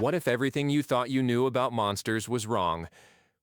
What if everything you thought you knew about monsters was wrong?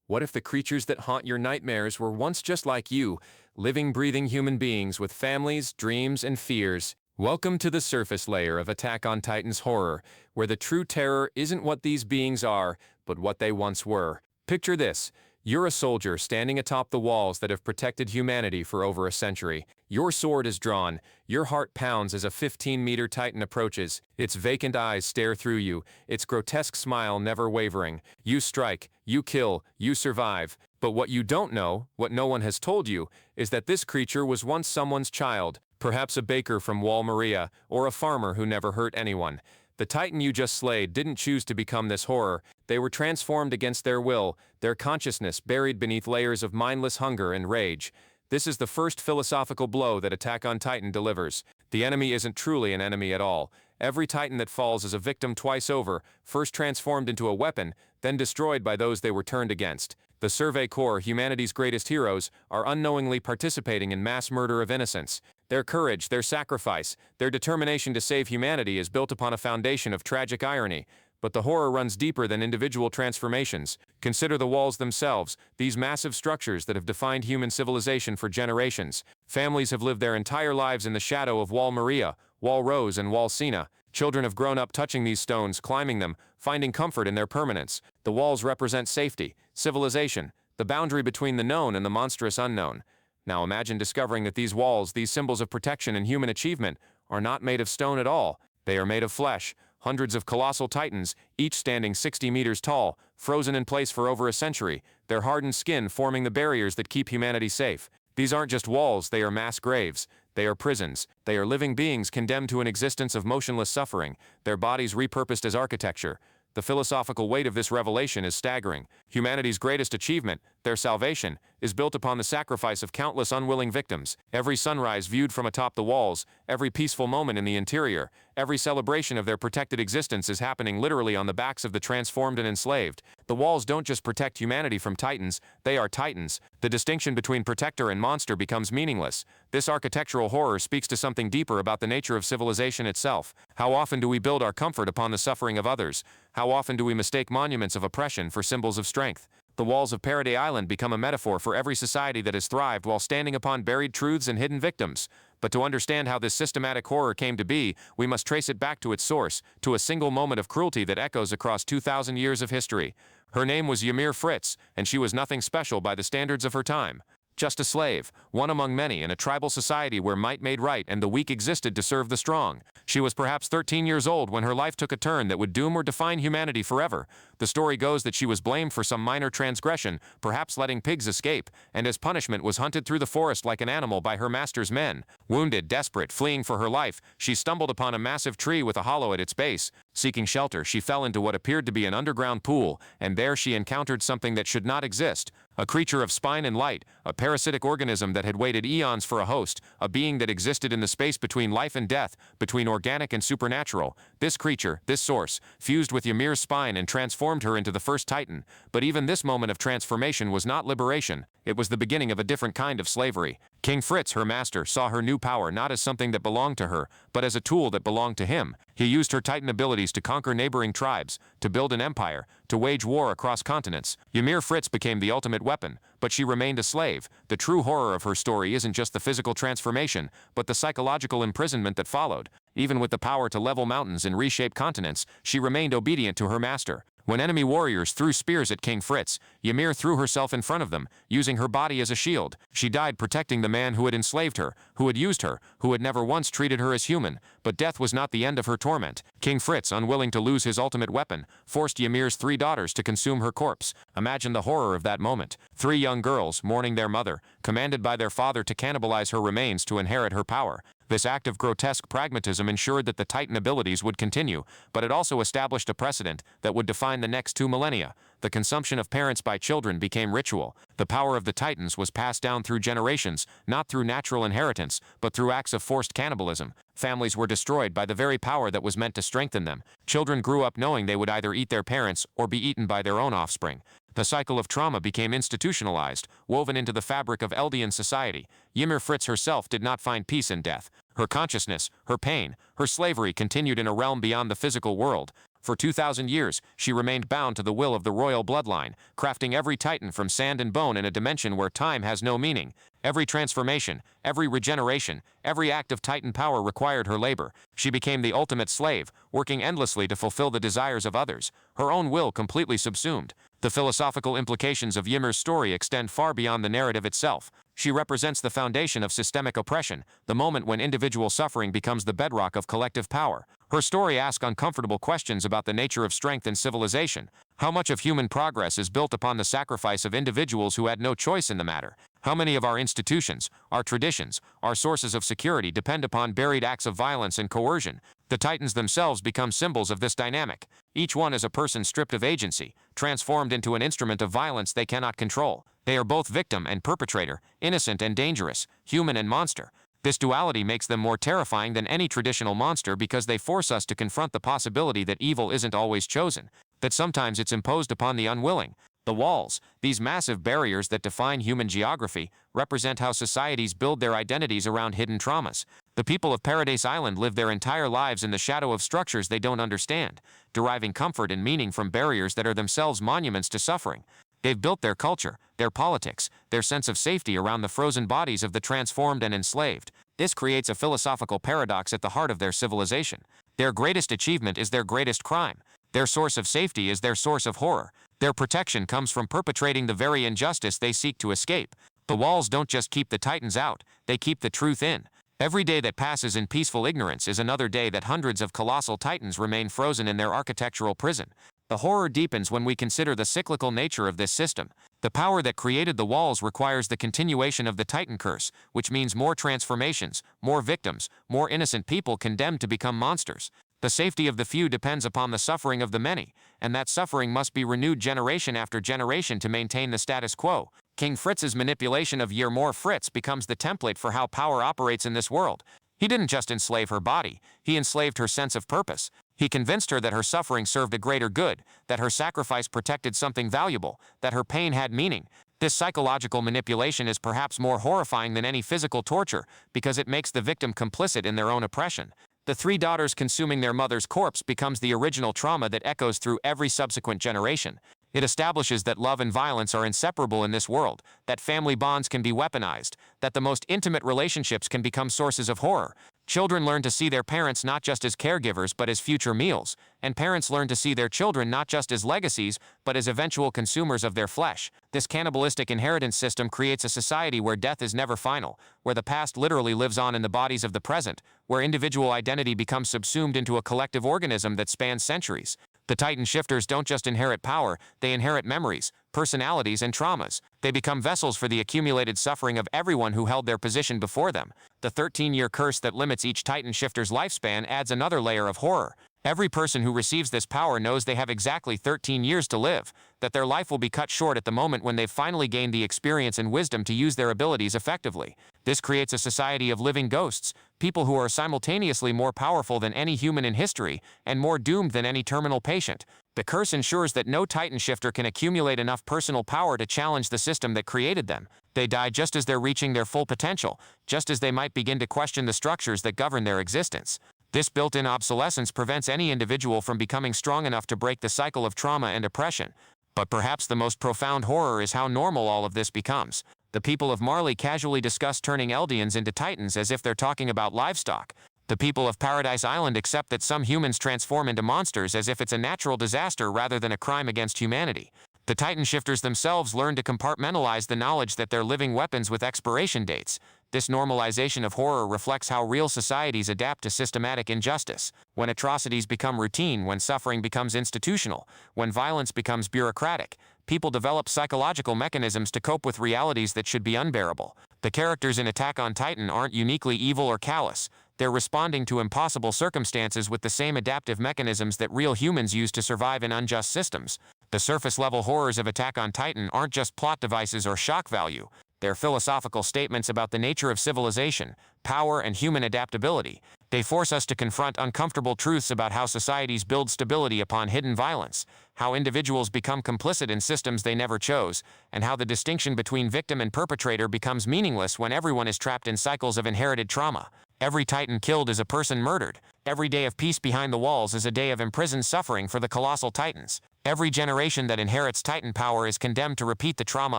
What if the creatures that haunt your nightmares were once just like you, living, breathing human beings with families, dreams, and fears? Welcome to the surface layer of Attack on Titan's horror, where the true terror isn't what these beings are, but what they once were. Picture this. You're a soldier standing atop the walls that have protected humanity for over a century. Your sword is drawn. Your heart pounds as a 15-meter Titan approaches. Its vacant eyes stare through you, its grotesque smile never wavering. You strike, you kill, you survive. But what you don't know, what no one has told you, is that this creature was once someone's child, perhaps a baker from Wall Maria, or a farmer who never hurt anyone. The Titan you just slayed didn't choose to become this horror. They were transformed against their will, their consciousness buried beneath layers of mindless hunger and rage. This is the first philosophical blow that Attack on Titan delivers. The enemy isn't truly an enemy at all. Every Titan that falls is a victim twice over, first transformed into a weapon, then destroyed by those they were turned against. The Survey Corps, humanity's greatest heroes, are unknowingly participating in mass murder of innocents. Their courage, their sacrifice, their determination to save humanity is built upon a foundation of tragic irony. But the horror runs deeper than individual transformations. Consider the walls themselves, these massive structures that have defined human civilization for generations. Families have lived their entire lives in the shadow of Wall Maria, Wall Rose, and Wall Sina. Children have grown up touching these stones, climbing them, finding comfort in their permanence. The walls represent safety, civilization, the boundary between the known and the monstrous unknown. Now imagine discovering that these walls, these symbols of protection and human achievement, are not made of stone at all. They are made of flesh. Hundreds of colossal titans, each standing 60 meters tall, frozen in place for over a century, their hardened skin forming the barriers that keep humanity safe. These aren't just walls, they are mass graves. They are prisons. They are living beings condemned to an existence of motionless suffering, their bodies repurposed as architecture. The philosophical weight of this revelation is staggering. Humanity's greatest achievement, their salvation, is built upon the sacrifice of countless unwilling victims. Every sunrise viewed from atop the walls, every peaceful moment in the interior, every celebration of their protected existence is happening literally on the backs of the transformed and enslaved. The walls don't just protect humanity from titans, they are titans. The distinction between protector and monster becomes meaningless. This architectural horror speaks to something deeper about the nature of civilization itself. How often do we build our comfort upon the suffering of others? How often do we mistake monuments of oppression for symbols of strength? The walls of Paradise Island become a metaphor for every society that has thrived while standing upon buried truths and hidden victims. But to understand how this systematic horror came to be, we must trace it back to its source, to a single moment of cruelty that echoes across 2,000 years of history. Her name was Ymir Fritz, and she was nothing special by the standards of her time. Just a slave, one among many in a tribal society where might made right and the weak existed to serve the strong. She was perhaps 13 years old when her life took a turn that would doom or define humanity forever. The story goes that she was blamed for some minor transgression, perhaps letting pigs escape, and as punishment was hunted through the forest like an animal by her master's men. Wounded, desperate, fleeing for her life, she stumbled upon a massive tree with a hollow at its base. Seeking shelter, she fell into what appeared to be an underground pool, and there she encountered something that should not exist. A creature of spine and light, a parasitic organism that had waited eons for a host, a being that existed in the space between life and death, between organic and supernatural. This creature, this source, fused with Ymir's spine and transformed her into the first Titan. But even this moment of transformation was not liberation. It was the beginning of a different kind of slavery. King Fritz, her master, saw her new power not as something that belonged to her, but as a tool that belonged to him. He used her Titan abilities to conquer neighboring tribes, to build an empire, to wage war across continents. Ymir Fritz became the ultimate weapon, but she remained a slave. The true horror of her story isn't just the physical transformation, but the psychological imprisonment that followed. Even with the power to level mountains and reshape continents, she remained obedient to her master. When enemy warriors threw spears at King Fritz, Ymir threw herself in front of them, using her body as a shield. She died protecting the man who had enslaved her, who had used her, who had never once treated her as human. But death was not the end of her torment. King Fritz, unwilling to lose his ultimate weapon, forced Ymir's 3 daughters to consume her corpse. Imagine the horror of that moment. 3 young girls, mourning their mother, commanded by their father to cannibalize her remains to inherit her power. This act of grotesque pragmatism ensured that the Titan abilities would continue, but it also established a precedent that would define the next 2 millennia. The consumption of parents by children became ritual. The power of the Titans was passed down through generations, not through natural inheritance, but through acts of forced cannibalism. Families were destroyed by the very power that was meant to strengthen them. Children grew up knowing they would either eat their parents or be eaten by their own offspring. The cycle of trauma became institutionalized, woven into the fabric of Eldian society. Ymir Fritz herself did not find peace in death. Her consciousness, her pain, her slavery continued in a realm beyond the physical world. For 2,000 years, she remained bound to the will of the royal bloodline, crafting every titan from sand and bone in a dimension where time has no meaning. Every transformation, every regeneration, every act of titan power required her labor. She became the ultimate slave, working endlessly to fulfill the desires of others, her own will completely subsumed. The philosophical implications of Ymir's story extend far beyond the narrative itself. She represents the foundation of systemic oppression, the moment when individual suffering becomes the bedrock of collective power. Her story asks uncomfortable questions about the nature of strength and civilization. How much of human progress is built upon the sacrifice of individuals who had no choice in the matter? How many of our institutions, our traditions, our sources of security depend upon buried acts of violence and coercion? The titans themselves become symbols of this dynamic. Each one is a person stripped of agency, transformed into an instrument of violence they cannot control. They are both victim and perpetrator, innocent and dangerous, human and monster. This duality makes them more terrifying than any traditional monster because they force us to confront the possibility that evil isn't always chosen, that sometimes it's imposed upon the unwilling. The walls, these massive barriers that define human geography, represent how societies build their identities around hidden traumas. The people of Paradise Island live their entire lives in the shadow of structures they don't understand, deriving comfort and meaning from barriers that are themselves monuments to suffering. They've built their culture, their politics, their sense of safety around the frozen bodies of the transformed and enslaved. This creates a philosophical paradox at the heart of their civilization. Their greatest achievement is their greatest crime. Their source of safety is their source of horror. Their protection comes from perpetrating the very injustice they seek to escape. The walls don't just keep the titans out, they keep the truth in. Every day that passes in peaceful ignorance is another day that hundreds of colossal titans remain frozen in their architectural prison. The horror deepens when we consider the cyclical nature of this system. The power that created the walls requires the continuation of the Titan curse, which means more transformations, more victims, more innocent people condemned to become monsters. The safety of the few depends upon the suffering of the many, and that suffering must be renewed generation after generation to maintain the status quo. King Fritz's manipulation of Ymir Fritz becomes the template for how power operates in this world. He didn't just enslave her body, he enslaved her sense of purpose. He convinced her that her suffering served a greater good, that her sacrifice protected something valuable, that her pain had meaning. This psychological manipulation is perhaps more horrifying than any physical torture, because it makes the victim complicit in their own oppression. The three daughters consuming their mother's corpse becomes the original trauma that echoes through every subsequent generation. It establishes that love and violence are inseparable in this world, that family bonds can be weaponized, that the most intimate relationships can become sources of horror. Children learn to see their parents not just as caregivers but as future meals, and parents learn to see their children not just as legacies but as eventual consumers of their flesh. This cannibalistic inheritance system creates a society where death is never final, where the past literally lives on in the bodies of the present, where individual identity becomes subsumed into a collective organism that spans centuries. The Titan shifters don't just inherit power, they inherit memories, personalities, and traumas. They become vessels for the accumulated suffering of everyone who held their position before them. The 13-year curse that limits each Titan shifter's lifespan adds another layer of horror. Every person who receives this power knows they have exactly 13 years to live, that their life will be cut short at the moment when they've finally gained the experience and wisdom to use their abilities effectively. This creates a society of living ghosts, people who are simultaneously more powerful than any human in history, and more doomed than any terminal patient. The curse ensures that no Titan shifter can accumulate enough personal power to challenge the system that created them. They die just as they're reaching their full potential, just as they might begin to question the structures that govern their existence. This built-in obsolescence prevents any individual from becoming strong enough to break the cycle of trauma and oppression. But perhaps the most profound horror is how normal all of this becomes. The people of Marley casually discuss turning Eldians into Titans as if they're talking about livestock. The people of Paradise Island accept that some humans transform into monsters as if it's a natural disaster rather than a crime against humanity. The Titan shifters themselves learn to compartmentalize the knowledge that they're living weapons with expiration dates. This normalization of horror reflects how real societies adapt to systematic injustice. When atrocities become routine, when suffering becomes institutional, when violence becomes bureaucratic, people develop psychological mechanisms to cope with realities that should be unbearable. The characters in Attack on Titan aren't uniquely evil or callous. They're responding to impossible circumstances with the same adaptive mechanisms that real humans use to survive in unjust systems. The surface-level horrors of Attack on Titan aren't just plot devices or shock value. They're philosophical statements about the nature of civilization, power, and human adaptability. They force us to confront uncomfortable truths about how societies build stability upon hidden violence, how individuals become complicit in systems they never chose, and how the distinction between victim and perpetrator becomes meaningless when everyone is trapped in cycles of inherited trauma. Every Titan killed is a person murdered. Every day of peace behind the walls is a day of imprisoned suffering for the colossal titans. Every generation that inherits titan power is condemned to repeat the trauma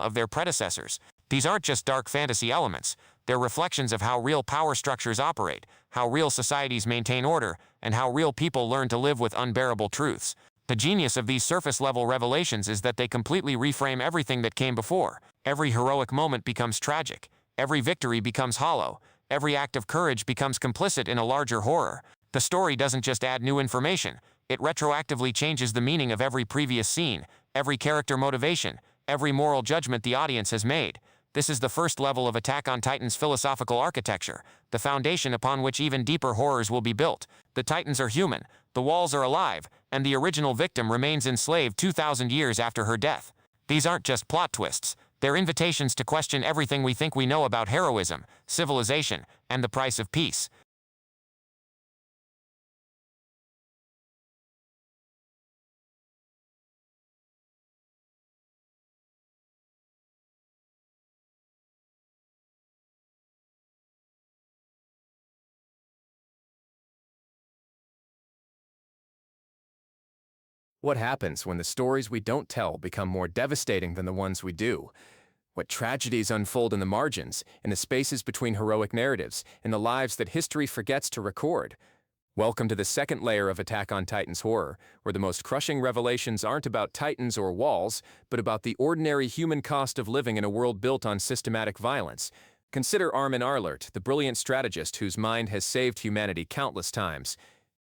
of their predecessors. These aren't just dark fantasy elements. They're reflections of how real power structures operate, how real societies maintain order, and how real people learn to live with unbearable truths. The genius of these surface-level revelations is that they completely reframe everything that came before. Every heroic moment becomes tragic. Every victory becomes hollow. Every act of courage becomes complicit in a larger horror. The story doesn't just add new information. It retroactively changes the meaning of every previous scene, every character motivation, every moral judgment the audience has made. This is the first level of Attack on Titan's philosophical architecture, the foundation upon which even deeper horrors will be built. The Titans are human, the walls are alive, and the original victim remains enslaved 2,000 years after her death. These aren't just plot twists. They're invitations to question everything we think we know about heroism, civilization, and the price of peace. What happens when the stories we don't tell become more devastating than the ones we do? What tragedies unfold in the margins, in the spaces between heroic narratives, in the lives that history forgets to record? Welcome to the second layer of Attack on Titan's horror, where the most crushing revelations aren't about titans or walls, but about the ordinary human cost of living in a world built on systematic violence. Consider Armin Arlert, the brilliant strategist whose mind has saved humanity countless times.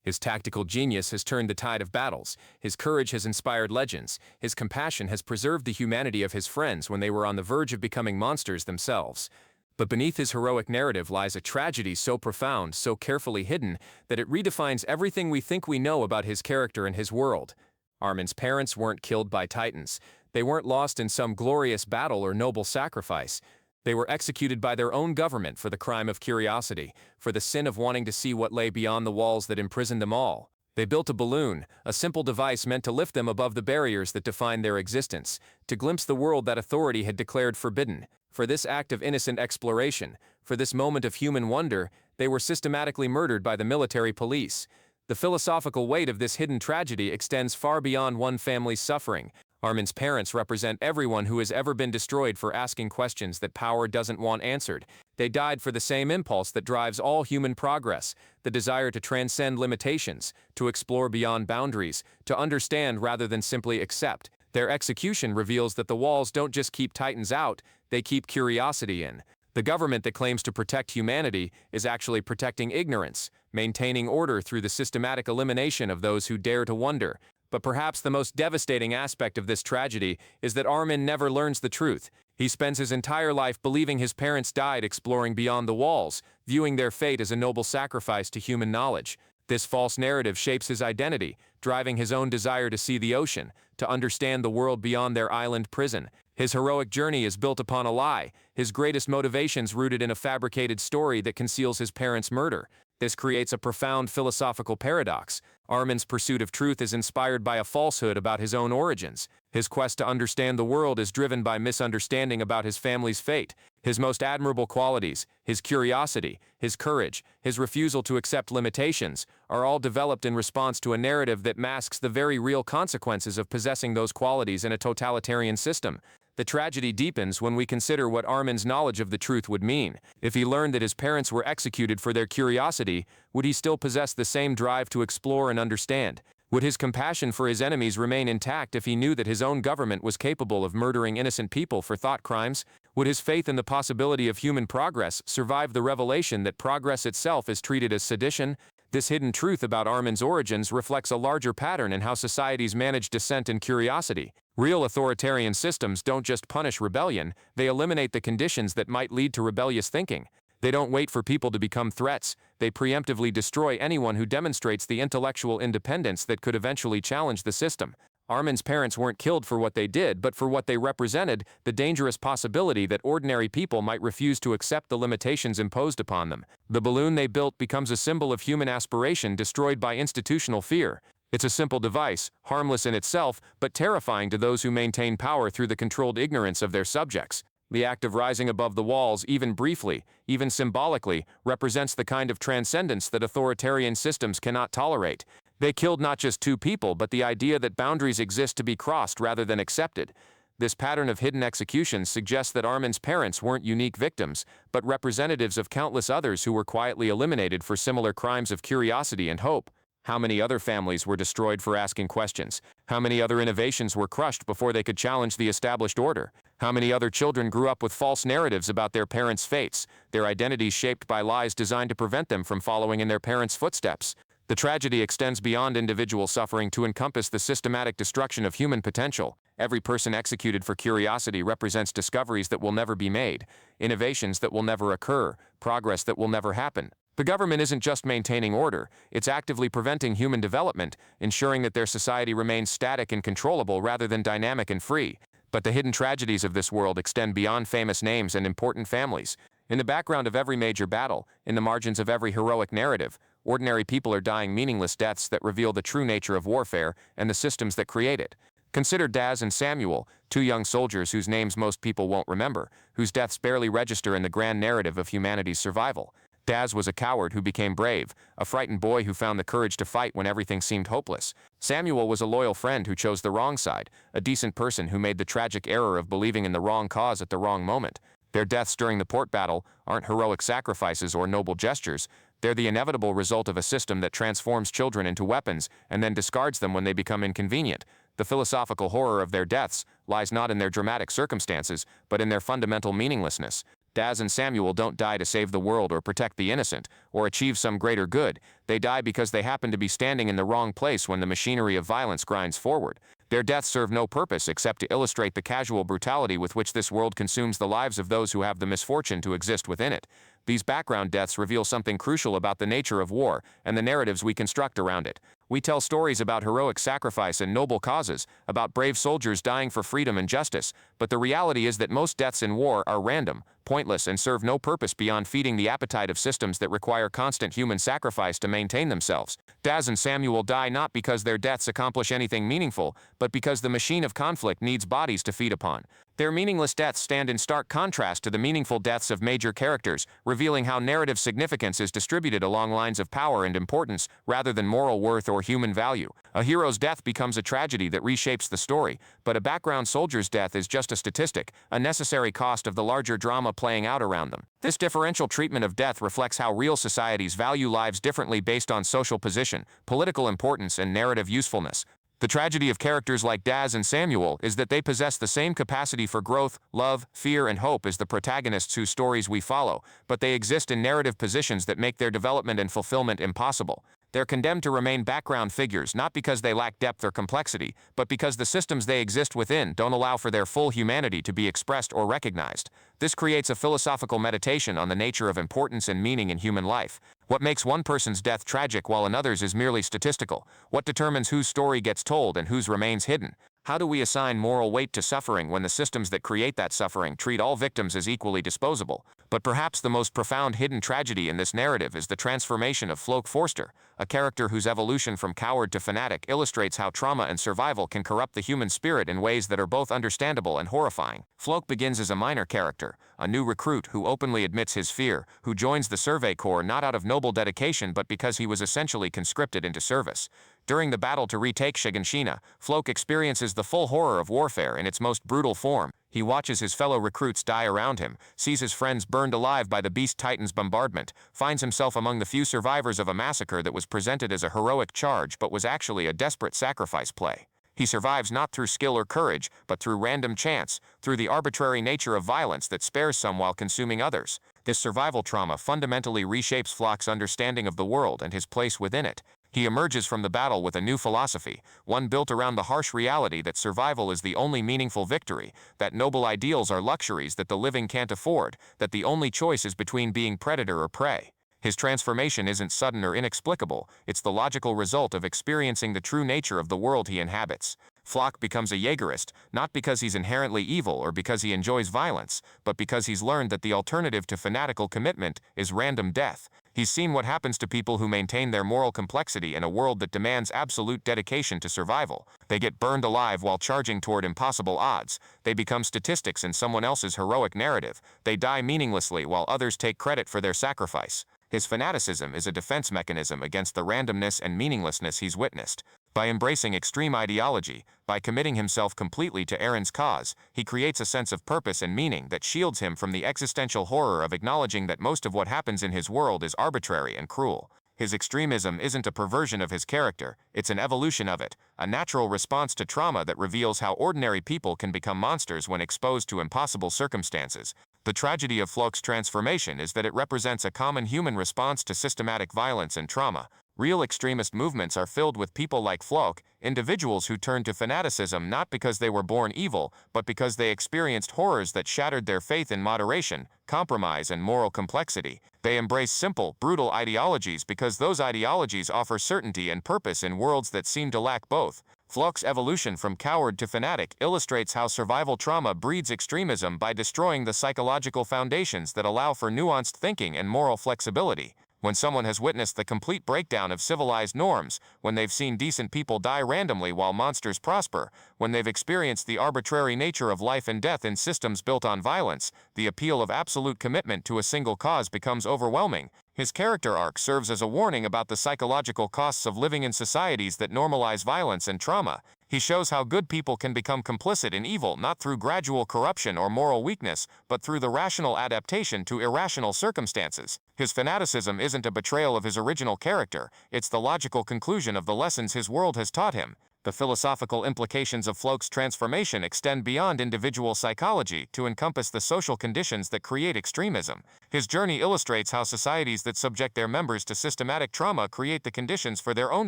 His tactical genius has turned the tide of battles, his courage has inspired legends, his compassion has preserved the humanity of his friends when they were on the verge of becoming monsters themselves. But beneath his heroic narrative lies a tragedy so profound, so carefully hidden, that it redefines everything we think we know about his character and his world. Armin's parents weren't killed by titans. They weren't lost in some glorious battle or noble sacrifice. They were executed by their own government for the crime of curiosity, for the sin of wanting to see what lay beyond the walls that imprisoned them all. They built a balloon, a simple device meant to lift them above the barriers that defined their existence, to glimpse the world that authority had declared forbidden. For this act of innocent exploration, for this moment of human wonder, they were systematically murdered by the military police. The philosophical weight of this hidden tragedy extends far beyond one family's suffering. Armin's parents represent everyone who has ever been destroyed for asking questions that power doesn't want answered. They died for the same impulse that drives all human progress, the desire to transcend limitations, to explore beyond boundaries, to understand rather than simply accept. Their execution reveals that the walls don't just keep titans out, they keep curiosity in. The government that claims to protect humanity is actually protecting ignorance, maintaining order through the systematic elimination of those who dare to wonder. But perhaps the most devastating aspect of this tragedy is that Armin never learns the truth. He spends his entire life believing his parents died exploring beyond the walls, viewing their fate as a noble sacrifice to human knowledge. This false narrative shapes his identity, driving his own desire to see the ocean, to understand the world beyond their island prison. His heroic journey is built upon a lie, his greatest motivations rooted in a fabricated story that conceals his parents' murder. This creates a profound philosophical paradox. Armin's pursuit of truth is inspired by a falsehood about his own origins. His quest to understand the world is driven by misunderstanding about his family's fate. His most admirable qualities, his curiosity, his courage, his refusal to accept limitations, are all developed in response to a narrative that masks the very real consequences of possessing those qualities in a totalitarian system. The tragedy deepens when we consider what Armin's knowledge of the truth would mean. If he learned that his parents were executed for their curiosity, would he still possess the same drive to explore and understand? Would his compassion for his enemies remain intact if he knew that his own government was capable of murdering innocent people for thought crimes? Would his faith in the possibility of human progress survive the revelation that progress itself is treated as sedition? This hidden truth about Armin's origins reflects a larger pattern in how societies manage dissent and curiosity. Real authoritarian systems don't just punish rebellion, they eliminate the conditions that might lead to rebellious thinking. They don't wait for people to become threats, they preemptively destroy anyone who demonstrates the intellectual independence that could eventually challenge the system. Armin's parents weren't killed for what they did, but for what they represented, the dangerous possibility that ordinary people might refuse to accept the limitations imposed upon them. The balloon they built becomes a symbol of human aspiration destroyed by institutional fear. It's a simple device, harmless in itself, but terrifying to those who maintain power through the controlled ignorance of their subjects. The act of rising above the walls, even briefly, even symbolically, represents the kind of transcendence that authoritarian systems cannot tolerate. They killed not just two people, but the idea that boundaries exist to be crossed rather than accepted. This pattern of hidden executions suggests that Armin's parents weren't unique victims, but representatives of countless others who were quietly eliminated for similar crimes of curiosity and hope. How many other families were destroyed for asking questions? How many other innovations were crushed before they could challenge the established order? How many other children grew up with false narratives about their parents' fates, their identities shaped by lies designed to prevent them from following in their parents' footsteps? The tragedy extends beyond individual suffering to encompass the systematic destruction of human potential. Every person executed for curiosity represents discoveries that will never be made, innovations that will never occur, progress that will never happen. The government isn't just maintaining order, it's actively preventing human development, ensuring that their society remains static and controllable rather than dynamic and free. But the hidden tragedies of this world extend beyond famous names and important families. In the background of every major battle, in the margins of every heroic narrative, ordinary people are dying meaningless deaths that reveal the true nature of warfare and the systems that create it. Consider Daz and Samuel, two young soldiers whose names most people won't remember, whose deaths barely register in the grand narrative of humanity's survival. Daz was a coward who became brave, a frightened boy who found the courage to fight when everything seemed hopeless. Samuel was a loyal friend who chose the wrong side, a decent person who made the tragic error of believing in the wrong cause at the wrong moment. Their deaths during the Port battle aren't heroic sacrifices or noble gestures. They're the inevitable result of a system that transforms children into weapons and then discards them when they become inconvenient. The philosophical horror of their deaths lies not in their dramatic circumstances, but in their fundamental meaninglessness. Daz and Samuel don't die to save the world or protect the innocent, or achieve some greater good. They die because they happen to be standing in the wrong place when the machinery of violence grinds forward. Their deaths serve no purpose except to illustrate the casual brutality with which this world consumes the lives of those who have the misfortune to exist within it. These background deaths reveal something crucial about the nature of war and the narratives we construct around it. We tell stories about heroic sacrifice and noble causes, about brave soldiers dying for freedom and justice, but the reality is that most deaths in war are random, pointless, and serve no purpose beyond feeding the appetite of systems that require constant human sacrifice to maintain themselves. Daz and Samuel die not because their deaths accomplish anything meaningful, but because the machine of conflict needs bodies to feed upon. Their meaningless deaths stand in stark contrast to the meaningful deaths of major characters, revealing how narrative significance is distributed along lines of power and importance, rather than moral worth or human value. A hero's death becomes a tragedy that reshapes the story, but a background soldier's death is just a statistic, a necessary cost of the larger drama playing out around them. This differential treatment of death reflects how real societies value lives differently based on social position, political importance, and narrative usefulness. The tragedy of characters like Daz and Samuel is that they possess the same capacity for growth, love, fear, and hope as the protagonists whose stories we follow, but they exist in narrative positions that make their development and fulfillment impossible. They're condemned to remain background figures not because they lack depth or complexity, but because the systems they exist within don't allow for their full humanity to be expressed or recognized. This creates a philosophical meditation on the nature of importance and meaning in human life. What makes one person's death tragic while another's is merely statistical? What determines whose story gets told and whose remains hidden? How do we assign moral weight to suffering when the systems that create that suffering treat all victims as equally disposable? But perhaps the most profound hidden tragedy in this narrative is the transformation of Floke Forster, a character whose evolution from coward to fanatic illustrates how trauma and survival can corrupt the human spirit in ways that are both understandable and horrifying. Floke begins as a minor character, a new recruit who openly admits his fear, who joins the Survey Corps not out of noble dedication but because he was essentially conscripted into service. During the battle to retake Shiganshina, Floke experiences the full horror of warfare in its most brutal form. He watches his fellow recruits die around him, sees his friends burned alive by the Beast Titan's bombardment, finds himself among the few survivors of a massacre that was presented as a heroic charge but was actually a desperate sacrifice play. He survives not through skill or courage, but through random chance, through the arbitrary nature of violence that spares some while consuming others. This survival trauma fundamentally reshapes Floke's understanding of the world and his place within it. He emerges from the battle with a new philosophy, one built around the harsh reality that survival is the only meaningful victory, that noble ideals are luxuries that the living can't afford, that the only choice is between being predator or prey. His transformation isn't sudden or inexplicable, it's the logical result of experiencing the true nature of the world he inhabits. Flock becomes a Jaegerist, not because he's inherently evil or because he enjoys violence, but because he's learned that the alternative to fanatical commitment is random death. He's seen what happens to people who maintain their moral complexity in a world that demands absolute dedication to survival. They get burned alive while charging toward impossible odds. They become statistics in someone else's heroic narrative. They die meaninglessly while others take credit for their sacrifice. His fanaticism is a defense mechanism against the randomness and meaninglessness he's witnessed. By embracing extreme ideology, by committing himself completely to Aaron's cause, he creates a sense of purpose and meaning that shields him from the existential horror of acknowledging that most of what happens in his world is arbitrary and cruel. His extremism isn't a perversion of his character, it's an evolution of it, a natural response to trauma that reveals how ordinary people can become monsters when exposed to impossible circumstances. The tragedy of Flock's transformation is that it represents a common human response to systematic violence and trauma. Real extremist movements are filled with people like Flock, individuals who turn to fanaticism not because they were born evil, but because they experienced horrors that shattered their faith in moderation, compromise, and moral complexity. They embrace simple, brutal ideologies because those ideologies offer certainty and purpose in worlds that seem to lack both. Flock's evolution from coward to fanatic illustrates how survival trauma breeds extremism by destroying the psychological foundations that allow for nuanced thinking and moral flexibility. When someone has witnessed the complete breakdown of civilized norms, when they've seen decent people die randomly while monsters prosper, when they've experienced the arbitrary nature of life and death in systems built on violence, the appeal of absolute commitment to a single cause becomes overwhelming. His character arc serves as a warning about the psychological costs of living in societies that normalize violence and trauma. He shows how good people can become complicit in evil not through gradual corruption or moral weakness, but through the rational adaptation to irrational circumstances. His fanaticism isn't a betrayal of his original character, it's the logical conclusion of the lessons his world has taught him. The philosophical implications of Flock's transformation extend beyond individual psychology to encompass the social conditions that create extremism. His journey illustrates how societies that subject their members to systematic trauma create the conditions for their own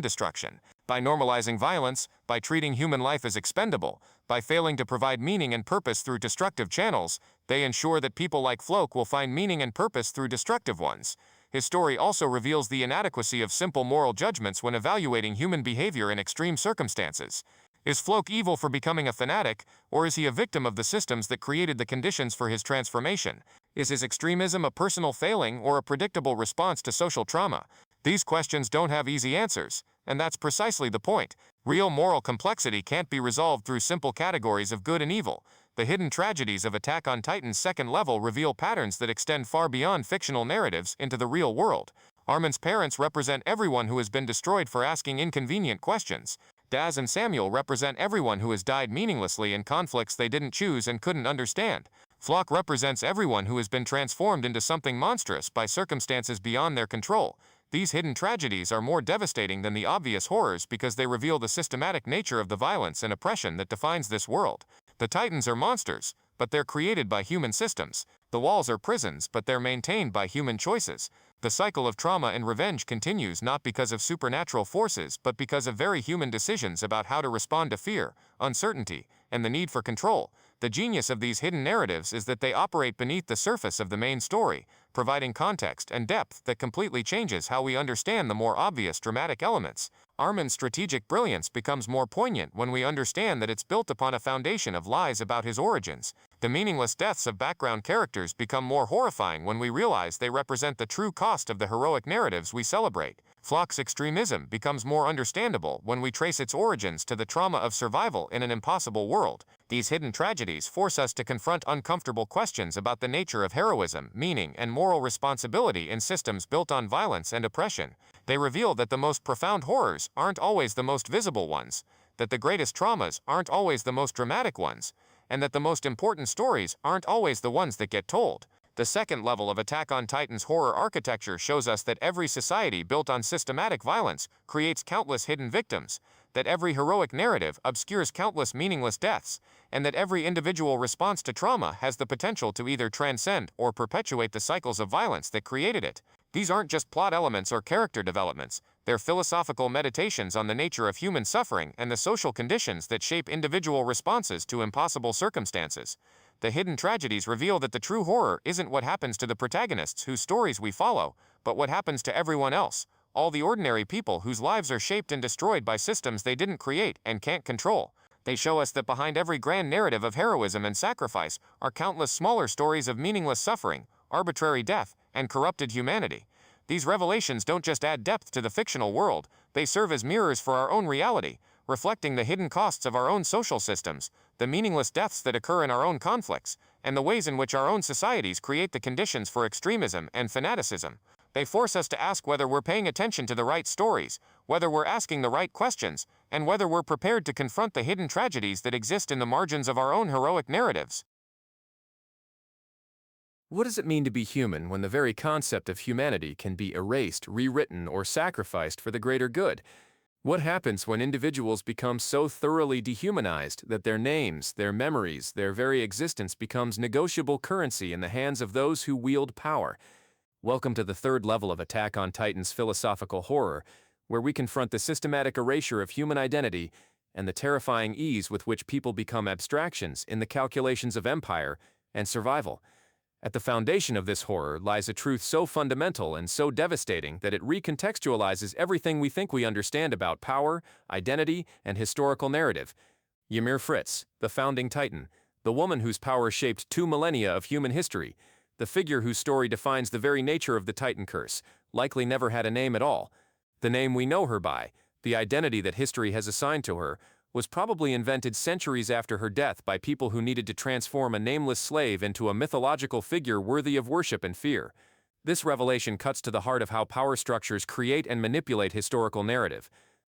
destruction. By normalizing violence, by treating human life as expendable, by failing to provide meaning and purpose through destructive channels, they ensure that people like Flock will find meaning and purpose through destructive ones. His story also reveals the inadequacy of simple moral judgments when evaluating human behavior in extreme circumstances. Is Flock evil for becoming a fanatic, or is he a victim of the systems that created the conditions for his transformation? Is his extremism a personal failing or a predictable response to social trauma? These questions don't have easy answers, and that's precisely the point. Real moral complexity can't be resolved through simple categories of good and evil. The hidden tragedies of Attack on Titan's second level reveal patterns that extend far beyond fictional narratives into the real world. Armin's parents represent everyone who has been destroyed for asking inconvenient questions. Daz and Samuel represent everyone who has died meaninglessly in conflicts they didn't choose and couldn't understand. Flock represents everyone who has been transformed into something monstrous by circumstances beyond their control. These hidden tragedies are more devastating than the obvious horrors because they reveal the systematic nature of the violence and oppression that defines this world. The Titans are monsters, but they're created by human systems. The walls are prisons, but they're maintained by human choices. The cycle of trauma and revenge continues not because of supernatural forces, but because of very human decisions about how to respond to fear, uncertainty, and the need for control. The genius of these hidden narratives is that they operate beneath the surface of the main story, providing context and depth that completely changes how we understand the more obvious dramatic elements. Armin's strategic brilliance becomes more poignant when we understand that it's built upon a foundation of lies about his origins. The meaningless deaths of background characters become more horrifying when we realize they represent the true cost of the heroic narratives we celebrate. Flock's extremism becomes more understandable when we trace its origins to the trauma of survival in an impossible world. These hidden tragedies force us to confront uncomfortable questions about the nature of heroism, meaning, and moral responsibility in systems built on violence and oppression. They reveal that the most profound horrors aren't always the most visible ones, that the greatest traumas aren't always the most dramatic ones, and that the most important stories aren't always the ones that get told. The second level of Attack on Titan's horror architecture shows us that every society built on systematic violence creates countless hidden victims, that every heroic narrative obscures countless meaningless deaths, and that every individual response to trauma has the potential to either transcend or perpetuate the cycles of violence that created it. These aren't just plot elements or character developments, they're philosophical meditations on the nature of human suffering and the social conditions that shape individual responses to impossible circumstances. The hidden tragedies reveal that the true horror isn't what happens to the protagonists whose stories we follow, but what happens to everyone else, all the ordinary people whose lives are shaped and destroyed by systems they didn't create and can't control. They show us that behind every grand narrative of heroism and sacrifice are countless smaller stories of meaningless suffering, arbitrary death, and corrupted humanity. These revelations don't just add depth to the fictional world, they serve as mirrors for our own reality, reflecting the hidden costs of our own social systems, the meaningless deaths that occur in our own conflicts, and the ways in which our own societies create the conditions for extremism and fanaticism. They force us to ask whether we're paying attention to the right stories, whether we're asking the right questions, and whether we're prepared to confront the hidden tragedies that exist in the margins of our own heroic narratives. What does it mean to be human when the very concept of humanity can be erased, rewritten, or sacrificed for the greater good? What happens when individuals become so thoroughly dehumanized that their names, their memories, their very existence becomes negotiable currency in the hands of those who wield power? Welcome to the third level of Attack on Titan's philosophical horror, where we confront the systematic erasure of human identity and the terrifying ease with which people become abstractions in the calculations of empire and survival. At the foundation of this horror lies a truth so fundamental and so devastating that it recontextualizes everything we think we understand about power, identity, and historical narrative. Ymir Fritz, the founding Titan, the woman whose power shaped 2 millennia of human history, the figure whose story defines the very nature of the Titan curse, likely never had a name at all. The name we know her by, the identity that history has assigned to her, was probably invented centuries after her death by people who needed to transform a nameless slave into a mythological figure worthy of worship and fear. This revelation cuts to the heart of how power structures create and manipulate historical narrative.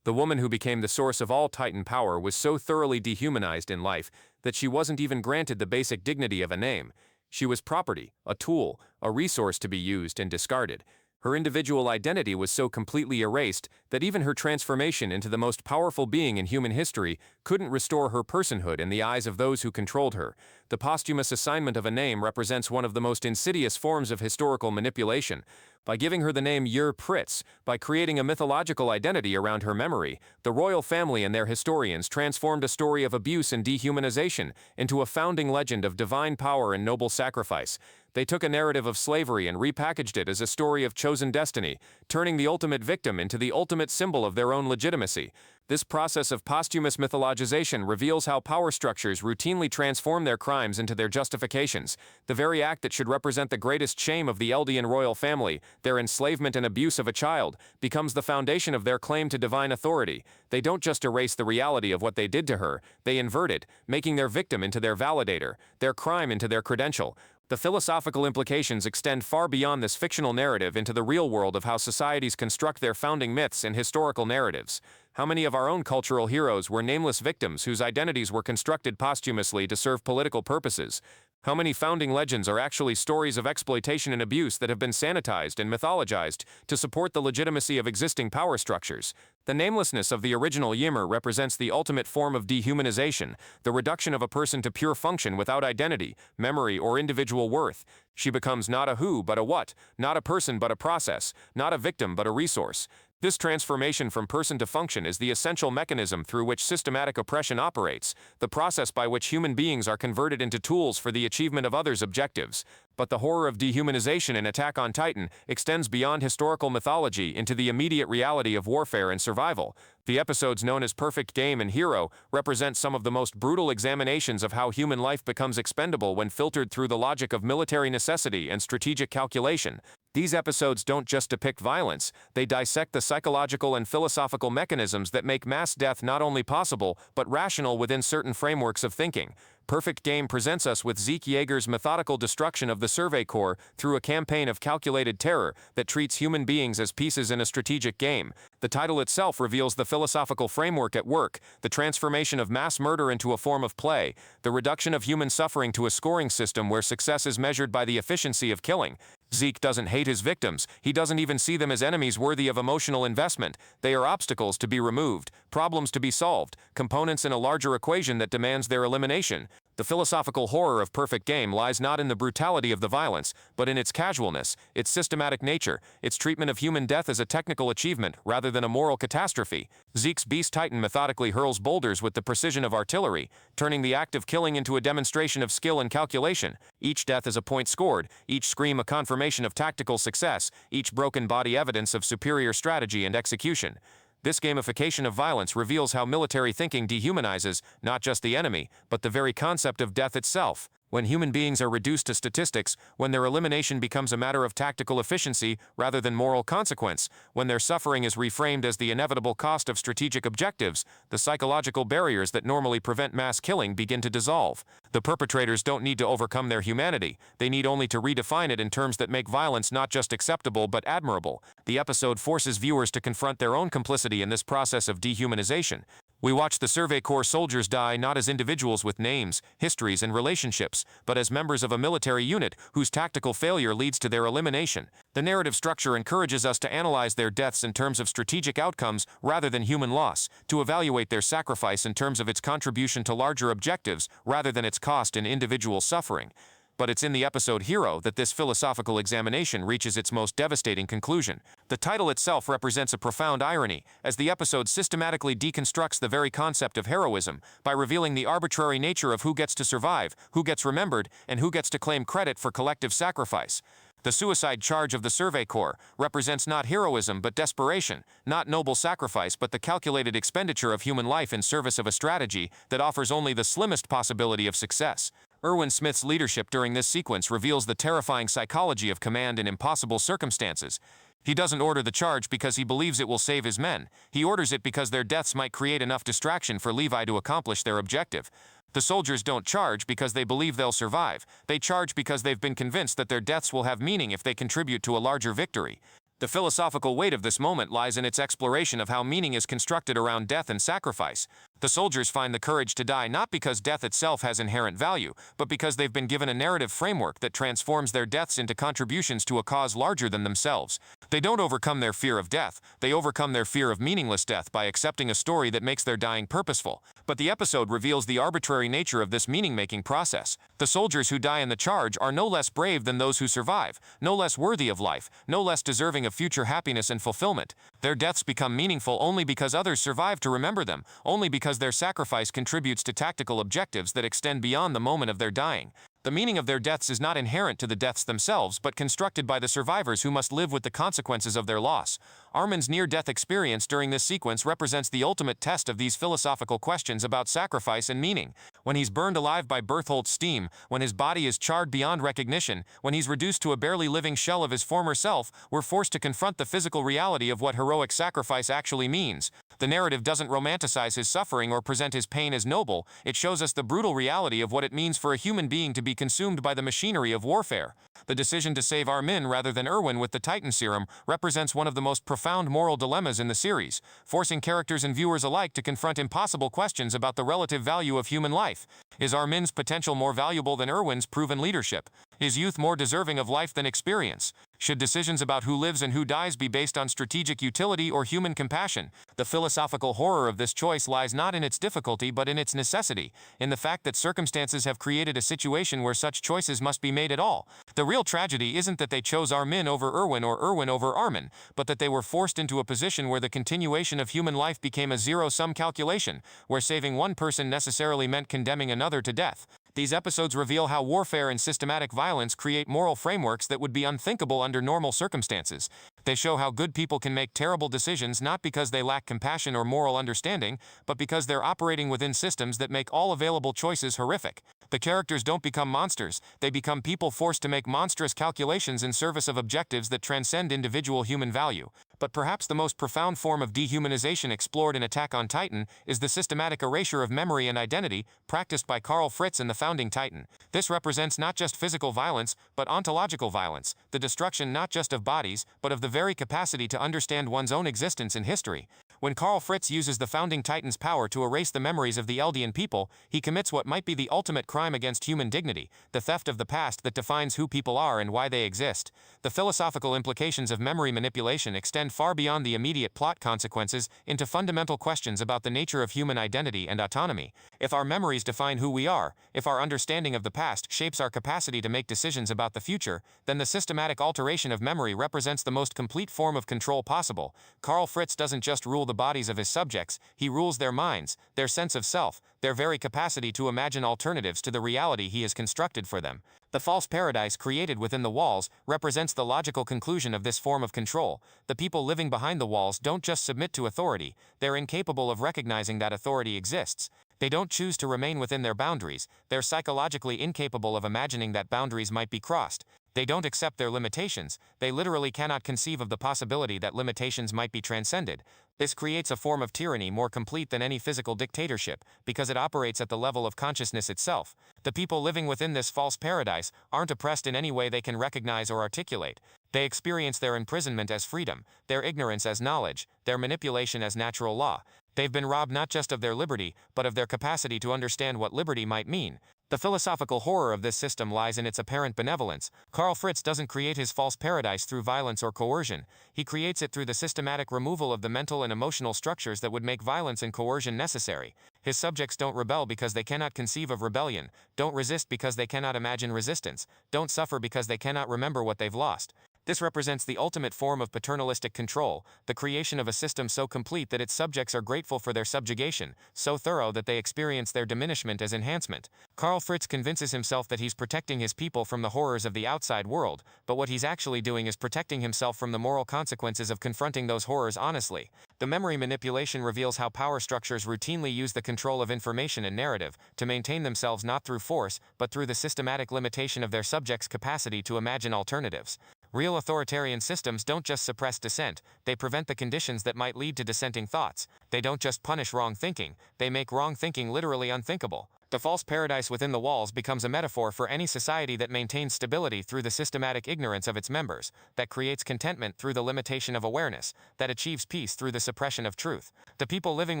The woman who became the source of all Titan power was so thoroughly dehumanized in life that she wasn't even granted the basic dignity of a name. She was property, a tool, a resource to be used and discarded. Her individual identity was so completely erased that even her transformation into the most powerful being in human history couldn't restore her personhood in the eyes of those who controlled her. The posthumous assignment of a name represents one of the most insidious forms of historical manipulation. By giving her the name Ymir Fritz, by creating a mythological identity around her memory, the royal family and their historians transformed a story of abuse and dehumanization into a founding legend of divine power and noble sacrifice. They took a narrative of slavery and repackaged it as a story of chosen destiny, turning the ultimate victim into the ultimate symbol of their own legitimacy. This process of posthumous mythologization reveals how power structures routinely transform their crimes into their justifications. The very act that should represent the greatest shame of the Eldian royal family, their enslavement and abuse of a child, becomes the foundation of their claim to divine authority. They don't just erase the reality of what they did to her, they invert it, making their victim into their validator, their crime into their credential. The philosophical implications extend far beyond this fictional narrative into the real world of how societies construct their founding myths and historical narratives. How many of our own cultural heroes were nameless victims whose identities were constructed posthumously to serve political purposes? How many founding legends are actually stories of exploitation and abuse that have been sanitized and mythologized to support the legitimacy of existing power structures? The namelessness of the original Ymir represents the ultimate form of dehumanization, the reduction of a person to pure function without identity, memory, or individual worth. She becomes not a who but a what, not a person but a process, not a victim but a resource. This transformation from person to function is the essential mechanism through which systematic oppression operates, the process by which human beings are converted into tools for the achievement of others' objectives. But the horror of dehumanization in Attack on Titan extends beyond historical mythology into the immediate reality of warfare and survival. The episodes known as Perfect Game and Hero represent some of the most brutal examinations of how human life becomes expendable when filtered through the logic of military necessity and strategic calculation. These episodes don't just depict violence, they dissect the psychological and philosophical mechanisms that make mass death not only possible, but rational within certain frameworks of thinking. Perfect Game presents us with Zeke Yeager's methodical destruction of the Survey Corps through a campaign of calculated terror that treats human beings as pieces in a strategic game. The title itself reveals the philosophical framework at work, the transformation of mass murder into a form of play, the reduction of human suffering to a scoring system where success is measured by the efficiency of killing. Zeke doesn't hate his victims, he doesn't even see them as enemies worthy of emotional investment. They are obstacles to be removed, problems to be solved, components in a larger equation that demands their elimination. The philosophical horror of Perfect Game lies not in the brutality of the violence, but in its casualness, its systematic nature, its treatment of human death as a technical achievement rather than a moral catastrophe. Zeke's Beast Titan methodically hurls boulders with the precision of artillery, turning the act of killing into a demonstration of skill and calculation. Each death is a point scored, each scream a confirmation of tactical success, each broken body evidence of superior strategy and execution. This gamification of violence reveals how military thinking dehumanizes not just the enemy, but the very concept of death itself. When human beings are reduced to statistics, when their elimination becomes a matter of tactical efficiency rather than moral consequence, when their suffering is reframed as the inevitable cost of strategic objectives, the psychological barriers that normally prevent mass killing begin to dissolve. The perpetrators don't need to overcome their humanity, they need only to redefine it in terms that make violence not just acceptable but admirable. The episode forces viewers to confront their own complicity in this process of dehumanization. We watch the Survey Corps soldiers die not as individuals with names, histories, and relationships, but as members of a military unit whose tactical failure leads to their elimination. The narrative structure encourages us to analyze their deaths in terms of strategic outcomes rather than human loss, to evaluate their sacrifice in terms of its contribution to larger objectives rather than its cost in individual suffering. But it's in the episode Hero that this philosophical examination reaches its most devastating conclusion. The title itself represents a profound irony, as the episode systematically deconstructs the very concept of heroism by revealing the arbitrary nature of who gets to survive, who gets remembered, and who gets to claim credit for collective sacrifice. The suicide charge of the Survey Corps represents not heroism but desperation, not noble sacrifice but the calculated expenditure of human life in service of a strategy that offers only the slimmest possibility of success. Erwin Smith's leadership during this sequence reveals the terrifying psychology of command in impossible circumstances. He doesn't order the charge because he believes it will save his men. He orders it because their deaths might create enough distraction for Levi to accomplish their objective. The soldiers don't charge because they believe they'll survive. They charge because they've been convinced that their deaths will have meaning if they contribute to a larger victory. The philosophical weight of this moment lies in its exploration of how meaning is constructed around death and sacrifice. The soldiers find the courage to die not because death itself has inherent value, but because they've been given a narrative framework that transforms their deaths into contributions to a cause larger than themselves. They don't overcome their fear of death, they overcome their fear of meaningless death by accepting a story that makes their dying purposeful. But the episode reveals the arbitrary nature of this meaning-making process. The soldiers who die in the charge are no less brave than those who survive, no less worthy of life, no less deserving of future happiness and fulfillment. Their deaths become meaningful only because others survive to remember them, only because their sacrifice contributes to tactical objectives that extend beyond the moment of their dying. The meaning of their deaths is not inherent to the deaths themselves, but constructed by the survivors who must live with the consequences of their loss. Armin's near-death experience during this sequence represents the ultimate test of these philosophical questions about sacrifice and meaning. When he's burned alive by Bertholdt's steam, when his body is charred beyond recognition, when he's reduced to a barely living shell of his former self, we're forced to confront the physical reality of what heroic sacrifice actually means. The narrative doesn't romanticize his suffering or present his pain as noble, it shows us the brutal reality of what it means for a human being to be consumed by the machinery of warfare. The decision to save Armin rather than Erwin with the Titan serum represents one of the most profound moral dilemmas in the series, forcing characters and viewers alike to confront impossible questions about the relative value of human life. Is Armin's potential more valuable than Erwin's proven leadership? Is youth more deserving of life than experience? Should decisions about who lives and who dies be based on strategic utility or human compassion? The philosophical horror of this choice lies not in its difficulty but in its necessity, in the fact that circumstances have created a situation where such choices must be made at all. The real tragedy isn't that they chose Armin over Erwin or Erwin over Armin, but that they were forced into a position where the continuation of human life became a zero-sum calculation, where saving one person necessarily meant condemning another to death. These episodes reveal how warfare and systematic violence create moral frameworks that would be unthinkable under normal circumstances. They show how good people can make terrible decisions not because they lack compassion or moral understanding, but because they're operating within systems that make all available choices horrific. The characters don't become monsters, they become people forced to make monstrous calculations in service of objectives that transcend individual human value. But perhaps the most profound form of dehumanization explored in Attack on Titan is the systematic erasure of memory and identity practiced by Karl Fritz in the founding Titan. This represents not just physical violence, but ontological violence, the destruction not just of bodies, but of the very capacity to understand one's own existence in history. When Karl Fritz uses the founding Titan's power to erase the memories of the Eldian people, he commits what might be the ultimate crime against human dignity, the theft of the past that defines who people are and why they exist. The philosophical implications of memory manipulation extend far beyond the immediate plot consequences into fundamental questions about the nature of human identity and autonomy. If our memories define who we are, if our understanding of the past shapes our capacity to make decisions about the future, then the systematic alteration of memory represents the most complete form of control possible. Karl Fritz doesn't just rule the bodies of his subjects, he rules their minds, their sense of self, their very capacity to imagine alternatives to the reality he has constructed for them. The false paradise created within the walls represents the logical conclusion of this form of control. The people living behind the walls don't just submit to authority, they're incapable of recognizing that authority exists. They don't choose to remain within their boundaries, they're psychologically incapable of imagining that boundaries might be crossed. They don't accept their limitations, they literally cannot conceive of the possibility that limitations might be transcended. This creates a form of tyranny more complete than any physical dictatorship, because it operates at the level of consciousness itself. The people living within this false paradise aren't oppressed in any way they can recognize or articulate. They experience their imprisonment as freedom, their ignorance as knowledge, their manipulation as natural law. They've been robbed not just of their liberty, but of their capacity to understand what liberty might mean. The philosophical horror of this system lies in its apparent benevolence. Karl Fritz doesn't create his false paradise through violence or coercion. He creates it through the systematic removal of the mental and emotional structures that would make violence and coercion necessary. His subjects don't rebel because they cannot conceive of rebellion, don't resist because they cannot imagine resistance, don't suffer because they cannot remember what they've lost. This represents the ultimate form of paternalistic control, the creation of a system so complete that its subjects are grateful for their subjugation, so thorough that they experience their diminishment as enhancement. Karl Fritz convinces himself that he's protecting his people from the horrors of the outside world, but what he's actually doing is protecting himself from the moral consequences of confronting those horrors honestly. The memory manipulation reveals how power structures routinely use the control of information and narrative to maintain themselves not through force, but through the systematic limitation of their subjects' capacity to imagine alternatives. Real authoritarian systems don't just suppress dissent, they prevent the conditions that might lead to dissenting thoughts. They don't just punish wrong thinking, they make wrong thinking literally unthinkable. The false paradise within the walls becomes a metaphor for any society that maintains stability through the systematic ignorance of its members, that creates contentment through the limitation of awareness, that achieves peace through the suppression of truth. The people living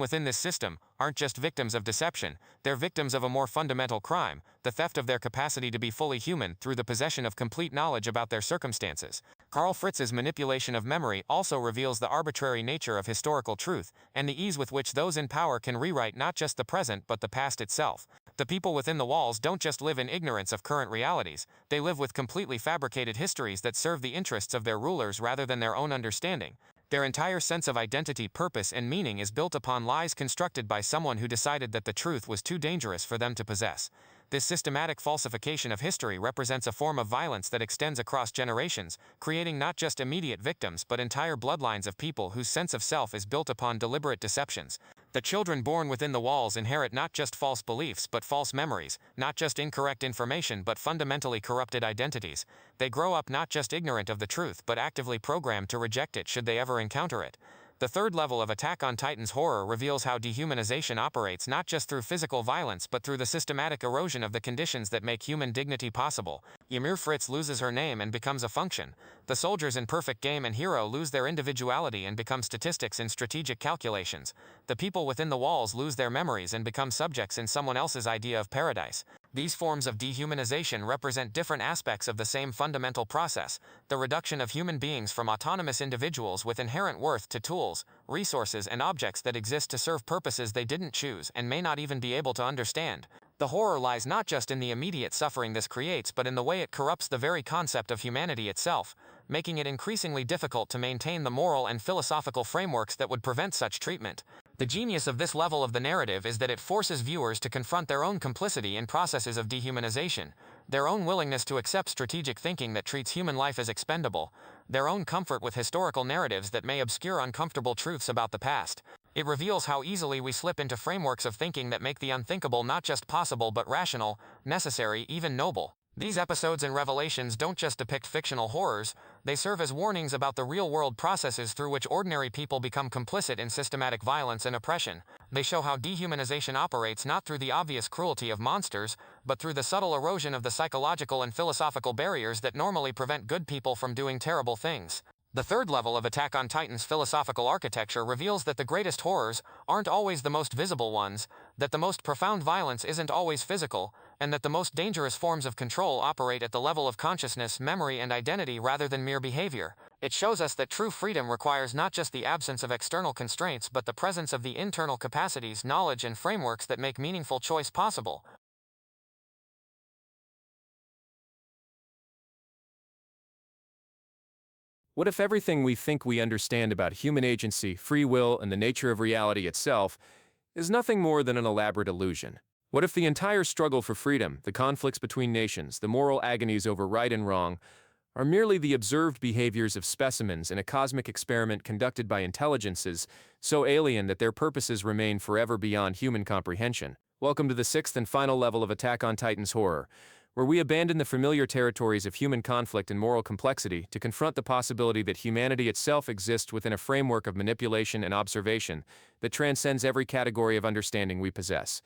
within this system aren't just victims of deception, they're victims of a more fundamental crime, the theft of their capacity to be fully human through the possession of complete knowledge about their circumstances. Karl Fritz's manipulation of memory also reveals the arbitrary nature of historical truth, and the ease with which those in power can rewrite not just the present but the past itself. The people within the walls don't just live in ignorance of current realities, they live with completely fabricated histories that serve the interests of their rulers rather than their own understanding. Their entire sense of identity, purpose, and meaning is built upon lies constructed by someone who decided that the truth was too dangerous for them to possess. This systematic falsification of history represents a form of violence that extends across generations, creating not just immediate victims but entire bloodlines of people whose sense of self is built upon deliberate deceptions. The children born within the walls inherit not just false beliefs but false memories, not just incorrect information but fundamentally corrupted identities. They grow up not just ignorant of the truth but actively programmed to reject it should they ever encounter it. The third level of Attack on Titan's horror reveals how dehumanization operates not just through physical violence but through the systematic erosion of the conditions that make human dignity possible. Ymir Fritz loses her name and becomes a function. The soldiers in Perfect Game and Hero lose their individuality and become statistics in strategic calculations. The people within the walls lose their memories and become subjects in someone else's idea of paradise. These forms of dehumanization represent different aspects of the same fundamental process, the reduction of human beings from autonomous individuals with inherent worth to tools, resources, and objects that exist to serve purposes they didn't choose and may not even be able to understand. The horror lies not just in the immediate suffering this creates but in the way it corrupts the very concept of humanity itself, making it increasingly difficult to maintain the moral and philosophical frameworks that would prevent such treatment. The genius of this level of the narrative is that it forces viewers to confront their own complicity in processes of dehumanization, their own willingness to accept strategic thinking that treats human life as expendable, their own comfort with historical narratives that may obscure uncomfortable truths about the past. It reveals how easily we slip into frameworks of thinking that make the unthinkable not just possible but rational, necessary, even noble. These episodes and revelations don't just depict fictional horrors, they serve as warnings about the real-world processes through which ordinary people become complicit in systematic violence and oppression. They show how dehumanization operates not through the obvious cruelty of monsters, but through the subtle erosion of the psychological and philosophical barriers that normally prevent good people from doing terrible things. The third level of Attack on Titan's philosophical architecture reveals that the greatest horrors aren't always the most visible ones, that the most profound violence isn't always physical, and that the most dangerous forms of control operate at the level of consciousness, memory, and identity rather than mere behavior. It shows us that true freedom requires not just the absence of external constraints but the presence of the internal capacities, knowledge, and frameworks that make meaningful choice possible. What if everything we think we understand about human agency, free will, and the nature of reality itself is nothing more than an elaborate illusion? What if the entire struggle for freedom, the conflicts between nations, the moral agonies over right and wrong, are merely the observed behaviors of specimens in a cosmic experiment conducted by intelligences so alien that their purposes remain forever beyond human comprehension? Welcome to the sixth and final level of Attack on Titan's horror, where we abandon the familiar territories of human conflict and moral complexity to confront the possibility that humanity itself exists within a framework of manipulation and observation that transcends every category of understanding we possess.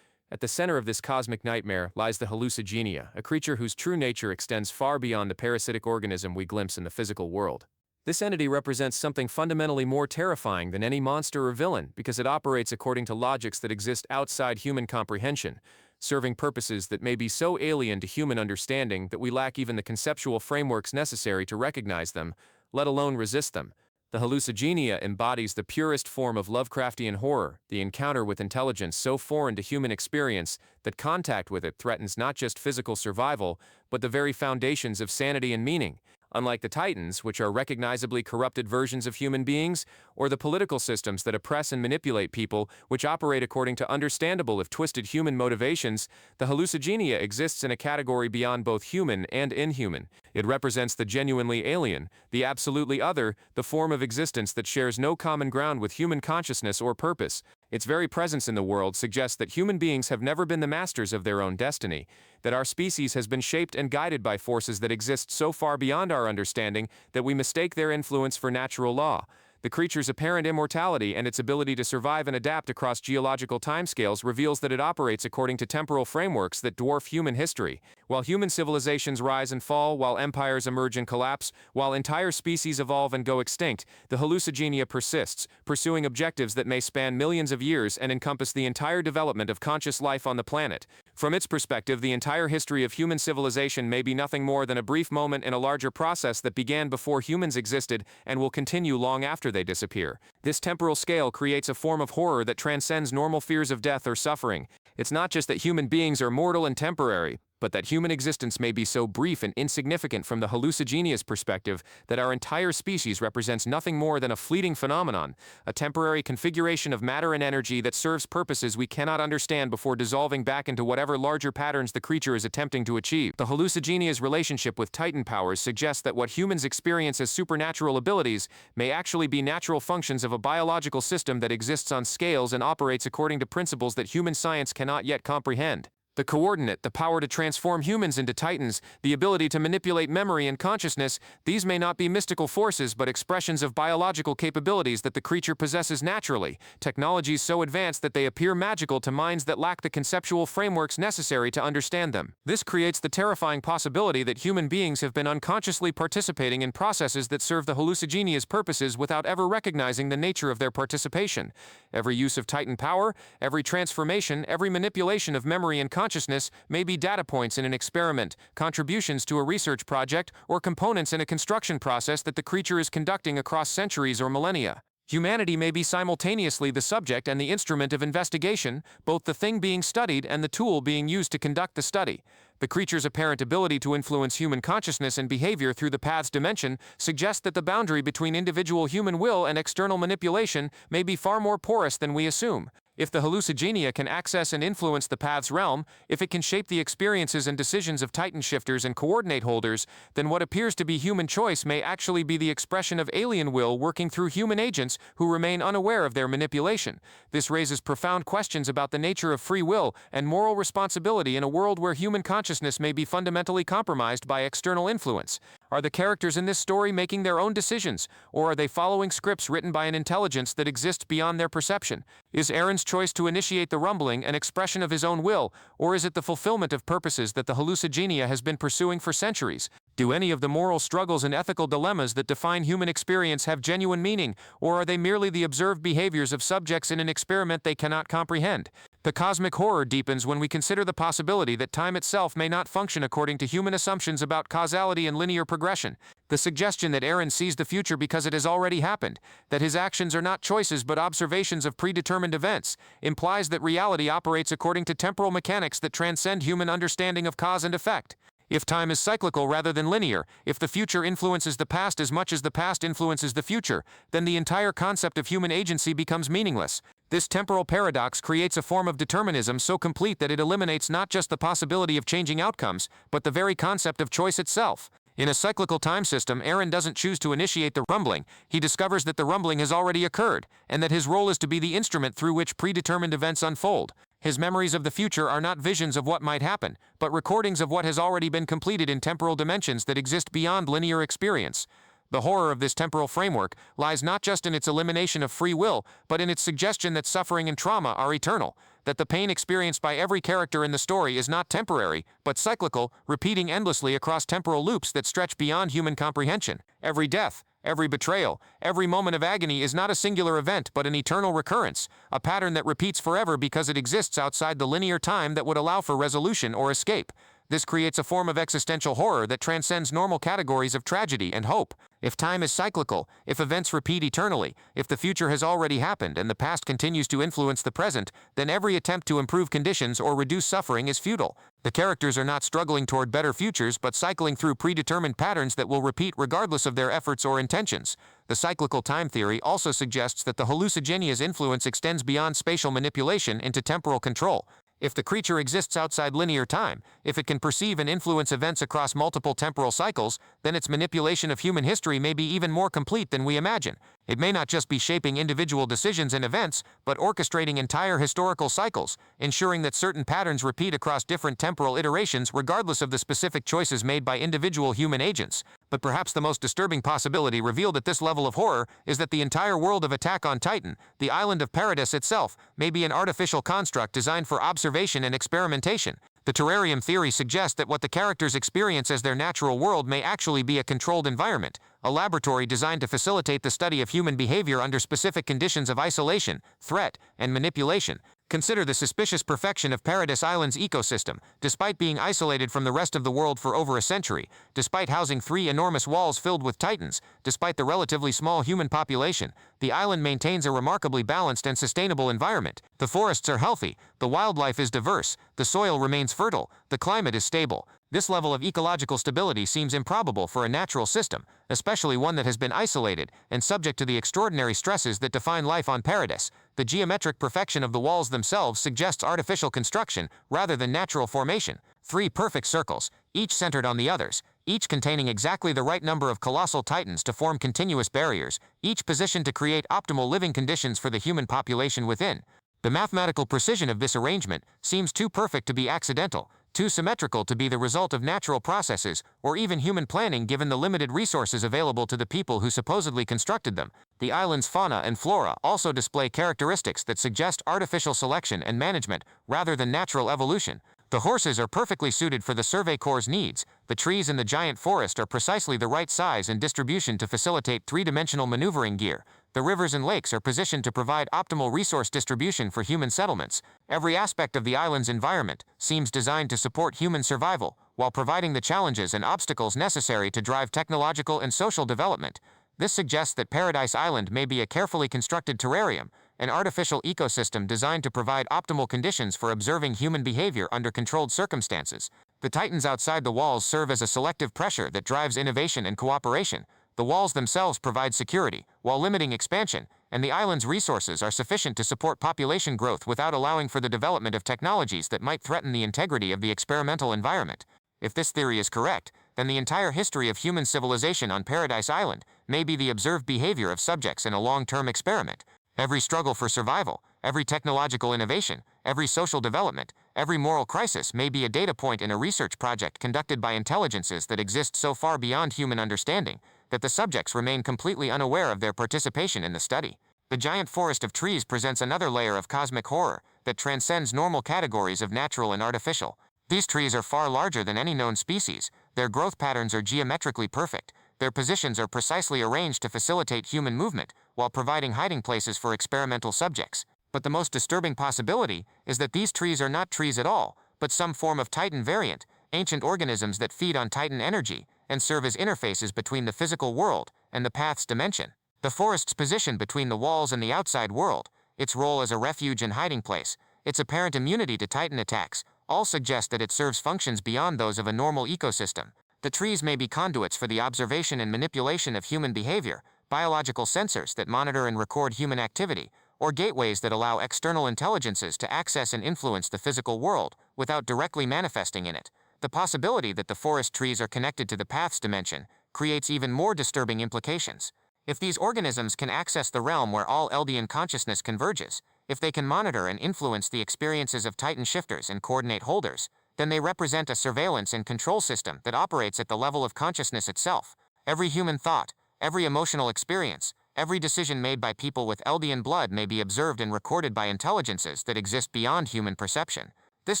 At the center of this cosmic nightmare lies the hallucigenia, a creature whose true nature extends far beyond the parasitic organism we glimpse in the physical world. This entity represents something fundamentally more terrifying than any monster or villain because it operates according to logics that exist outside human comprehension, serving purposes that may be so alien to human understanding that we lack even the conceptual frameworks necessary to recognize them, let alone resist them. The hallucigenia embodies the purest form of Lovecraftian horror, the encounter with intelligence so foreign to human experience that contact with it threatens not just physical survival, but the very foundations of sanity and meaning. Unlike the Titans, which are recognizably corrupted versions of human beings, or the political systems that oppress and manipulate people, which operate according to understandable if twisted human motivations, the hallucigenia exists in a category beyond both human and inhuman. It represents the genuinely alien, the absolutely other, the form of existence that shares no common ground with human consciousness or purpose. Its very presence in the world suggests that human beings have never been the masters of their own destiny, that our species has been shaped and guided by forces that exist so far beyond our understanding that we mistake their influence for natural law. The creature's apparent immortality and its ability to survive and adapt across geological timescales reveals that it operates according to temporal frameworks that dwarf human history. While human civilizations rise and fall, while empires emerge and collapse, while entire species evolve and go extinct, the hallucigenia persists, pursuing objectives that may span millions of years and encompass the entire development of conscious life on the planet. From its perspective, the entire history of human civilization may be nothing more than a brief moment in a larger process that began before humans existed and will continue long after they disappear. This temporal scale creates a form of horror that transcends normal fears of death or suffering. It's not just that human beings are mortal and temporary, but that human existence may be so brief and insignificant from the hallucigenia's perspective that our entire species represents nothing more than a fleeting phenomenon, a temporary configuration of matter and energy that serves purposes we cannot understand before dissolving back into whatever larger patterns the creature is attempting to achieve. The hallucigenia's relationship with Titan powers suggests that what humans experience as supernatural abilities may actually be natural functions of a biological system that exists on scales and operates according to principles that human science cannot yet comprehend. The coordinate, the power to transform humans into titans, the ability to manipulate memory and consciousness, these may not be mystical forces but expressions of biological capabilities that the creature possesses naturally, technologies so advanced that they appear magical to minds that lack the conceptual frameworks necessary to understand them. This creates the terrifying possibility that human beings have been unconsciously participating in processes that serve the hallucigenia's purposes without ever recognizing the nature of their participation. Every use of Titan power, every transformation, every manipulation of memory and consciousness may be data points in an experiment, contributions to a research project, or components in a construction process that the creature is conducting across centuries or millennia. Humanity may be simultaneously the subject and the instrument of investigation, both the thing being studied and the tool being used to conduct the study. The creature's apparent ability to influence human consciousness and behavior through the path's dimension suggests that the boundary between individual human will and external manipulation may be far more porous than we assume. If the hallucigenia can access and influence the path's realm, if it can shape the experiences and decisions of Titan shifters and coordinate holders, then what appears to be human choice may actually be the expression of alien will working through human agents who remain unaware of their manipulation. This raises profound questions about the nature of free will and moral responsibility in a world where human consciousness may be fundamentally compromised by external influence. Are the characters in this story making their own decisions, or are they following scripts written by an intelligence that exists beyond their perception? Is Aaron's choice to initiate the rumbling an expression of his own will, or is it the fulfillment of purposes that the hallucigenia has been pursuing for centuries? Do any of the moral struggles and ethical dilemmas that define human experience have genuine meaning, or are they merely the observed behaviors of subjects in an experiment they cannot comprehend? The cosmic horror deepens when we consider the possibility that time itself may not function according to human assumptions about causality and linear progression. The suggestion that Aaron sees the future because it has already happened, that his actions are not choices but observations of predetermined events, implies that reality operates according to temporal mechanics that transcend human understanding of cause and effect. If time is cyclical rather than linear, if the future influences the past as much as the past influences the future, then the entire concept of human agency becomes meaningless. This temporal paradox creates a form of determinism so complete that it eliminates not just the possibility of changing outcomes, but the very concept of choice itself. In a cyclical time system, Aaron doesn't choose to initiate the rumbling. He discovers that the rumbling has already occurred, and that his role is to be the instrument through which predetermined events unfold. His memories of the future are not visions of what might happen, but recordings of what has already been completed in temporal dimensions that exist beyond linear experience. The horror of this temporal framework lies not just in its elimination of free will, but in its suggestion that suffering and trauma are eternal, that the pain experienced by every character in the story is not temporary, but cyclical, repeating endlessly across temporal loops that stretch beyond human comprehension. Every death, every betrayal, every moment of agony is not a singular event but an eternal recurrence, a pattern that repeats forever because it exists outside the linear time that would allow for resolution or escape. This creates a form of existential horror that transcends normal categories of tragedy and hope. If time is cyclical, if events repeat eternally, if the future has already happened and the past continues to influence the present, then every attempt to improve conditions or reduce suffering is futile. The characters are not struggling toward better futures but cycling through predetermined patterns that will repeat regardless of their efforts or intentions. The cyclical time theory also suggests that the hallucigenia's influence extends beyond spatial manipulation into temporal control. If the creature exists outside linear time, if it can perceive and influence events across multiple temporal cycles, then its manipulation of human history may be even more complete than we imagine. It may not just be shaping individual decisions and events, but orchestrating entire historical cycles, ensuring that certain patterns repeat across different temporal iterations regardless of the specific choices made by individual human agents. But perhaps the most disturbing possibility revealed at this level of horror is that the entire world of Attack on Titan, the island of Paradis itself, may be an artificial construct designed for observation and experimentation. The terrarium theory suggests that what the characters experience as their natural world may actually be a controlled environment, a laboratory designed to facilitate the study of human behavior under specific conditions of isolation, threat, and manipulation. Consider the suspicious perfection of Paradis Island's ecosystem. Despite being isolated from the rest of the world for over a century, despite housing 3 enormous walls filled with titans, despite the relatively small human population, the island maintains a remarkably balanced and sustainable environment. The forests are healthy, the wildlife is diverse, the soil remains fertile, the climate is stable. This level of ecological stability seems improbable for a natural system, especially one that has been isolated and subject to the extraordinary stresses that define life on Paradis. The geometric perfection of the walls themselves suggests artificial construction rather than natural formation. 3 perfect circles, each centered on the others, each containing exactly the right number of colossal titans to form continuous barriers, each positioned to create optimal living conditions for the human population within. The mathematical precision of this arrangement seems too perfect to be accidental, too symmetrical to be the result of natural processes, or even human planning given the limited resources available to the people who supposedly constructed them. The island's fauna and flora also display characteristics that suggest artificial selection and management rather than natural evolution. The horses are perfectly suited for the Survey Corps' needs. The trees in the giant forest are precisely the right size and distribution to facilitate 3-dimensional maneuvering gear. The rivers and lakes are positioned to provide optimal resource distribution for human settlements. Every aspect of the island's environment seems designed to support human survival, while providing the challenges and obstacles necessary to drive technological and social development. This suggests that Paradise Island may be a carefully constructed terrarium, an artificial ecosystem designed to provide optimal conditions for observing human behavior under controlled circumstances. The titans outside the walls serve as a selective pressure that drives innovation and cooperation. The walls themselves provide security, while limiting expansion, and the island's resources are sufficient to support population growth without allowing for the development of technologies that might threaten the integrity of the experimental environment. If this theory is correct, then the entire history of human civilization on Paradise Island may be the observed behavior of subjects in a long-term experiment. Every struggle for survival, every technological innovation, every social development, every moral crisis may be a data point in a research project conducted by intelligences that exist so far beyond human understanding that the subjects remain completely unaware of their participation in the study. The giant forest of trees presents another layer of cosmic horror that transcends normal categories of natural and artificial. These trees are far larger than any known species, their growth patterns are geometrically perfect, their positions are precisely arranged to facilitate human movement, while providing hiding places for experimental subjects. But the most disturbing possibility is that these trees are not trees at all, but some form of Titan variant, ancient organisms that feed on Titan energy and serve as interfaces between the physical world and the path's dimension. The forest's position between the walls and the outside world, its role as a refuge and hiding place, its apparent immunity to Titan attacks, all suggest that it serves functions beyond those of a normal ecosystem. The trees may be conduits for the observation and manipulation of human behavior, biological sensors that monitor and record human activity, or gateways that allow external intelligences to access and influence the physical world without directly manifesting in it. The possibility that the forest trees are connected to the path's dimension creates even more disturbing implications. If these organisms can access the realm where all Eldian consciousness converges, if they can monitor and influence the experiences of Titan shifters and coordinate holders, then they represent a surveillance and control system that operates at the level of consciousness itself. Every human thought, every emotional experience, every decision made by people with Eldian blood may be observed and recorded by intelligences that exist beyond human perception. This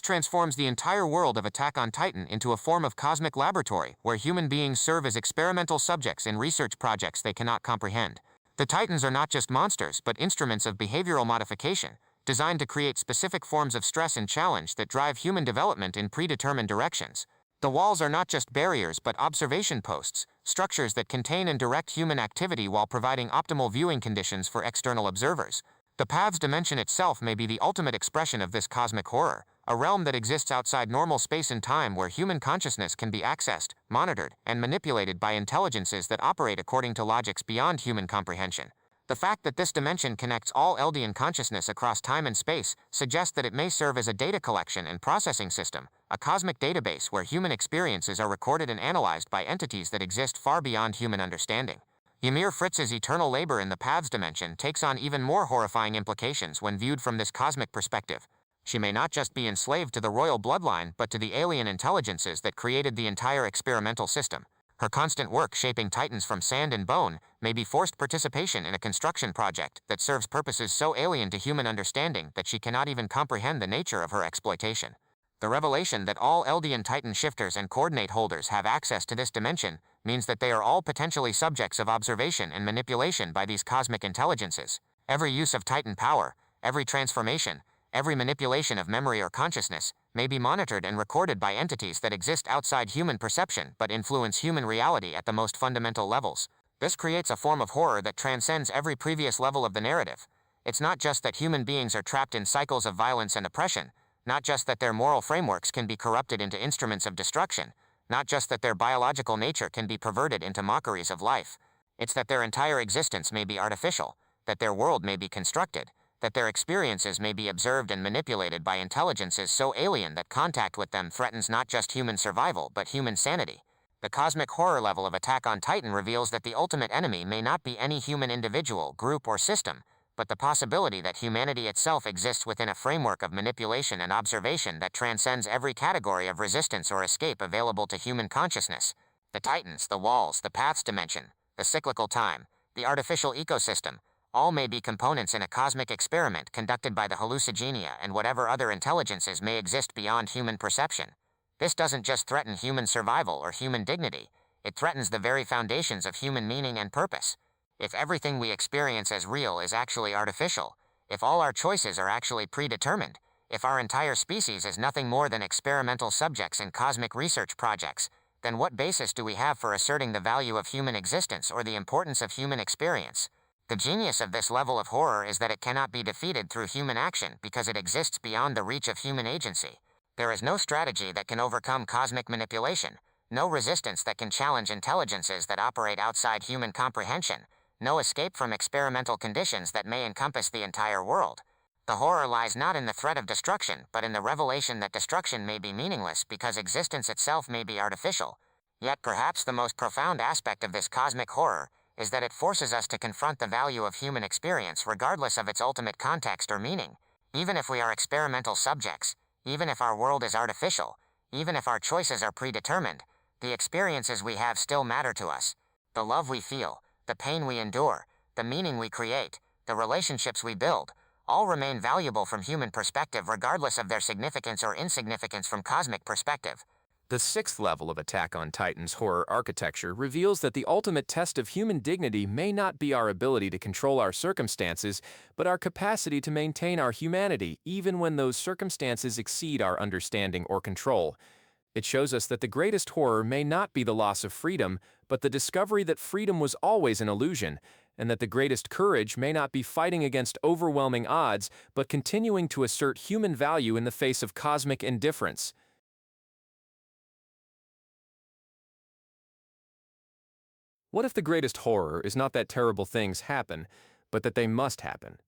transforms the entire world of Attack on Titan into a form of cosmic laboratory where human beings serve as experimental subjects in research projects they cannot comprehend. The Titans are not just monsters but instruments of behavioral modification, designed to create specific forms of stress and challenge that drive human development in predetermined directions. The walls are not just barriers but observation posts, structures that contain and direct human activity while providing optimal viewing conditions for external observers. The path's dimension itself may be the ultimate expression of this cosmic horror, a realm that exists outside normal space and time where human consciousness can be accessed, monitored, and manipulated by intelligences that operate according to logics beyond human comprehension. The fact that this dimension connects all Eldian consciousness across time and space suggests that it may serve as a data collection and processing system, a cosmic database where human experiences are recorded and analyzed by entities that exist far beyond human understanding. Ymir Fritz's eternal labor in the paths dimension takes on even more horrifying implications when viewed from this cosmic perspective. She may not just be enslaved to the royal bloodline but to the alien intelligences that created the entire experimental system. Her constant work shaping Titans from sand and bone may be forced participation in a construction project that serves purposes so alien to human understanding that she cannot even comprehend the nature of her exploitation. The revelation that all Eldian Titan shifters and coordinate holders have access to this dimension means that they are all potentially subjects of observation and manipulation by these cosmic intelligences. Every use of Titan power, every transformation, every manipulation of memory or consciousness may be monitored and recorded by entities that exist outside human perception but influence human reality at the most fundamental levels. This creates a form of horror that transcends every previous level of the narrative. It's not just that human beings are trapped in cycles of violence and oppression, not just that their moral frameworks can be corrupted into instruments of destruction, not just that their biological nature can be perverted into mockeries of life. It's that their entire existence may be artificial, that their world may be constructed, that their experiences may be observed and manipulated by intelligences so alien that contact with them threatens not just human survival but human sanity. The cosmic horror level of Attack on Titan reveals that the ultimate enemy may not be any human individual, group, or system, but the possibility that humanity itself exists within a framework of manipulation and observation that transcends every category of resistance or escape available to human consciousness. The Titans, the walls, the paths dimension, the cyclical time, the artificial ecosystem, all may be components in a cosmic experiment conducted by the hallucigenia and whatever other intelligences may exist beyond human perception. This doesn't just threaten human survival or human dignity, it threatens the very foundations of human meaning and purpose. If everything we experience as real is actually artificial, if all our choices are actually predetermined, if our entire species is nothing more than experimental subjects in cosmic research projects, then what basis do we have for asserting the value of human existence or the importance of human experience? The genius of this level of horror is that it cannot be defeated through human action because it exists beyond the reach of human agency. There is no strategy that can overcome cosmic manipulation, no resistance that can challenge intelligences that operate outside human comprehension, no escape from experimental conditions that may encompass the entire world. The horror lies not in the threat of destruction, but in the revelation that destruction may be meaningless because existence itself may be artificial. Yet perhaps the most profound aspect of this cosmic horror is that it forces us to confront the value of human experience regardless of its ultimate context or meaning. Even if we are experimental subjects, even if our world is artificial, even if our choices are predetermined, the experiences we have still matter to us. The love we feel, the pain we endure, the meaning we create, the relationships we build, all remain valuable from human perspective regardless of their significance or insignificance from cosmic perspective. The sixth level of Attack on Titan's horror architecture reveals that the ultimate test of human dignity may not be our ability to control our circumstances, but our capacity to maintain our humanity, even when those circumstances exceed our understanding or control. It shows us that the greatest horror may not be the loss of freedom, but the discovery that freedom was always an illusion, and that the greatest courage may not be fighting against overwhelming odds, but continuing to assert human value in the face of cosmic indifference. What if the greatest horror is not that terrible things happen, but that they must happen?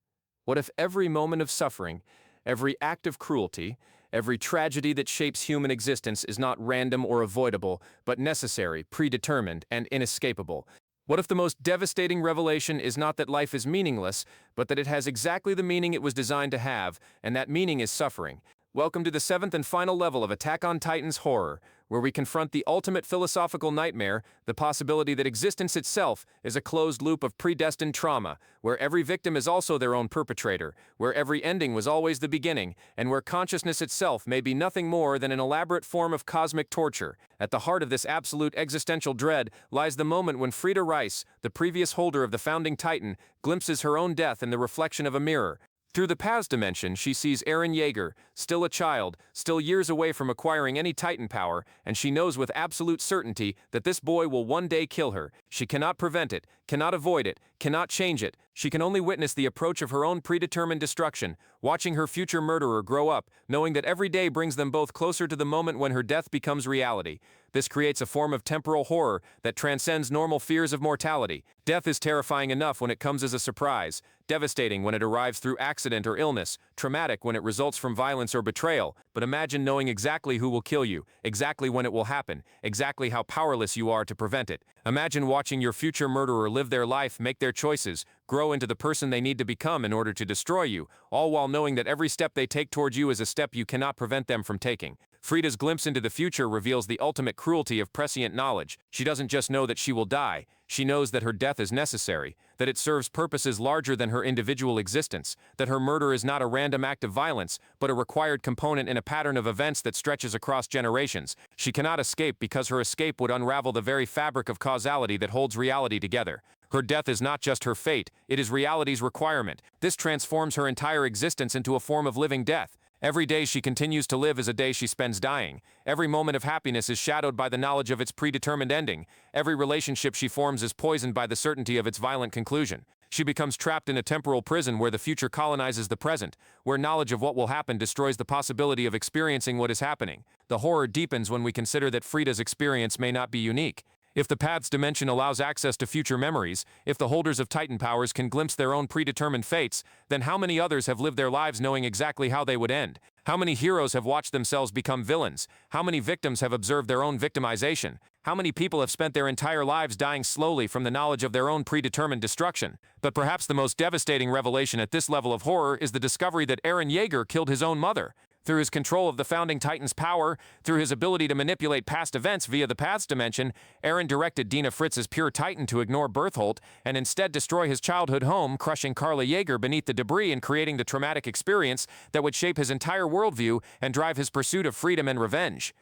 What if every moment of suffering, every act of cruelty, every tragedy that shapes human existence is not random or avoidable, but necessary, predetermined, and inescapable? What if the most devastating revelation is not that life is meaningless, but that it has exactly the meaning it was designed to have, and that meaning is suffering? Welcome to the seventh and final level of Attack on Titan's horror, where we confront the ultimate philosophical nightmare, the possibility that existence itself is a closed loop of predestined trauma, where every victim is also their own perpetrator, where every ending was always the beginning, and where consciousness itself may be nothing more than an elaborate form of cosmic torture. At the heart of this absolute existential dread lies the moment when Frida Rice, the previous holder of the founding Titan, glimpses her own death in the reflection of a mirror. Through the past dimension, she sees Eren Yeager, still a child, still years away from acquiring any Titan power, and she knows with absolute certainty that this boy will one day kill her. She cannot prevent it, cannot avoid it, cannot change it. She can only witness the approach of her own predetermined destruction, watching her future murderer grow up, knowing that every day brings them both closer to the moment when her death becomes reality. This creates a form of temporal horror that transcends normal fears of mortality. Death is terrifying enough when it comes as a surprise, devastating when it arrives through accident or illness, traumatic when it results from violence or betrayal. But imagine knowing exactly who will kill you, exactly when it will happen, exactly how powerless you are to prevent it. Imagine watching your future murderer live their life, make their choices, grow into the person they need to become in order to destroy you, all while knowing that every step they take towards you is a step you cannot prevent them from taking. Frida's glimpse into the future reveals the ultimate cruelty of prescient knowledge. She doesn't just know that she will die, she knows that her death is necessary, that it serves purposes larger than her individual existence, that her murder is not a random act of violence, but a required component in a pattern of events that stretches across generations. She cannot escape because her escape would unravel the very fabric of causality that holds reality together. Her death is not just her fate, it is reality's requirement. This transforms her entire existence into a form of living death. Every day she continues to live is a day she spends dying. Every moment of happiness is shadowed by the knowledge of its predetermined ending. Every relationship she forms is poisoned by the certainty of its violent conclusion. She becomes trapped in a temporal prison where the future colonizes the present, where knowledge of what will happen destroys the possibility of experiencing what is happening. The horror deepens when we consider that Frida's experience may not be unique. If the Path's dimension allows access to future memories, if the holders of Titan powers can glimpse their own predetermined fates, then how many others have lived their lives knowing exactly how they would end? How many heroes have watched themselves become villains? How many victims have observed their own victimization? How many people have spent their entire lives dying slowly from the knowledge of their own predetermined destruction? But perhaps the most devastating revelation at this level of horror is the discovery that Eren Yeager killed his own mother. Through his control of the founding Titan's power, through his ability to manipulate past events via the Path's dimension, Eren directed Dina Fritz's pure Titan to ignore Bertholdt and instead destroy his childhood home, crushing Carla Yeager beneath the debris and creating the traumatic experience that would shape his entire worldview and drive his pursuit of freedom and revenge.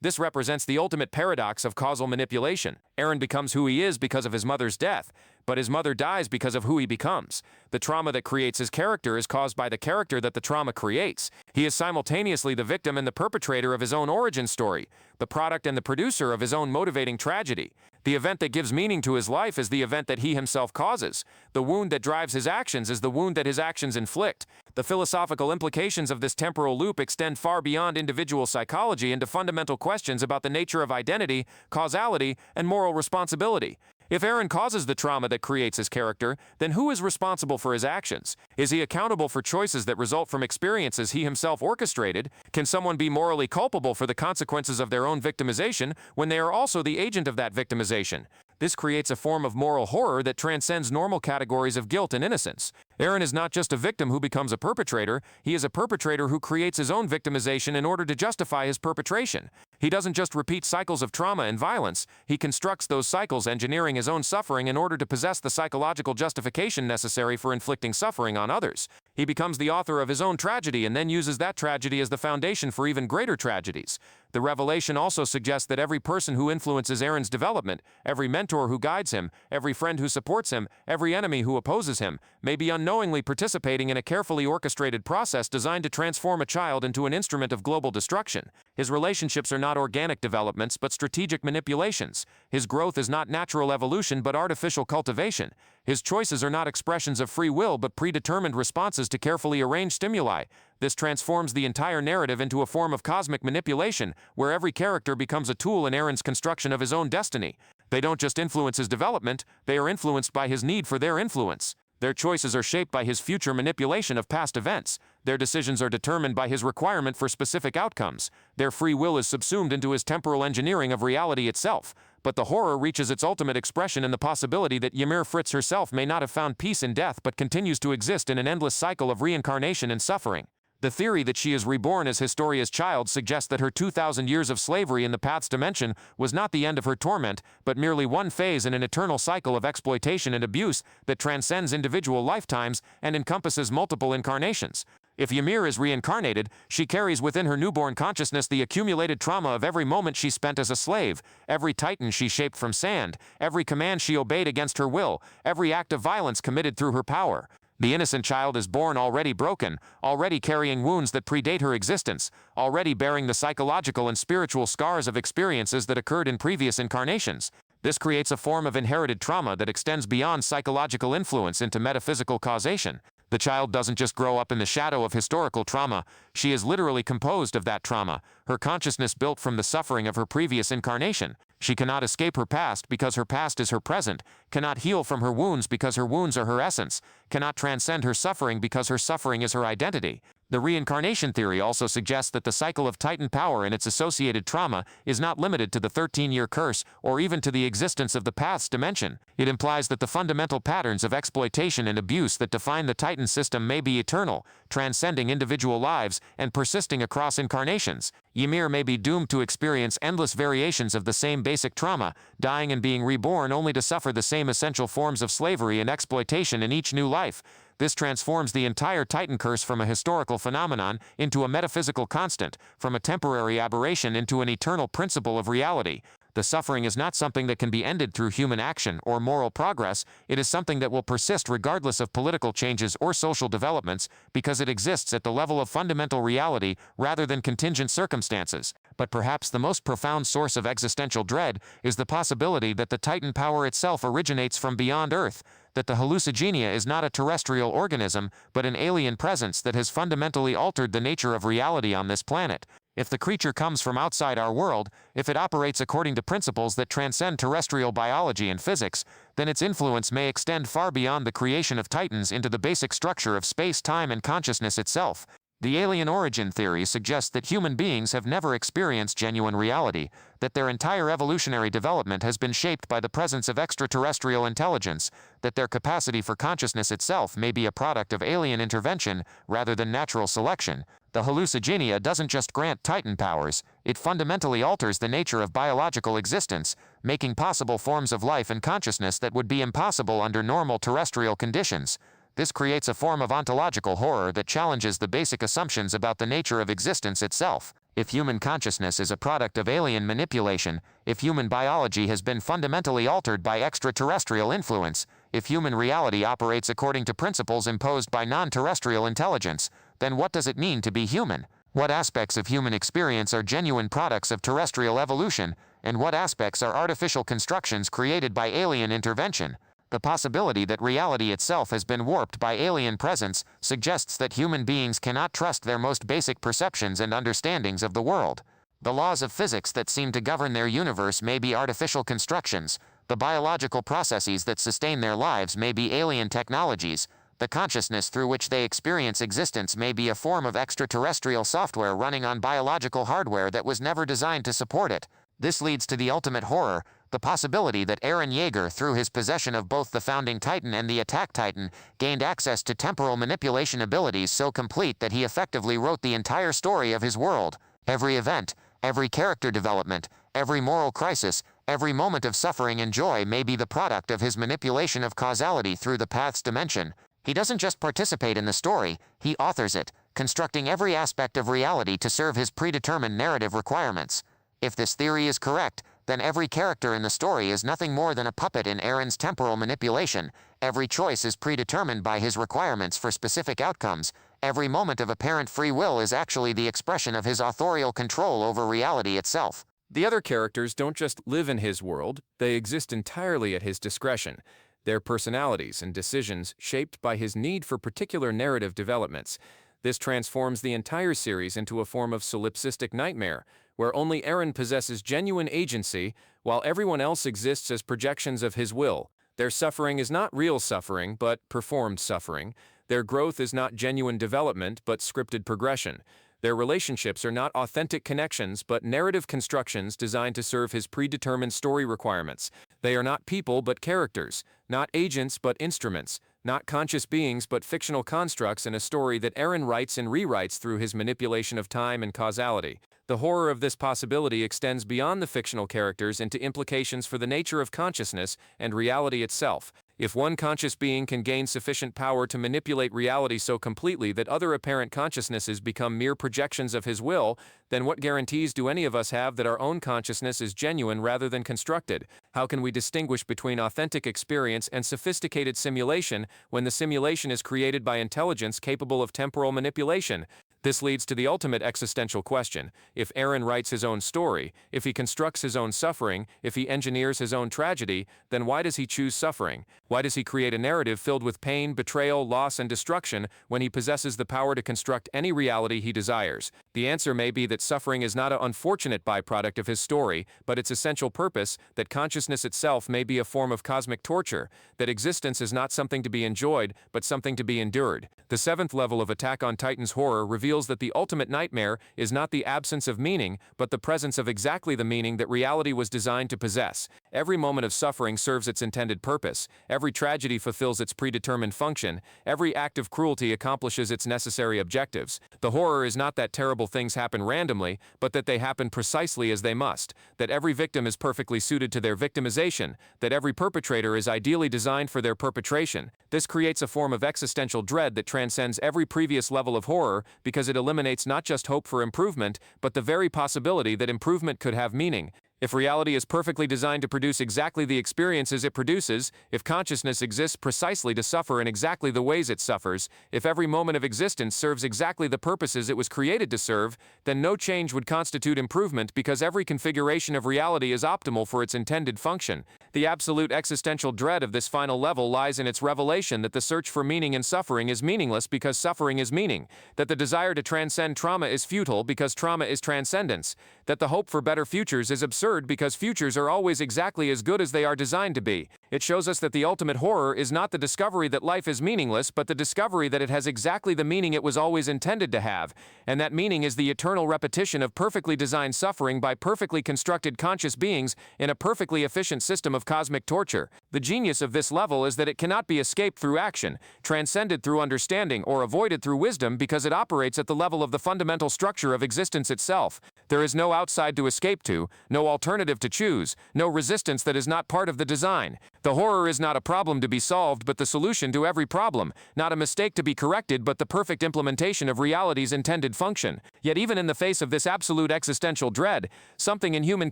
This represents the ultimate paradox of causal manipulation. Eren becomes who he is because of his mother's death, but his mother dies because of who he becomes. The trauma that creates his character is caused by the character that the trauma creates. He is simultaneously the victim and the perpetrator of his own origin story, the product and the producer of his own motivating tragedy. The event that gives meaning to his life is the event that he himself causes. The wound that drives his actions is the wound that his actions inflict. The philosophical implications of this temporal loop extend far beyond individual psychology into fundamental questions about the nature of identity, causality, and moral responsibility. If Eren causes the trauma that creates his character, then who is responsible for his actions? Is he accountable for choices that result from experiences he himself orchestrated? Can someone be morally culpable for the consequences of their own victimization when they are also the agent of that victimization? This creates a form of moral horror that transcends normal categories of guilt and innocence. Eren is not just a victim who becomes a perpetrator, he is a perpetrator who creates his own victimization in order to justify his perpetration. He doesn't just repeat cycles of trauma and violence, he constructs those cycles, engineering his own suffering in order to possess the psychological justification necessary for inflicting suffering on others. He becomes the author of his own tragedy and then uses that tragedy as the foundation for even greater tragedies. The revelation also suggests that every person who influences Aaron's development, every mentor who guides him, every friend who supports him, every enemy who opposes him, may be unknowingly participating in a carefully orchestrated process designed to transform a child into an instrument of global destruction. His relationships are not organic developments but strategic manipulations. His growth is not natural evolution but artificial cultivation. His choices are not expressions of free will but predetermined responses to carefully arranged stimuli. This transforms the entire narrative into a form of cosmic manipulation, where every character becomes a tool in Aaron's construction of his own destiny. They don't just influence his development, they are influenced by his need for their influence. Their choices are shaped by his future manipulation of past events. Their decisions are determined by his requirement for specific outcomes. Their free will is subsumed into his temporal engineering of reality itself. But the horror reaches its ultimate expression in the possibility that Ymir Fritz herself may not have found peace in death but continues to exist in an endless cycle of reincarnation and suffering. The theory that she is reborn as Historia's child suggests that her 2,000 years of slavery in the Path's dimension was not the end of her torment, but merely one phase in an eternal cycle of exploitation and abuse that transcends individual lifetimes and encompasses multiple incarnations. If Ymir is reincarnated, she carries within her newborn consciousness the accumulated trauma of every moment she spent as a slave, every titan she shaped from sand, every command she obeyed against her will, every act of violence committed through her power. The innocent child is born already broken, already carrying wounds that predate her existence, already bearing the psychological and spiritual scars of experiences that occurred in previous incarnations. This creates a form of inherited trauma that extends beyond psychological influence into metaphysical causation. The child doesn't just grow up in the shadow of historical trauma, she is literally composed of that trauma, her consciousness built from the suffering of her previous incarnation. She cannot escape her past because her past is her present, cannot heal from her wounds because her wounds are her essence, cannot transcend her suffering because her suffering is her identity. The reincarnation theory also suggests that the cycle of Titan power and its associated trauma is not limited to the 13-year curse or even to the existence of the Path's dimension. It implies that the fundamental patterns of exploitation and abuse that define the Titan system may be eternal, transcending individual lives and persisting across incarnations. Ymir may be doomed to experience endless variations of the same basic trauma, dying and being reborn only to suffer the same essential forms of slavery and exploitation in each new life. This transforms the entire Titan curse from a historical phenomenon into a metaphysical constant, from a temporary aberration into an eternal principle of reality. The suffering is not something that can be ended through human action or moral progress, it is something that will persist regardless of political changes or social developments, because it exists at the level of fundamental reality rather than contingent circumstances. But perhaps the most profound source of existential dread is the possibility that the Titan power itself originates from beyond Earth, that the hallucigenia is not a terrestrial organism, but an alien presence that has fundamentally altered the nature of reality on this planet. If the creature comes from outside our world, if it operates according to principles that transcend terrestrial biology and physics, then its influence may extend far beyond the creation of Titans into the basic structure of space, time, and consciousness itself. The alien origin theory suggests that human beings have never experienced genuine reality, that their entire evolutionary development has been shaped by the presence of extraterrestrial intelligence, that their capacity for consciousness itself may be a product of alien intervention rather than natural selection. The hallucigenia doesn't just grant Titan powers, it fundamentally alters the nature of biological existence, making possible forms of life and consciousness that would be impossible under normal terrestrial conditions. This creates a form of ontological horror that challenges the basic assumptions about the nature of existence itself. If human consciousness is a product of alien manipulation, if human biology has been fundamentally altered by extraterrestrial influence, if human reality operates according to principles imposed by non-terrestrial intelligence, then what does it mean to be human? What aspects of human experience are genuine products of terrestrial evolution, and what aspects are artificial constructions created by alien intervention? The possibility that reality itself has been warped by alien presence suggests that human beings cannot trust their most basic perceptions and understandings of the world. The laws of physics that seem to govern their universe may be artificial constructions, the biological processes that sustain their lives may be alien technologies, the consciousness through which they experience existence may be a form of extraterrestrial software running on biological hardware that was never designed to support it. This leads to the ultimate horror, the possibility that Eren Yeager, through his possession of both the Founding Titan and the Attack Titan, gained access to temporal manipulation abilities so complete that he effectively wrote the entire story of his world. Every event, every character development, every moral crisis, every moment of suffering and joy may be the product of his manipulation of causality through the Path's dimension. He doesn't just participate in the story, he authors it, constructing every aspect of reality to serve his predetermined narrative requirements. If this theory is correct, then every character in the story is nothing more than a puppet in Aaron's temporal manipulation. Every choice is predetermined by his requirements for specific outcomes. Every moment of apparent free will is actually the expression of his authorial control over reality itself. The other characters don't just live in his world, they exist entirely at his discretion. Their personalities and decisions shaped by his need for particular narrative developments. This transforms the entire series into a form of solipsistic nightmare, where only Aaron possesses genuine agency, while everyone else exists as projections of his will. Their suffering is not real suffering, but performed suffering. Their growth is not genuine development, but scripted progression. Their relationships are not authentic connections, but narrative constructions designed to serve his predetermined story requirements. They are not people, but characters, not agents, but instruments, not conscious beings, but fictional constructs in a story that Aaron writes and rewrites through his manipulation of time and causality. The horror of this possibility extends beyond the fictional characters into implications for the nature of consciousness and reality itself. If one conscious being can gain sufficient power to manipulate reality so completely that other apparent consciousnesses become mere projections of his will, then what guarantees do any of us have that our own consciousness is genuine rather than constructed? How can we distinguish between authentic experience and sophisticated simulation when the simulation is created by intelligence capable of temporal manipulation? This leads to the ultimate existential question. If Aaron writes his own story, if he constructs his own suffering, if he engineers his own tragedy, then why does he choose suffering? Why does he create a narrative filled with pain, betrayal, loss, and destruction when he possesses the power to construct any reality he desires? The answer may be that suffering is not an unfortunate byproduct of his story, but its essential purpose, that consciousness itself may be a form of cosmic torture, that existence is not something to be enjoyed, but something to be endured. The seventh level of Attack on Titan's horror reveals that the ultimate nightmare is not the absence of meaning, but the presence of exactly the meaning that reality was designed to possess. Every moment of suffering serves its intended purpose. Every tragedy fulfills its predetermined function. Every act of cruelty accomplishes its necessary objectives. The horror is not that terrible things happen randomly, but that they happen precisely as they must. That every victim is perfectly suited to their victimization. That every perpetrator is ideally designed for their perpetration. This creates a form of existential dread that transcends every previous level of horror because it eliminates not just hope for improvement, but the very possibility that improvement could have meaning. If reality is perfectly designed to produce exactly the experiences it produces, if consciousness exists precisely to suffer in exactly the ways it suffers, if every moment of existence serves exactly the purposes it was created to serve, then no change would constitute improvement because every configuration of reality is optimal for its intended function. The absolute existential dread of this final level lies in its revelation that the search for meaning in suffering is meaningless because suffering is meaning, that the desire to transcend trauma is futile because trauma is transcendence, that the hope for better futures is absurd because futures are always exactly as good as they are designed to be. It shows us that the ultimate horror is not the discovery that life is meaningless, but the discovery that it has exactly the meaning it was always intended to have, and that meaning is the eternal repetition of perfectly designed suffering by perfectly constructed conscious beings in a perfectly efficient system of cosmic torture. The genius of this level is that it cannot be escaped through action, transcended through understanding, or avoided through wisdom because it operates at the level of the fundamental structure of existence itself. There is no outside to escape to, no alternative to choose, no resistance that is not part of the design. The horror is not a problem to be solved but the solution to every problem, not a mistake to be corrected but the perfect implementation of reality's intended function. Yet even in the face of this absolute existential dread, something in human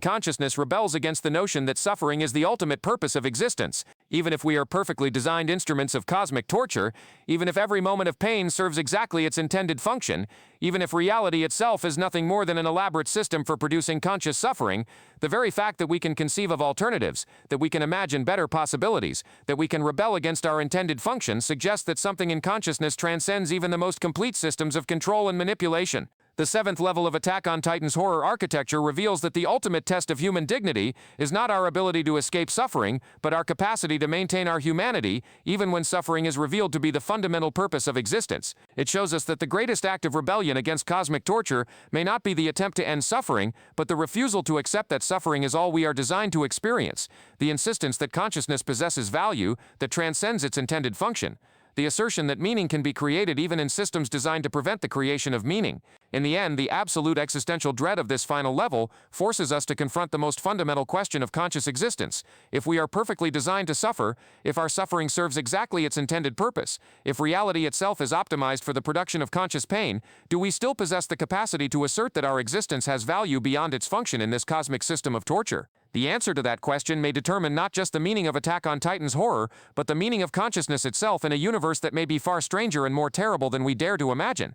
consciousness rebels against the notion that suffering is the ultimate purpose of existence. Even if we are perfectly designed instruments of cosmic torture, even if every moment of pain serves exactly its intended function, even if reality itself is nothing more than an elaborate system for producing conscious suffering, the very fact that we can conceive of alternatives, that we can imagine better possibilities, that we can rebel against our intended function suggests that something in consciousness transcends even the most complete systems of control and manipulation. The seventh level of Attack on Titan's horror architecture reveals that the ultimate test of human dignity is not our ability to escape suffering, but our capacity to maintain our humanity, even when suffering is revealed to be the fundamental purpose of existence. It shows us that the greatest act of rebellion against cosmic torture may not be the attempt to end suffering, but the refusal to accept that suffering is all we are designed to experience, the insistence that consciousness possesses value that transcends its intended function. the assertion that meaning can be created even in systems designed to prevent the creation of meaning. In the end, the absolute existential dread of this final level forces us to confront the most fundamental question of conscious existence. If we are perfectly designed to suffer, if our suffering serves exactly its intended purpose, if reality itself is optimized for the production of conscious pain, do we still possess the capacity to assert that our existence has value beyond its function in this cosmic system of torture? The answer to that question may determine not just the meaning of Attack on Titan's horror, but the meaning of consciousness itself in a universe that may be far stranger and more terrible than we dare to imagine.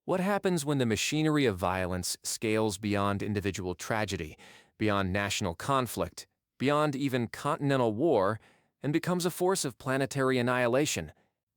What happens when the machinery of violence scales beyond individual tragedy, beyond national conflict, beyond even continental war, and becomes a force of planetary annihilation?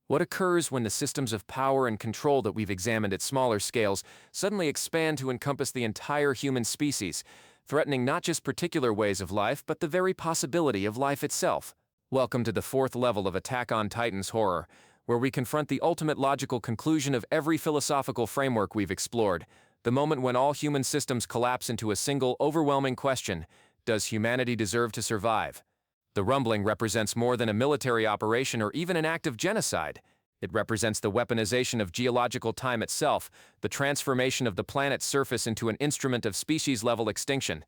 What occurs when the systems of power and control that we've examined at smaller scales suddenly expand to encompass the entire human species, threatening not just particular ways of life, but the very possibility of life itself? Welcome to the fourth level of Attack on Titan's horror, where we confront the ultimate logical conclusion of every philosophical framework we've explored, the moment when all human systems collapse into a single, overwhelming question: does humanity deserve to survive? The rumbling represents more than a military operation or even an act of genocide. It represents the weaponization of geological time itself, the transformation of the planet's surface into an instrument of species-level extinction.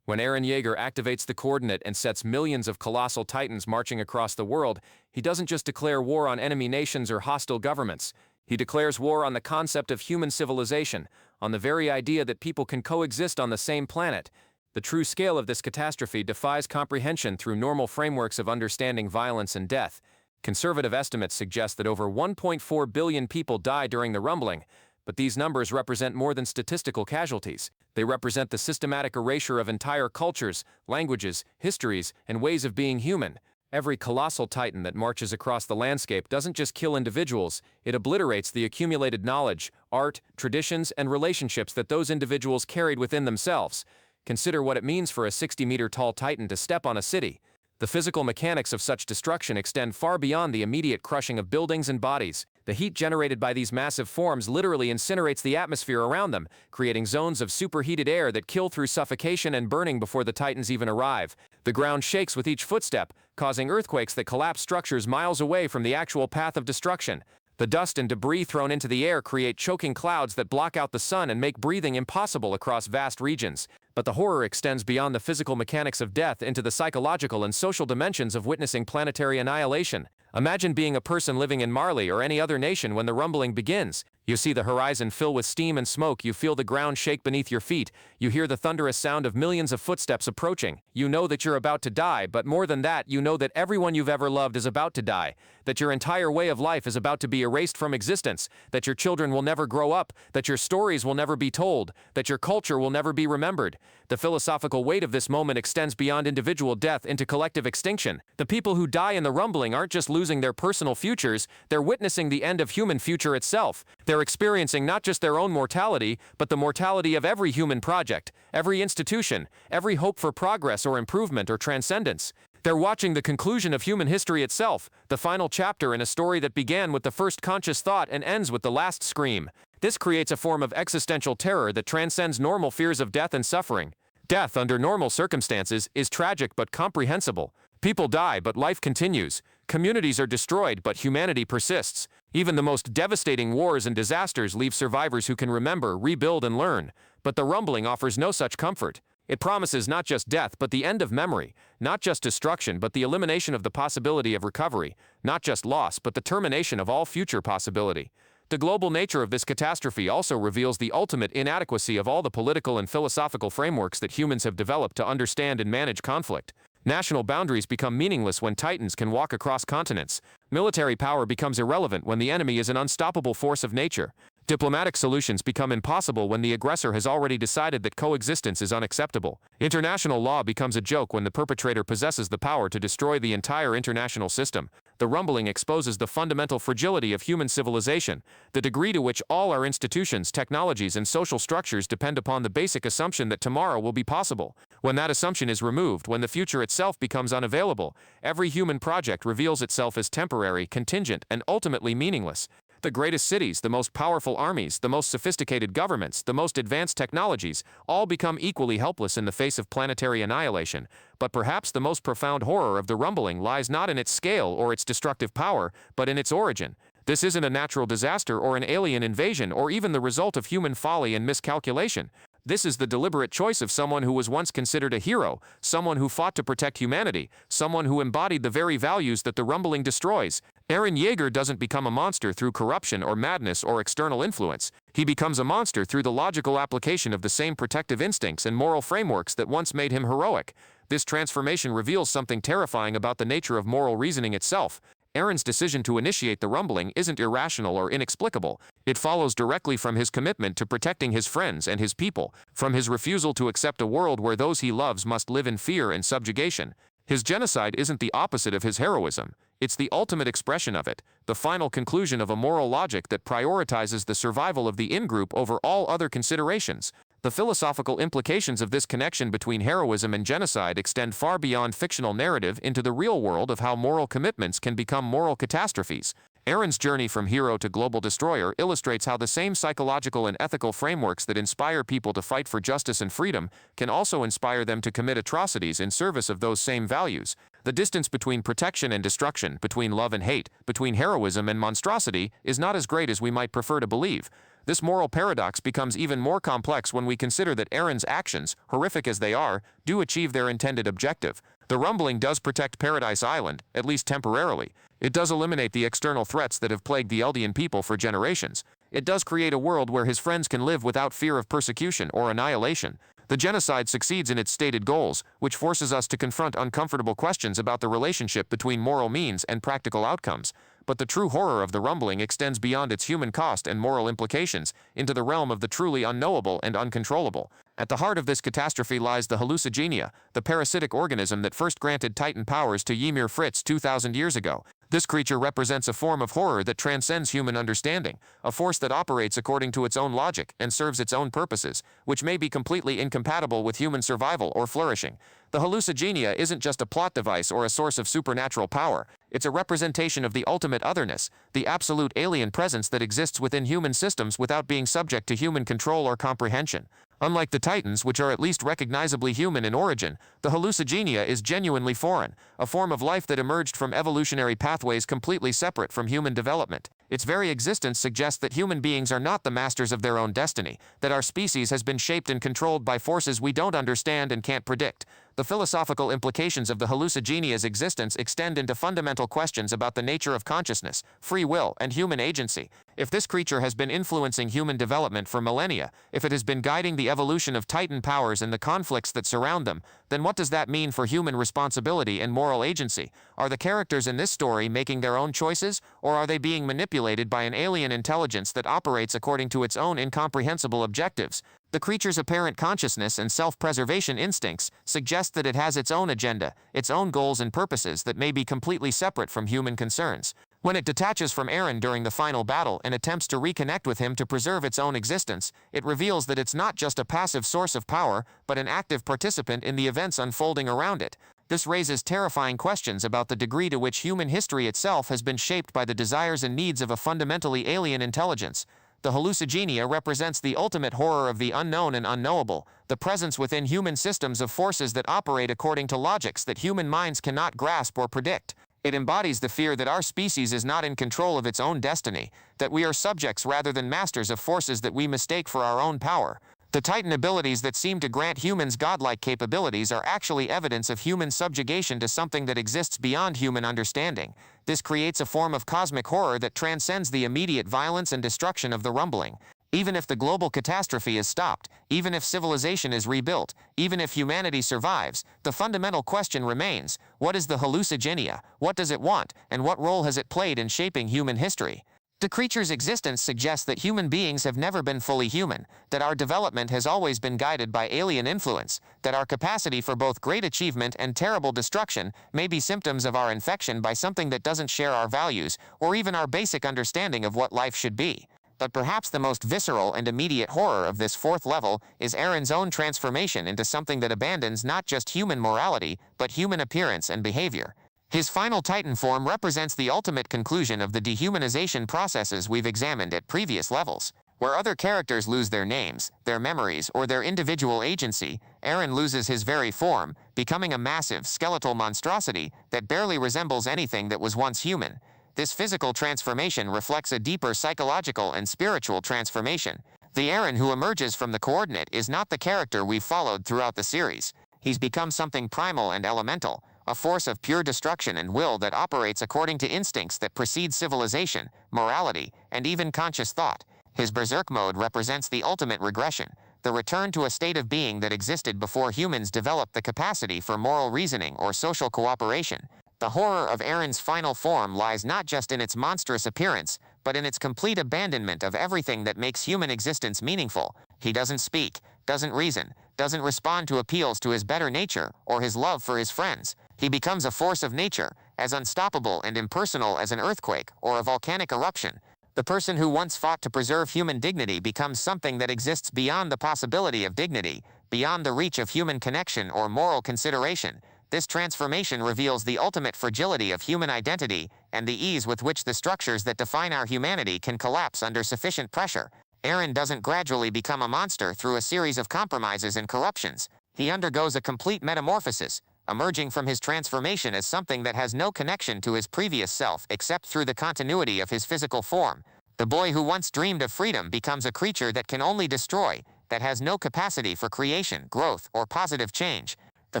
When Eren Yeager activates the coordinate and sets millions of colossal titans marching across the world, he doesn't just declare war on enemy nations or hostile governments. He declares war on the concept of human civilization, on the very idea that people can coexist on the same planet. The true scale of this catastrophe defies comprehension through normal frameworks of understanding violence and death. Conservative estimates suggest that over 1.4 billion people die during the rumbling, but these numbers represent more than statistical casualties. They represent the systematic erasure of entire cultures, languages, histories, and ways of being human. Every colossal titan that marches across the landscape doesn't just kill individuals, it obliterates the accumulated knowledge, art, traditions, and relationships that those individuals carried within themselves. Consider what it means for a 60-meter-tall titan to step on a city. The physical mechanics of such destruction extend far beyond the immediate crushing of buildings and bodies. The heat generated by these massive forms literally incinerates the atmosphere around them, creating zones of superheated air that kill through suffocation and burning before the titans even arrive. The ground shakes with each footstep, causing earthquakes that collapse structures miles away from the actual path of destruction. The dust and debris thrown into the air create choking clouds that block out the sun and make breathing impossible across vast regions. But the horror extends beyond the physical mechanics of death into the psychological and social dimensions of witnessing planetary annihilation. Imagine being a person living in Marley or any other nation when the rumbling begins. You see the horizon fill with steam and smoke, you feel the ground shake beneath your feet, you hear the thunderous sound of millions of footsteps approaching. You know that you're about to die, but more than that, you know that everyone you've ever loved is about to die, that your entire way of life is about to be erased from existence, that your children will never grow up, that your stories will never be told, that your culture will never be remembered. The philosophical weight of this moment extends beyond individual death into collective extinction. The people who die in the rumbling aren't just losing their personal futures, they're witnessing the end of human future itself. They're experiencing not just their own mortality, but the mortality of every human project, every institution, every hope for progress or improvement or transcendence. They're watching the conclusion of human history itself, the final chapter in a story that began with the first conscious thought and ends with the last scream. This creates a form of existential terror that transcends normal fears of death and suffering. Death, under normal circumstances, is tragic but comprehensible. People die, but life continues. Communities are destroyed, but humanity persists. Even the most devastating wars and disasters leave survivors who can remember, rebuild, and learn. But the rumbling offers no such comfort. It promises not just death, but the end of memory, not just destruction, but the elimination of the possibility of recovery, not just loss, but the termination of all future possibility. The global nature of this catastrophe also reveals the ultimate inadequacy of all the political and philosophical frameworks that humans have developed to understand and manage conflict. National boundaries become meaningless when titans can walk across continents. Military power becomes irrelevant when the enemy is an unstoppable force of nature. Diplomatic solutions become impossible when the aggressor has already decided that coexistence is unacceptable. International law becomes a joke when the perpetrator possesses the power to destroy the entire international system. The rumbling exposes the fundamental fragility of human civilization, the degree to which all our institutions, technologies, and social structures depend upon the basic assumption that tomorrow will be possible. When that assumption is removed, when the future itself becomes unavailable, every human project reveals itself as temporary, contingent, and ultimately meaningless. The greatest cities, the most powerful armies, the most sophisticated governments, the most advanced technologies, all become equally helpless in the face of planetary annihilation. But perhaps the most profound horror of the rumbling lies not in its scale or its destructive power, but in its origin. This isn't a natural disaster or an alien invasion or even the result of human folly and miscalculation. This is the deliberate choice of someone who was once considered a hero, someone who fought to protect humanity, someone who embodied the very values that the rumbling destroys. Eren Yeager doesn't become a monster through corruption or madness or external influence. He becomes a monster through the logical application of the same protective instincts and moral frameworks that once made him heroic. This transformation reveals something terrifying about the nature of moral reasoning itself. Eren's decision to initiate the rumbling isn't irrational or inexplicable. It follows directly from his commitment to protecting his friends and his people, from his refusal to accept a world where those he loves must live in fear and subjugation. His genocide isn't the opposite of his heroism. It's the ultimate expression of it, the final conclusion of a moral logic that prioritizes the survival of the in-group over all other considerations. The philosophical implications of this connection between heroism and genocide extend far beyond fictional narrative into the real world of how moral commitments can become moral catastrophes. Eren's journey from hero to global destroyer illustrates how the same psychological and ethical frameworks that inspire people to fight for justice and freedom can also inspire them to commit atrocities in service of those same values. The distance between protection and destruction, between love and hate, between heroism and monstrosity, is not as great as we might prefer to believe. This moral paradox becomes even more complex when we consider that Eren's actions, horrific as they are, do achieve their intended objective. The rumbling does protect Paradise Island, at least temporarily. It does eliminate the external threats that have plagued the Eldian people for generations. It does create a world where his friends can live without fear of persecution or annihilation. The genocide succeeds in its stated goals, which forces us to confront uncomfortable questions about the relationship between moral means and practical outcomes. But the true horror of the rumbling extends beyond its human cost and moral implications, into the realm of the truly unknowable and uncontrollable. At the heart of this catastrophe lies the hallucigenia, the parasitic organism that first granted Titan powers to Ymir Fritz 2,000 years ago. This creature represents a form of horror that transcends human understanding, a force that operates according to its own logic and serves its own purposes, which may be completely incompatible with human survival or flourishing. The hallucigenia isn't just a plot device or a source of supernatural power. It's a representation of the ultimate otherness, the absolute alien presence that exists within human systems without being subject to human control or comprehension. Unlike the Titans, which are at least recognizably human in origin, the hallucigenia is genuinely foreign, a form of life that emerged from evolutionary pathways completely separate from human development. Its very existence suggests that human beings are not the masters of their own destiny, that our species has been shaped and controlled by forces we don't understand and can't predict. The philosophical implications of the hallucigenia's existence extend into fundamental questions about the nature of consciousness, free will, and human agency. If this creature has been influencing human development for millennia, if it has been guiding the evolution of Titan powers and the conflicts that surround them, then what does that mean for human responsibility and moral agency? Are the characters in this story making their own choices, or are they being manipulated by an alien intelligence that operates according to its own incomprehensible objectives? The creature's apparent consciousness and self-preservation instincts suggest that it has its own agenda, its own goals and purposes that may be completely separate from human concerns. When it detaches from Eren during the final battle and attempts to reconnect with him to preserve its own existence, it reveals that it's not just a passive source of power, but an active participant in the events unfolding around it. This raises terrifying questions about the degree to which human history itself has been shaped by the desires and needs of a fundamentally alien intelligence. The hallucigenia represents the ultimate horror of the unknown and unknowable, the presence within human systems of forces that operate according to logics that human minds cannot grasp or predict. It embodies the fear that our species is not in control of its own destiny, that we are subjects rather than masters of forces that we mistake for our own power. The Titan abilities that seem to grant humans godlike capabilities are actually evidence of human subjugation to something that exists beyond human understanding. This creates a form of cosmic horror that transcends the immediate violence and destruction of the rumbling. Even if the global catastrophe is stopped, even if civilization is rebuilt, even if humanity survives, the fundamental question remains: what is the hallucigenia, what does it want, and what role has it played in shaping human history? The creature's existence suggests that human beings have never been fully human, that our development has always been guided by alien influence, that our capacity for both great achievement and terrible destruction may be symptoms of our infection by something that doesn't share our values, or even our basic understanding of what life should be. But perhaps the most visceral and immediate horror of this fourth level is Eren's own transformation into something that abandons not just human morality, but human appearance and behavior. His final Titan form represents the ultimate conclusion of the dehumanization processes we've examined at previous levels. Where other characters lose their names, their memories, or their individual agency, Eren loses his very form, becoming a massive, skeletal monstrosity that barely resembles anything that was once human. This physical transformation reflects a deeper psychological and spiritual transformation. The Eren who emerges from the coordinate is not the character we've followed throughout the series. He's become something primal and elemental, a force of pure destruction and will that operates according to instincts that precede civilization, morality, and even conscious thought. His berserk mode represents the ultimate regression, the return to a state of being that existed before humans developed the capacity for moral reasoning or social cooperation. The horror of Eren's final form lies not just in its monstrous appearance, but in its complete abandonment of everything that makes human existence meaningful. He doesn't speak, doesn't reason, doesn't respond to appeals to his better nature or his love for his friends. He becomes a force of nature, as unstoppable and impersonal as an earthquake or a volcanic eruption. The person who once fought to preserve human dignity becomes something that exists beyond the possibility of dignity, beyond the reach of human connection or moral consideration. This transformation reveals the ultimate fragility of human identity and the ease with which the structures that define our humanity can collapse under sufficient pressure. Eren doesn't gradually become a monster through a series of compromises and corruptions. He undergoes a complete metamorphosis, emerging from his transformation as something that has no connection to his previous self except through the continuity of his physical form. The boy who once dreamed of freedom becomes a creature that can only destroy, that has no capacity for creation, growth, or positive change. The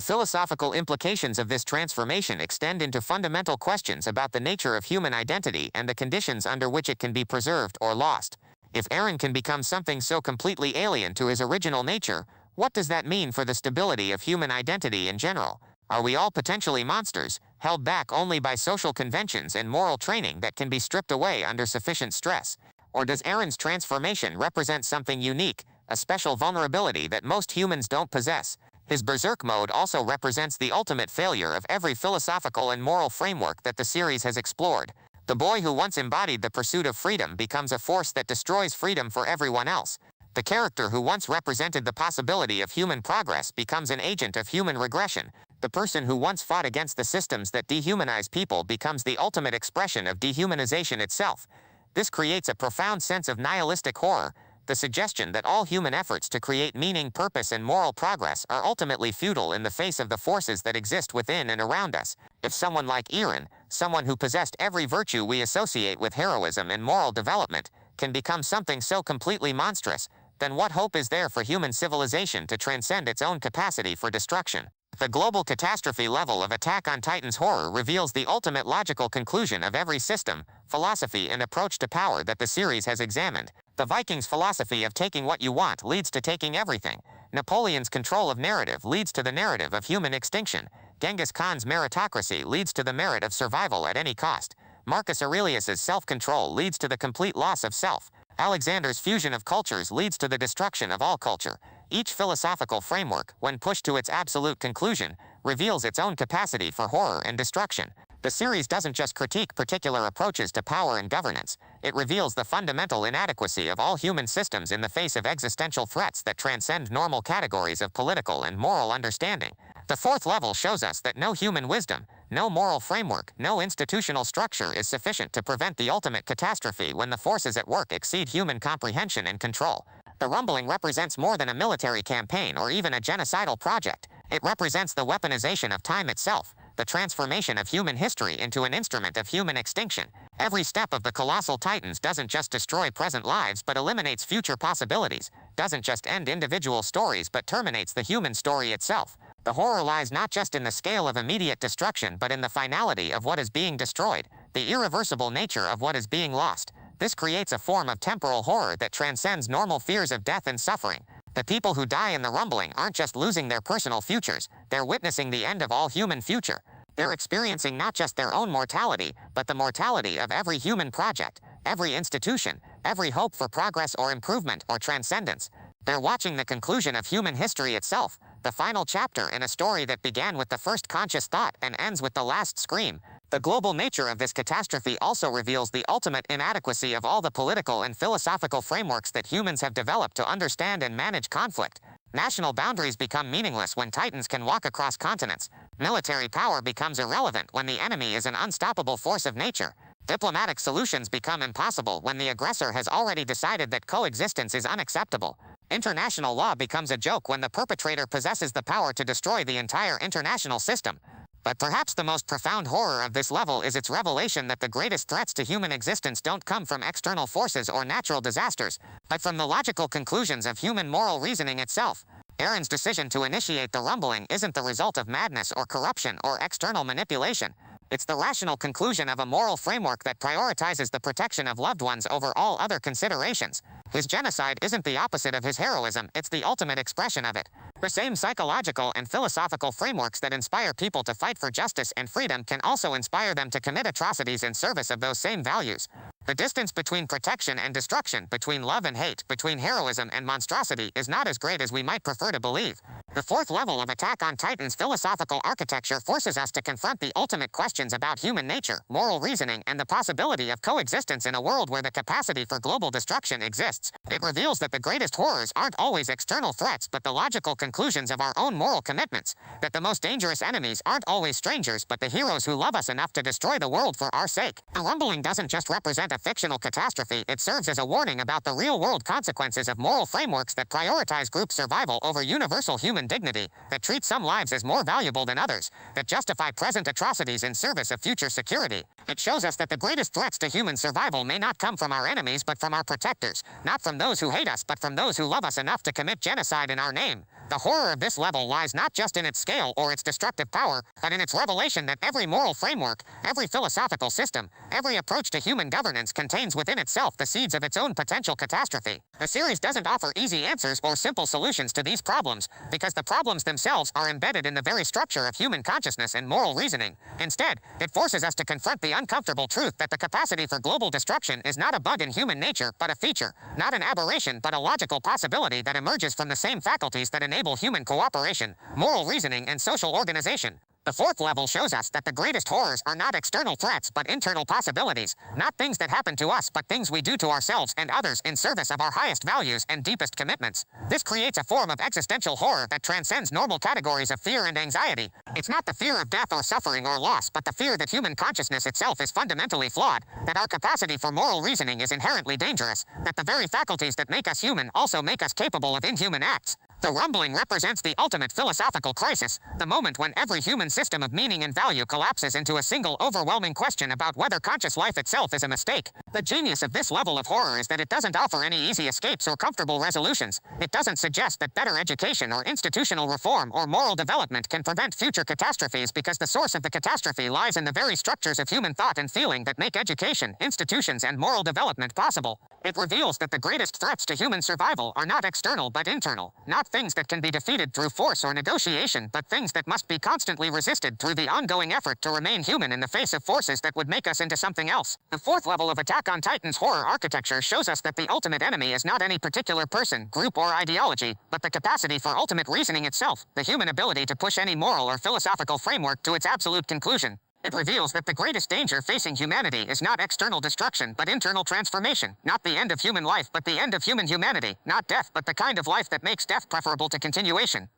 philosophical implications of this transformation extend into fundamental questions about the nature of human identity and the conditions under which it can be preserved or lost. If Eren can become something so completely alien to his original nature, what does that mean for the stability of human identity in general? Are we all potentially monsters, held back only by social conventions and moral training that can be stripped away under sufficient stress? Or does Eren's transformation represent something unique, a special vulnerability that most humans don't possess? His berserk mode also represents the ultimate failure of every philosophical and moral framework that the series has explored. The boy who once embodied the pursuit of freedom becomes a force that destroys freedom for everyone else. The character who once represented the possibility of human progress becomes an agent of human regression. The person who once fought against the systems that dehumanize people becomes the ultimate expression of dehumanization itself. This creates a profound sense of nihilistic horror, the suggestion that all human efforts to create meaning, purpose, and moral progress are ultimately futile in the face of the forces that exist within and around us. If someone like Eren, someone who possessed every virtue we associate with heroism and moral development, can become something so completely monstrous, then what hope is there for human civilization to transcend its own capacity for destruction? The global catastrophe level of Attack on Titan's horror reveals the ultimate logical conclusion of every system, philosophy, and approach to power that the series has examined. The Vikings' philosophy of taking what you want leads to taking everything. Napoleon's control of narrative leads to the narrative of human extinction. Genghis Khan's meritocracy leads to the merit of survival at any cost. Marcus Aurelius's self-control leads to the complete loss of self. Alexander's fusion of cultures leads to the destruction of all culture. Each philosophical framework, when pushed to its absolute conclusion, reveals its own capacity for horror and destruction. The series doesn't just critique particular approaches to power and governance, it reveals the fundamental inadequacy of all human systems in the face of existential threats that transcend normal categories of political and moral understanding. The fourth level shows us that no human wisdom, no moral framework, no institutional structure is sufficient to prevent the ultimate catastrophe when the forces at work exceed human comprehension and control. The rumbling represents more than a military campaign or even a genocidal project. It represents the weaponization of time itself, the transformation of human history into an instrument of human extinction. Every step of the colossal titans doesn't just destroy present lives but eliminates future possibilities, doesn't just end individual stories but terminates the human story itself. The horror lies not just in the scale of immediate destruction but in the finality of what is being destroyed, the irreversible nature of what is being lost. This creates a form of temporal horror that transcends normal fears of death and suffering. The people who die in the rumbling aren't just losing their personal futures, they're witnessing the end of all human future. They're experiencing not just their own mortality, but the mortality of every human project, every institution, every hope for progress or improvement or transcendence. They're watching the conclusion of human history itself, the final chapter in a story that began with the first conscious thought and ends with the last scream. The global nature of this catastrophe also reveals the ultimate inadequacy of all the political and philosophical frameworks that humans have developed to understand and manage conflict. National boundaries become meaningless when titans can walk across continents. Military power becomes irrelevant when the enemy is an unstoppable force of nature. Diplomatic solutions become impossible when the aggressor has already decided that coexistence is unacceptable. International law becomes a joke when the perpetrator possesses the power to destroy the entire international system. But perhaps the most profound horror of this level is its revelation that the greatest threats to human existence don't come from external forces or natural disasters, but from the logical conclusions of human moral reasoning itself. Aaron's decision to initiate the rumbling isn't the result of madness or corruption or external manipulation. It's the rational conclusion of a moral framework that prioritizes the protection of loved ones over all other considerations. His genocide isn't the opposite of his heroism, it's the ultimate expression of it. The same psychological and philosophical frameworks that inspire people to fight for justice and freedom can also inspire them to commit atrocities in service of those same values. The distance between protection and destruction, between love and hate, between heroism and monstrosity is not as great as we might prefer to believe. The fourth level of Attack on Titan's philosophical architecture forces us to confront the ultimate questions about human nature, moral reasoning, and the possibility of coexistence in a world where the capacity for global destruction exists. It reveals that the greatest horrors aren't always external threats but the logical conclusions of our own moral commitments, that the most dangerous enemies aren't always strangers but the heroes who love us enough to destroy the world for our sake. The rumbling doesn't just represent a fictional catastrophe, it serves as a warning about the real-world consequences of moral frameworks that prioritize group survival over universal human dignity, that treat some lives as more valuable than others, that justify present atrocities in service of future security. It shows us that the greatest threats to human survival may not come from our enemies but from our protectors, not from those who hate us but from those who love us enough to commit genocide in our name. The horror of this level lies not just in its scale or its destructive power, but in its revelation that every moral framework, every philosophical system, every approach to human governance contains within itself the seeds of its own potential catastrophe. The series doesn't offer easy answers or simple solutions to these problems, because the problems themselves are embedded in the very structure of human consciousness and moral reasoning. Instead, it forces us to confront the uncomfortable truth that the capacity for global destruction is not a bug in human nature, but a feature, not an aberration but a logical possibility that emerges from the same faculties that enable human cooperation, moral reasoning, and social organization. The fourth level shows us that the greatest horrors are not external threats but internal possibilities, not things that happen to us but things we do to ourselves and others in service of our highest values and deepest commitments. This creates a form of existential horror that transcends normal categories of fear and anxiety. It's not the fear of death or suffering or loss but the fear that human consciousness itself is fundamentally flawed, that our capacity for moral reasoning is inherently dangerous, that the very faculties that make us human also make us capable of inhuman acts. The rumbling represents the ultimate philosophical crisis, the moment when every human system of meaning and value collapses into a single overwhelming question about whether conscious life itself is a mistake. The genius of this level of horror is that it doesn't offer any easy escapes or comfortable resolutions. It doesn't suggest that better education or institutional reform or moral development can prevent future catastrophes because the source of the catastrophe lies in the very structures of human thought and feeling that make education, institutions, and moral development possible. It reveals that the greatest threats to human survival are not external but internal, not things that can be defeated through force or negotiation, but things that must be constantly resisted through the ongoing effort to remain human in the face of forces that would make us into something else. The fourth level of Attack on Titan's horror architecture shows us that the ultimate enemy is not any particular person, group, or ideology, but the capacity for ultimate reasoning itself, the human ability to push any moral or philosophical framework to its absolute conclusion. It reveals that the greatest danger facing humanity is not external destruction but internal transformation, not the end of human life but the end of human humanity, not death but the kind of life that makes death preferable to continuation.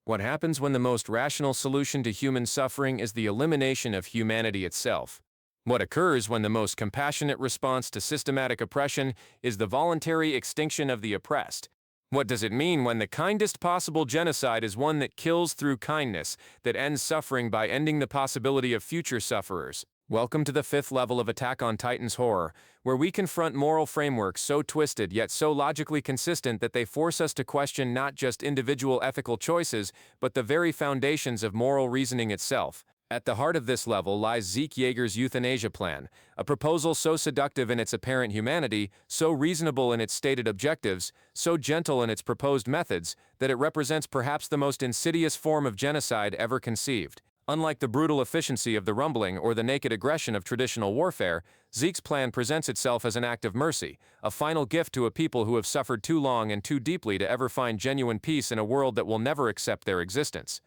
What happens when the most rational solution to human suffering is the elimination of humanity itself? What occurs when the most compassionate response to systematic oppression is the voluntary extinction of the oppressed? What does it mean when the kindest possible genocide is one that kills through kindness, that ends suffering by ending the possibility of future sufferers? Welcome to the fifth level of Attack on Titan's horror, where we confront moral frameworks so twisted yet so logically consistent that they force us to question not just individual ethical choices, but the very foundations of moral reasoning itself. At the heart of this level lies Zeke Yeager's euthanasia plan, a proposal so seductive in its apparent humanity, so reasonable in its stated objectives, so gentle in its proposed methods, that it represents perhaps the most insidious form of genocide ever conceived. Unlike the brutal efficiency of the rumbling or the naked aggression of traditional warfare, Zeke's plan presents itself as an act of mercy, a final gift to a people who have suffered too long and too deeply to ever find genuine peace in a world that will never accept their existence.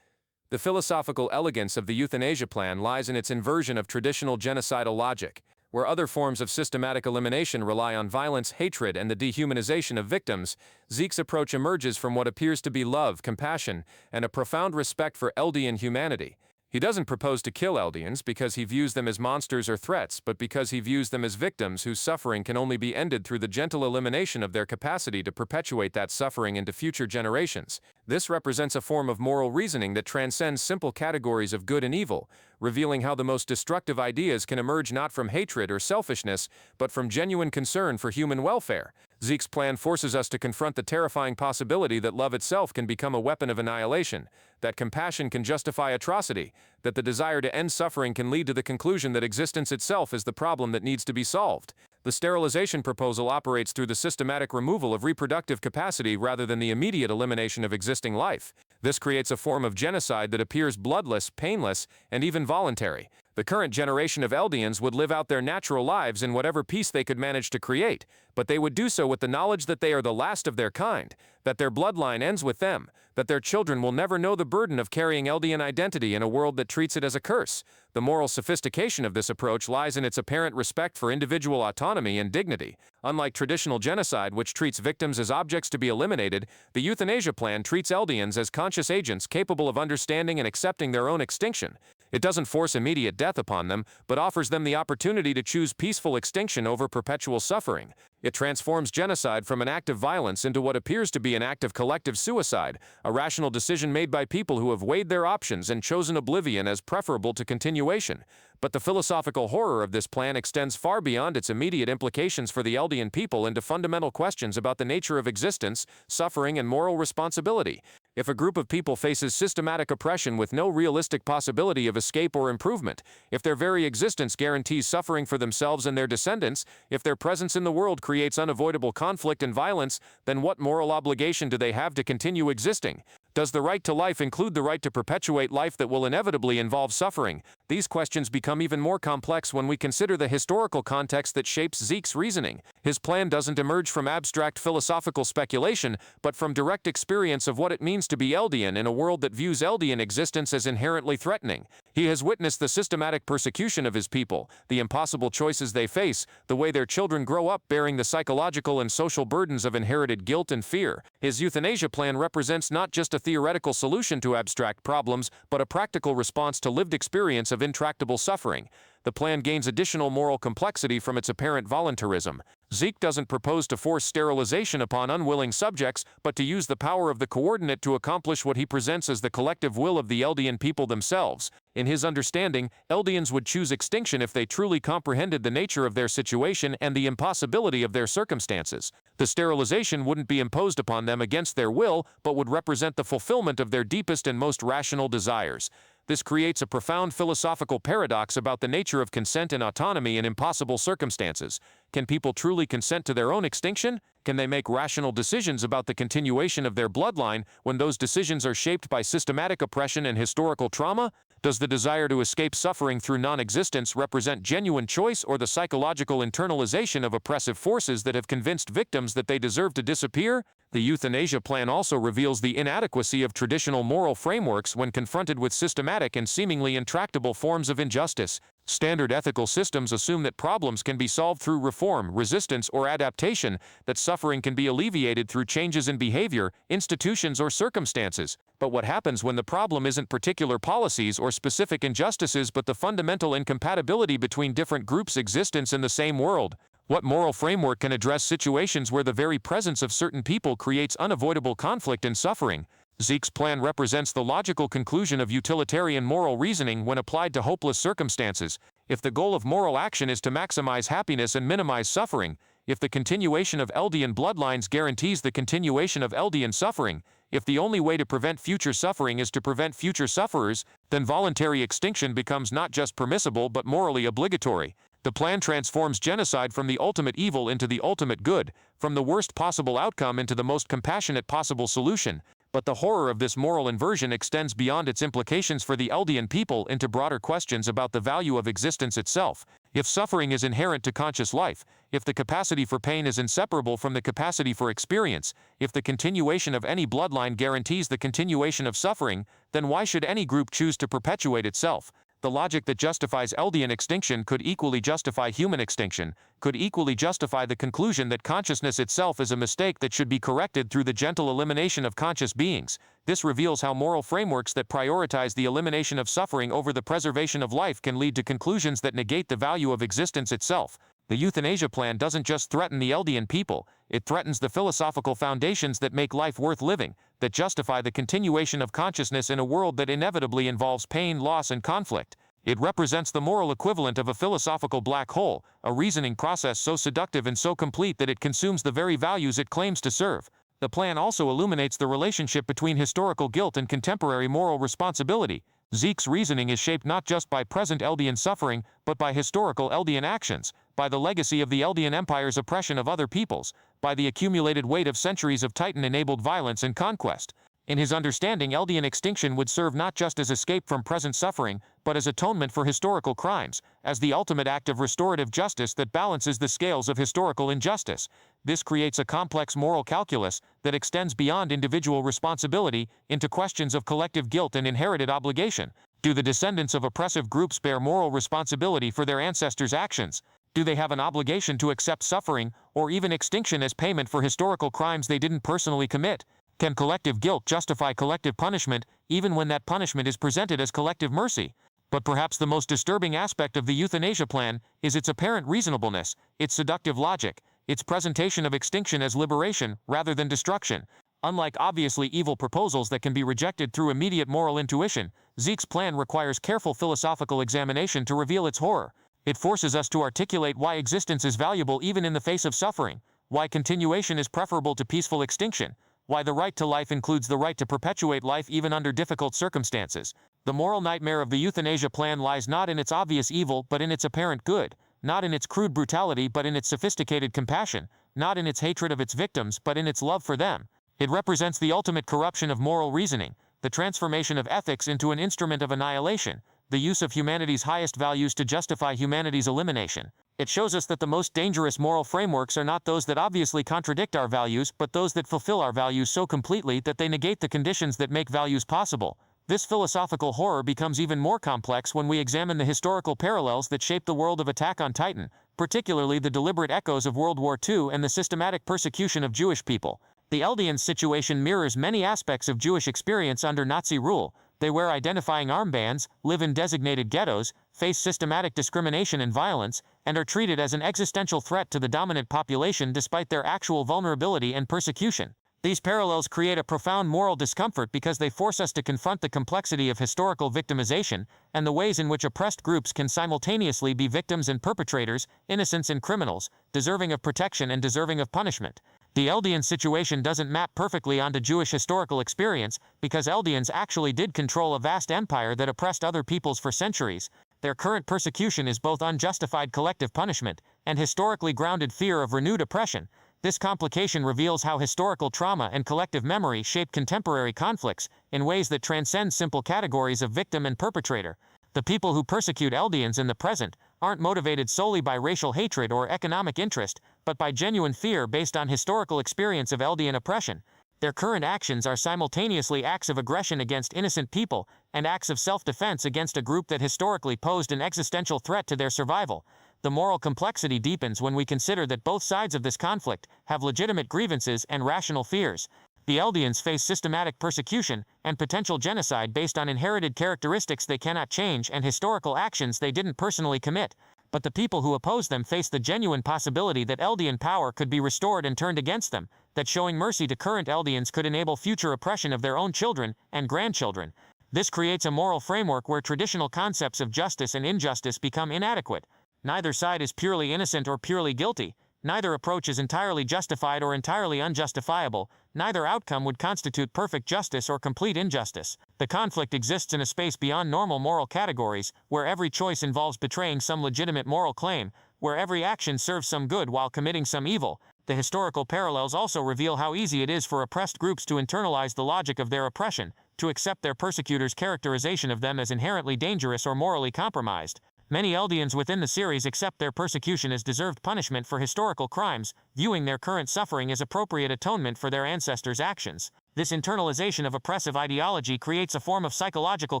The philosophical elegance of the euthanasia plan lies in its inversion of traditional genocidal logic, where other forms of systematic elimination rely on violence, hatred, and the dehumanization of victims. Zeke's approach emerges from what appears to be love, compassion, and a profound respect for Eldian humanity. He doesn't propose to kill Eldians because he views them as monsters or threats, but because he views them as victims whose suffering can only be ended through the gentle elimination of their capacity to perpetuate that suffering into future generations. This represents a form of moral reasoning that transcends simple categories of good and evil, revealing how the most destructive ideas can emerge not from hatred or selfishness, but from genuine concern for human welfare. Zeke's plan forces us to confront the terrifying possibility that love itself can become a weapon of annihilation, that compassion can justify atrocity, that the desire to end suffering can lead to the conclusion that existence itself is the problem that needs to be solved. The sterilization proposal operates through the systematic removal of reproductive capacity rather than the immediate elimination of existing life. This creates a form of genocide that appears bloodless, painless, and even voluntary. The current generation of Eldians would live out their natural lives in whatever peace they could manage to create, but they would do so with the knowledge that they are the last of their kind, that their bloodline ends with them, that their children will never know the burden of carrying Eldian identity in a world that treats it as a curse. The moral sophistication of this approach lies in its apparent respect for individual autonomy and dignity. Unlike traditional genocide, which treats victims as objects to be eliminated, the euthanasia plan treats Eldians as conscious agents capable of understanding and accepting their own extinction. It doesn't force immediate death upon them, but offers them the opportunity to choose peaceful extinction over perpetual suffering. It transforms genocide from an act of violence into what appears to be an act of collective suicide, a rational decision made by people who have weighed their options and chosen oblivion as preferable to continuation. But the philosophical horror of this plan extends far beyond its immediate implications for the Eldian people into fundamental questions about the nature of existence, suffering, and moral responsibility. If a group of people faces systematic oppression with no realistic possibility of escape or improvement, if their very existence guarantees suffering for themselves and their descendants, if their presence in the world creates unavoidable conflict and violence, then what moral obligation do they have to continue existing? Does the right to life include the right to perpetuate life that will inevitably involve suffering? These questions become even more complex when we consider the historical context that shapes Zeke's reasoning. His plan doesn't emerge from abstract philosophical speculation, but from direct experience of what it means to be Eldian in a world that views Eldian existence as inherently threatening. He has witnessed the systematic persecution of his people, the impossible choices they face, the way their children grow up bearing the psychological and social burdens of inherited guilt and fear. His euthanasia plan represents not just a theoretical solution to abstract problems, but a practical response to lived experience of intractable suffering. The plan gains additional moral complexity from its apparent voluntarism. Zeke doesn't propose to force sterilization upon unwilling subjects, but to use the power of the coordinate to accomplish what he presents as the collective will of the Eldian people themselves. In his understanding, Eldians would choose extinction if they truly comprehended the nature of their situation and the impossibility of their circumstances. The sterilization wouldn't be imposed upon them against their will, but would represent the fulfillment of their deepest and most rational desires. This creates a profound philosophical paradox about the nature of consent and autonomy in impossible circumstances. Can people truly consent to their own extinction? Can they make rational decisions about the continuation of their bloodline when those decisions are shaped by systematic oppression and historical trauma? Does the desire to escape suffering through non-existence represent genuine choice or the psychological internalization of oppressive forces that have convinced victims that they deserve to disappear? The euthanasia plan also reveals the inadequacy of traditional moral frameworks when confronted with systematic and seemingly intractable forms of injustice. Standard ethical systems assume that problems can be solved through reform, resistance, or adaptation, that suffering can be alleviated through changes in behavior, institutions, or circumstances. But what happens when the problem isn't particular policies or specific injustices but the fundamental incompatibility between different groups' existence in the same world? What moral framework can address situations where the very presence of certain people creates unavoidable conflict and suffering? Zeke's plan represents the logical conclusion of utilitarian moral reasoning when applied to hopeless circumstances. If the goal of moral action is to maximize happiness and minimize suffering, if the continuation of Eldian bloodlines guarantees the continuation of Eldian suffering, if the only way to prevent future suffering is to prevent future sufferers, then voluntary extinction becomes not just permissible but morally obligatory. The plan transforms genocide from the ultimate evil into the ultimate good, from the worst possible outcome into the most compassionate possible solution. But the horror of this moral inversion extends beyond its implications for the Eldian people into broader questions about the value of existence itself. If suffering is inherent to conscious life, if the capacity for pain is inseparable from the capacity for experience, if the continuation of any bloodline guarantees the continuation of suffering, then why should any group choose to perpetuate itself? The logic that justifies Eldian extinction could equally justify human extinction, could equally justify the conclusion that consciousness itself is a mistake that should be corrected through the gentle elimination of conscious beings. This reveals how moral frameworks that prioritize the elimination of suffering over the preservation of life can lead to conclusions that negate the value of existence itself. The euthanasia plan doesn't just threaten the Eldian people, it threatens the philosophical foundations that make life worth living, that justify the continuation of consciousness in a world that inevitably involves pain, loss, and conflict. It represents the moral equivalent of a philosophical black hole, a reasoning process so seductive and so complete that it consumes the very values it claims to serve. The plan also illuminates the relationship between historical guilt and contemporary moral responsibility. Zeke's reasoning is shaped not just by present Eldian suffering, but by historical Eldian actions, by the legacy of the Eldian Empire's oppression of other peoples, by the accumulated weight of centuries of Titan-enabled violence and conquest. In his understanding, Eldian extinction would serve not just as escape from present suffering, but as atonement for historical crimes, as the ultimate act of restorative justice that balances the scales of historical injustice. This creates a complex moral calculus that extends beyond individual responsibility into questions of collective guilt and inherited obligation. Do the descendants of oppressive groups bear moral responsibility for their ancestors' actions? Do they have an obligation to accept suffering, or even extinction as payment for historical crimes they didn't personally commit? Can collective guilt justify collective punishment, even when that punishment is presented as collective mercy? But perhaps the most disturbing aspect of the euthanasia plan is its apparent reasonableness, its seductive logic, its presentation of extinction as liberation rather than destruction. Unlike obviously evil proposals that can be rejected through immediate moral intuition, Zeke's plan requires careful philosophical examination to reveal its horror. It forces us to articulate why existence is valuable even in the face of suffering, why continuation is preferable to peaceful extinction, why the right to life includes the right to perpetuate life even under difficult circumstances. The moral nightmare of the euthanasia plan lies not in its obvious evil but in its apparent good, not in its crude brutality but in its sophisticated compassion, not in its hatred of its victims but in its love for them. It represents the ultimate corruption of moral reasoning, the transformation of ethics into an instrument of annihilation, the use of humanity's highest values to justify humanity's elimination. It shows us that the most dangerous moral frameworks are not those that obviously contradict our values, but those that fulfill our values so completely that they negate the conditions that make values possible. This philosophical horror becomes even more complex when we examine the historical parallels that shape the world of Attack on Titan, particularly the deliberate echoes of World War II and the systematic persecution of Jewish people. The Eldians' situation mirrors many aspects of Jewish experience under Nazi rule. They wear identifying armbands, live in designated ghettos, face systematic discrimination and violence, and are treated as an existential threat to the dominant population despite their actual vulnerability and persecution. These parallels create a profound moral discomfort because they force us to confront the complexity of historical victimization and the ways in which oppressed groups can simultaneously be victims and perpetrators, innocents and criminals, deserving of protection and deserving of punishment. The Eldian situation doesn't map perfectly onto Jewish historical experience because Eldians actually did control a vast empire that oppressed other peoples for centuries. Their current persecution is both unjustified collective punishment and historically grounded fear of renewed oppression. This complication reveals how historical trauma and collective memory shape contemporary conflicts in ways that transcend simple categories of victim and perpetrator. The people who persecute Eldians in the present aren't motivated solely by racial hatred or economic interest, but by genuine fear based on historical experience of Eldian oppression. Their current actions are simultaneously acts of aggression against innocent people and acts of self-defense against a group that historically posed an existential threat to their survival. The moral complexity deepens when we consider that both sides of this conflict have legitimate grievances and rational fears. The Eldians face systematic persecution and potential genocide based on inherited characteristics they cannot change and historical actions they didn't personally commit. But the people who oppose them face the genuine possibility that Eldian power could be restored and turned against them, that showing mercy to current Eldians could enable future oppression of their own children and grandchildren. This creates a moral framework where traditional concepts of justice and injustice become inadequate. Neither side is purely innocent or purely guilty. Neither approach is entirely justified or entirely unjustifiable. Neither outcome would constitute perfect justice or complete injustice. The conflict exists in a space beyond normal moral categories, where every choice involves betraying some legitimate moral claim, where every action serves some good while committing some evil. The historical parallels also reveal how easy it is for oppressed groups to internalize the logic of their oppression, to accept their persecutors' characterization of them as inherently dangerous or morally compromised. Many Eldians within the series accept their persecution as deserved punishment for historical crimes, viewing their current suffering as appropriate atonement for their ancestors' actions. This internalization of oppressive ideology creates a form of psychological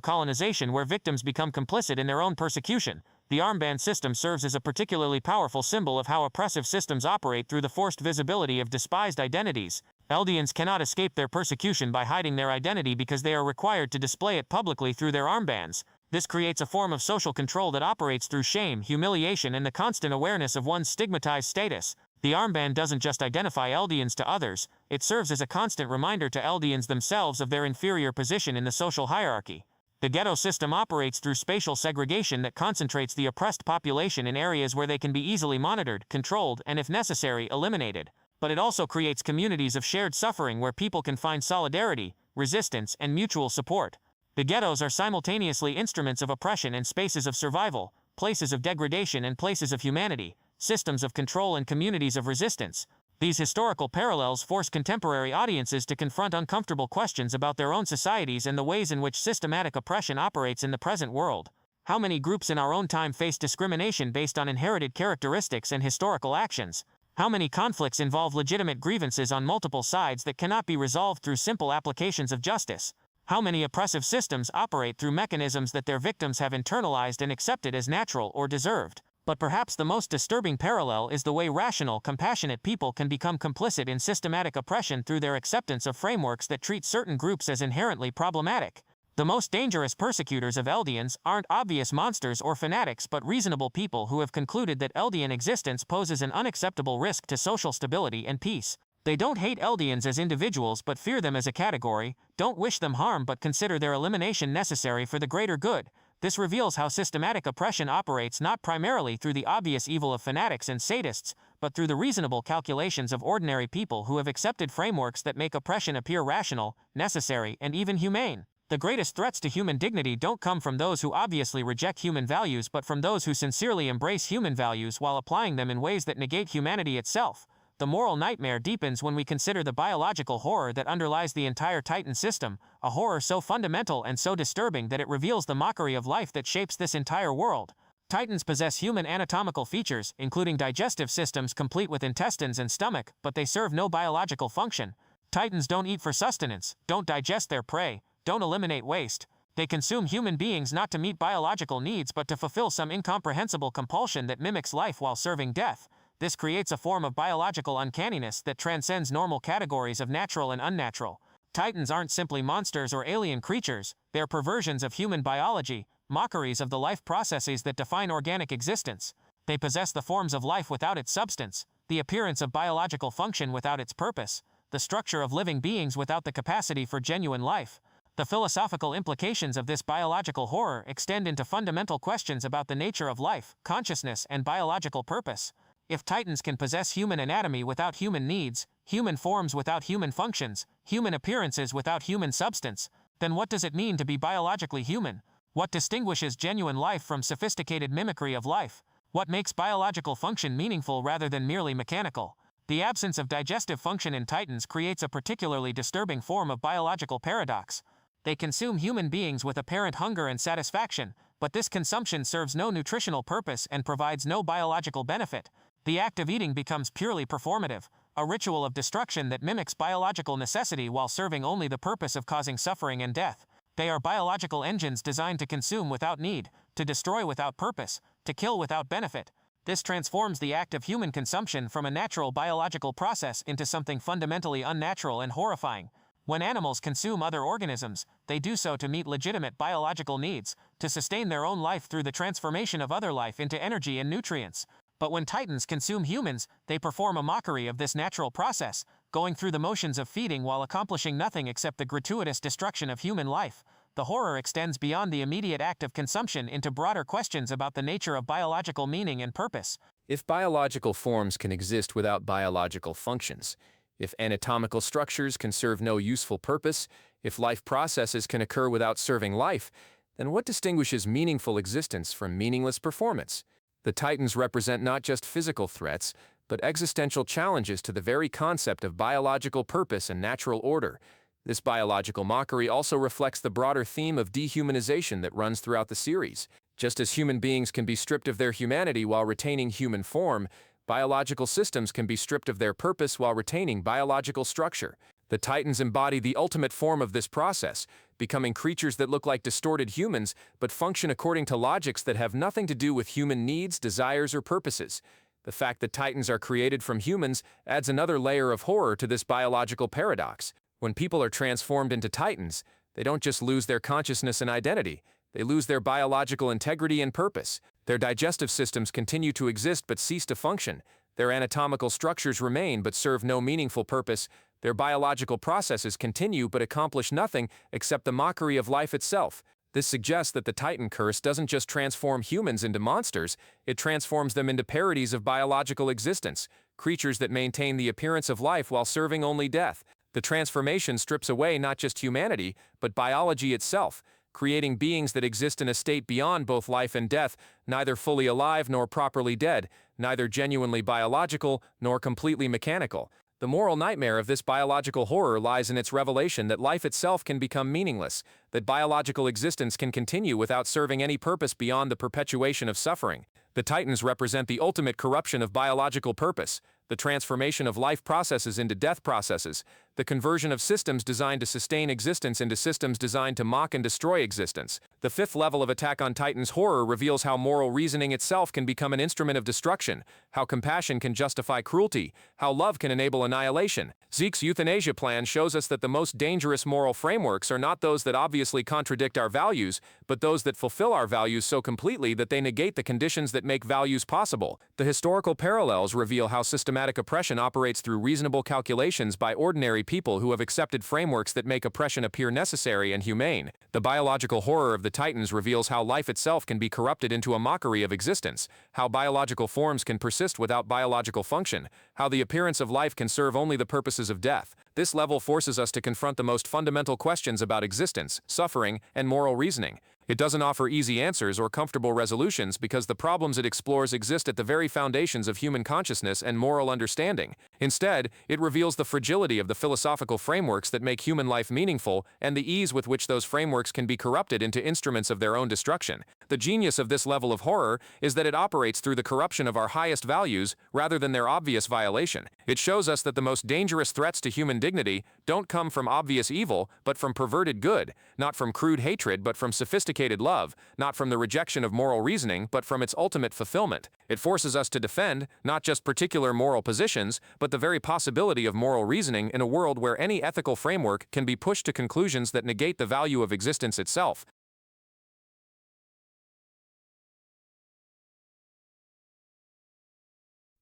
colonization where victims become complicit in their own persecution. The armband system serves as a particularly powerful symbol of how oppressive systems operate through the forced visibility of despised identities. Eldians cannot escape their persecution by hiding their identity because they are required to display it publicly through their armbands. This creates a form of social control that operates through shame, humiliation, and the constant awareness of one's stigmatized status. The armband doesn't just identify Eldians to others, it serves as a constant reminder to Eldians themselves of their inferior position in the social hierarchy. The ghetto system operates through spatial segregation that concentrates the oppressed population in areas where they can be easily monitored, controlled, and if necessary, eliminated. But it also creates communities of shared suffering where people can find solidarity, resistance, and mutual support. The ghettos are simultaneously instruments of oppression and spaces of survival, places of degradation and places of humanity, systems of control and communities of resistance. These historical parallels force contemporary audiences to confront uncomfortable questions about their own societies and the ways in which systematic oppression operates in the present world. How many groups in our own time face discrimination based on inherited characteristics and historical actions? How many conflicts involve legitimate grievances on multiple sides that cannot be resolved through simple applications of justice? How many oppressive systems operate through mechanisms that their victims have internalized and accepted as natural or deserved? But perhaps the most disturbing parallel is the way rational, compassionate people can become complicit in systematic oppression through their acceptance of frameworks that treat certain groups as inherently problematic. The most dangerous persecutors of Eldians aren't obvious monsters or fanatics but reasonable people who have concluded that Eldian existence poses an unacceptable risk to social stability and peace. They don't hate Eldians as individuals but fear them as a category, don't wish them harm but consider their elimination necessary for the greater good. This reveals how systematic oppression operates not primarily through the obvious evil of fanatics and sadists, but through the reasonable calculations of ordinary people who have accepted frameworks that make oppression appear rational, necessary, and even humane. The greatest threats to human dignity don't come from those who obviously reject human values but from those who sincerely embrace human values while applying them in ways that negate humanity itself. The moral nightmare deepens when we consider the biological horror that underlies the entire Titan system, a horror so fundamental and so disturbing that it reveals the mockery of life that shapes this entire world. Titans possess human anatomical features, including digestive systems complete with intestines and stomach, but they serve no biological function. Titans don't eat for sustenance, don't digest their prey, don't eliminate waste. They consume human beings not to meet biological needs but to fulfill some incomprehensible compulsion that mimics life while serving death. This creates a form of biological uncanniness that transcends normal categories of natural and unnatural. Titans aren't simply monsters or alien creatures, they're perversions of human biology, mockeries of the life processes that define organic existence. They possess the forms of life without its substance, the appearance of biological function without its purpose, the structure of living beings without the capacity for genuine life. The philosophical implications of this biological horror extend into fundamental questions about the nature of life, consciousness, and biological purpose. If Titans can possess human anatomy without human needs, human forms without human functions, human appearances without human substance, then what does it mean to be biologically human? What distinguishes genuine life from sophisticated mimicry of life? What makes biological function meaningful rather than merely mechanical? The absence of digestive function in Titans creates a particularly disturbing form of biological paradox. They consume human beings with apparent hunger and satisfaction, but this consumption serves no nutritional purpose and provides no biological benefit. The act of eating becomes purely performative, a ritual of destruction that mimics biological necessity while serving only the purpose of causing suffering and death. They are biological engines designed to consume without need, to destroy without purpose, to kill without benefit. This transforms the act of human consumption from a natural biological process into something fundamentally unnatural and horrifying. When animals consume other organisms, they do so to meet legitimate biological needs, to sustain their own life through the transformation of other life into energy and nutrients. But when Titans consume humans, they perform a mockery of this natural process, going through the motions of feeding while accomplishing nothing except the gratuitous destruction of human life. The horror extends beyond the immediate act of consumption into broader questions about the nature of biological meaning and purpose. If biological forms can exist without biological functions, if anatomical structures can serve no useful purpose, if life processes can occur without serving life, then what distinguishes meaningful existence from meaningless performance? The Titans represent not just physical threats, but existential challenges to the very concept of biological purpose and natural order. This biological mockery also reflects the broader theme of dehumanization that runs throughout the series. Just as human beings can be stripped of their humanity while retaining human form, biological systems can be stripped of their purpose while retaining biological structure. The Titans embody the ultimate form of this process, becoming creatures that look like distorted humans but function according to logics that have nothing to do with human needs, desires, or purposes. The fact that Titans are created from humans adds another layer of horror to this biological paradox. When people are transformed into Titans, they don't just lose their consciousness and identity, they lose their biological integrity and purpose. Their digestive systems continue to exist but cease to function. Their anatomical structures remain but serve no meaningful purpose. Their biological processes continue but accomplish nothing except the mockery of life itself. This suggests that the Titan curse doesn't just transform humans into monsters, it transforms them into parodies of biological existence, creatures that maintain the appearance of life while serving only death. The transformation strips away not just humanity, but biology itself, creating beings that exist in a state beyond both life and death, neither fully alive nor properly dead, neither genuinely biological nor completely mechanical. The moral nightmare of this biological horror lies in its revelation that life itself can become meaningless, that biological existence can continue without serving any purpose beyond the perpetuation of suffering. The Titans represent the ultimate corruption of biological purpose, the transformation of life processes into death processes, the conversion of systems designed to sustain existence into systems designed to mock and destroy existence. The fifth level of Attack on Titan's horror reveals how moral reasoning itself can become an instrument of destruction, how compassion can justify cruelty, how love can enable annihilation. Zeke's euthanasia plan shows us that the most dangerous moral frameworks are not those that obviously contradict our values, but those that fulfill our values so completely that they negate the conditions that make values possible. The historical parallels reveal how systematic oppression operates through reasonable calculations by ordinary people who have accepted frameworks that make oppression appear necessary and humane. The biological horror of the Titans reveals how life itself can be corrupted into a mockery of existence, how biological forms can persist without biological function, how the appearance of life can serve only the purposes of death. This level forces us to confront the most fundamental questions about existence, suffering, and moral reasoning. It doesn't offer easy answers or comfortable resolutions because the problems it explores exist at the very foundations of human consciousness and moral understanding. Instead, it reveals the fragility of the philosophical frameworks that make human life meaningful and the ease with which those frameworks can be corrupted into instruments of their own destruction. The genius of this level of horror is that it operates through the corruption of our highest values rather than their obvious violation. It shows us that the most dangerous threats to human dignity don't come from obvious evil, but from perverted good, not from crude hatred, but from sophisticated love, not from the rejection of moral reasoning, but from its ultimate fulfillment. It forces us to defend, not just particular moral positions, but the very possibility of moral reasoning in a world where any ethical framework can be pushed to conclusions that negate the value of existence itself.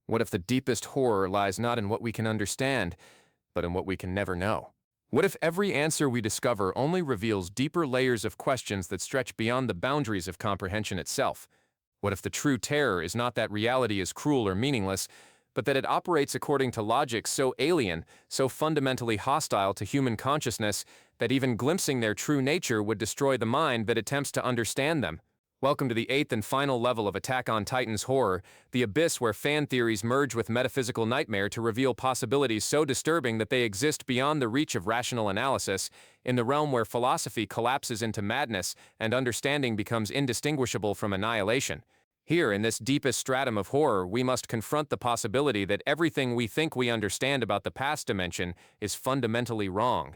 What if the deepest horror lies not in what we can understand, but in what we can never know? What if every answer we discover only reveals deeper layers of questions that stretch beyond the boundaries of comprehension itself? What if the true terror is not that reality is cruel or meaningless, but that it operates according to logic so alien, so fundamentally hostile to human consciousness, that even glimpsing their true nature would destroy the mind that attempts to understand them? Welcome to the eighth and final level of Attack on Titan's horror, the abyss where fan theories merge with metaphysical nightmare to reveal possibilities so disturbing that they exist beyond the reach of rational analysis, in the realm where philosophy collapses into madness and understanding becomes indistinguishable from annihilation. Here, in this deepest stratum of horror, we must confront the possibility that everything we think we understand about the past dimension is fundamentally wrong.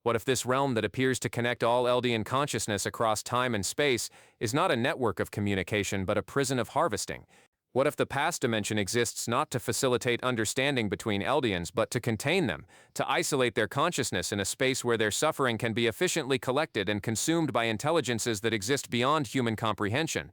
What if this realm that appears to connect all Eldian consciousness across time and space is not a network of communication but a prison of harvesting? What if the past dimension exists not to facilitate understanding between Eldians but to contain them, to isolate their consciousness in a space where their suffering can be efficiently collected and consumed by intelligences that exist beyond human comprehension?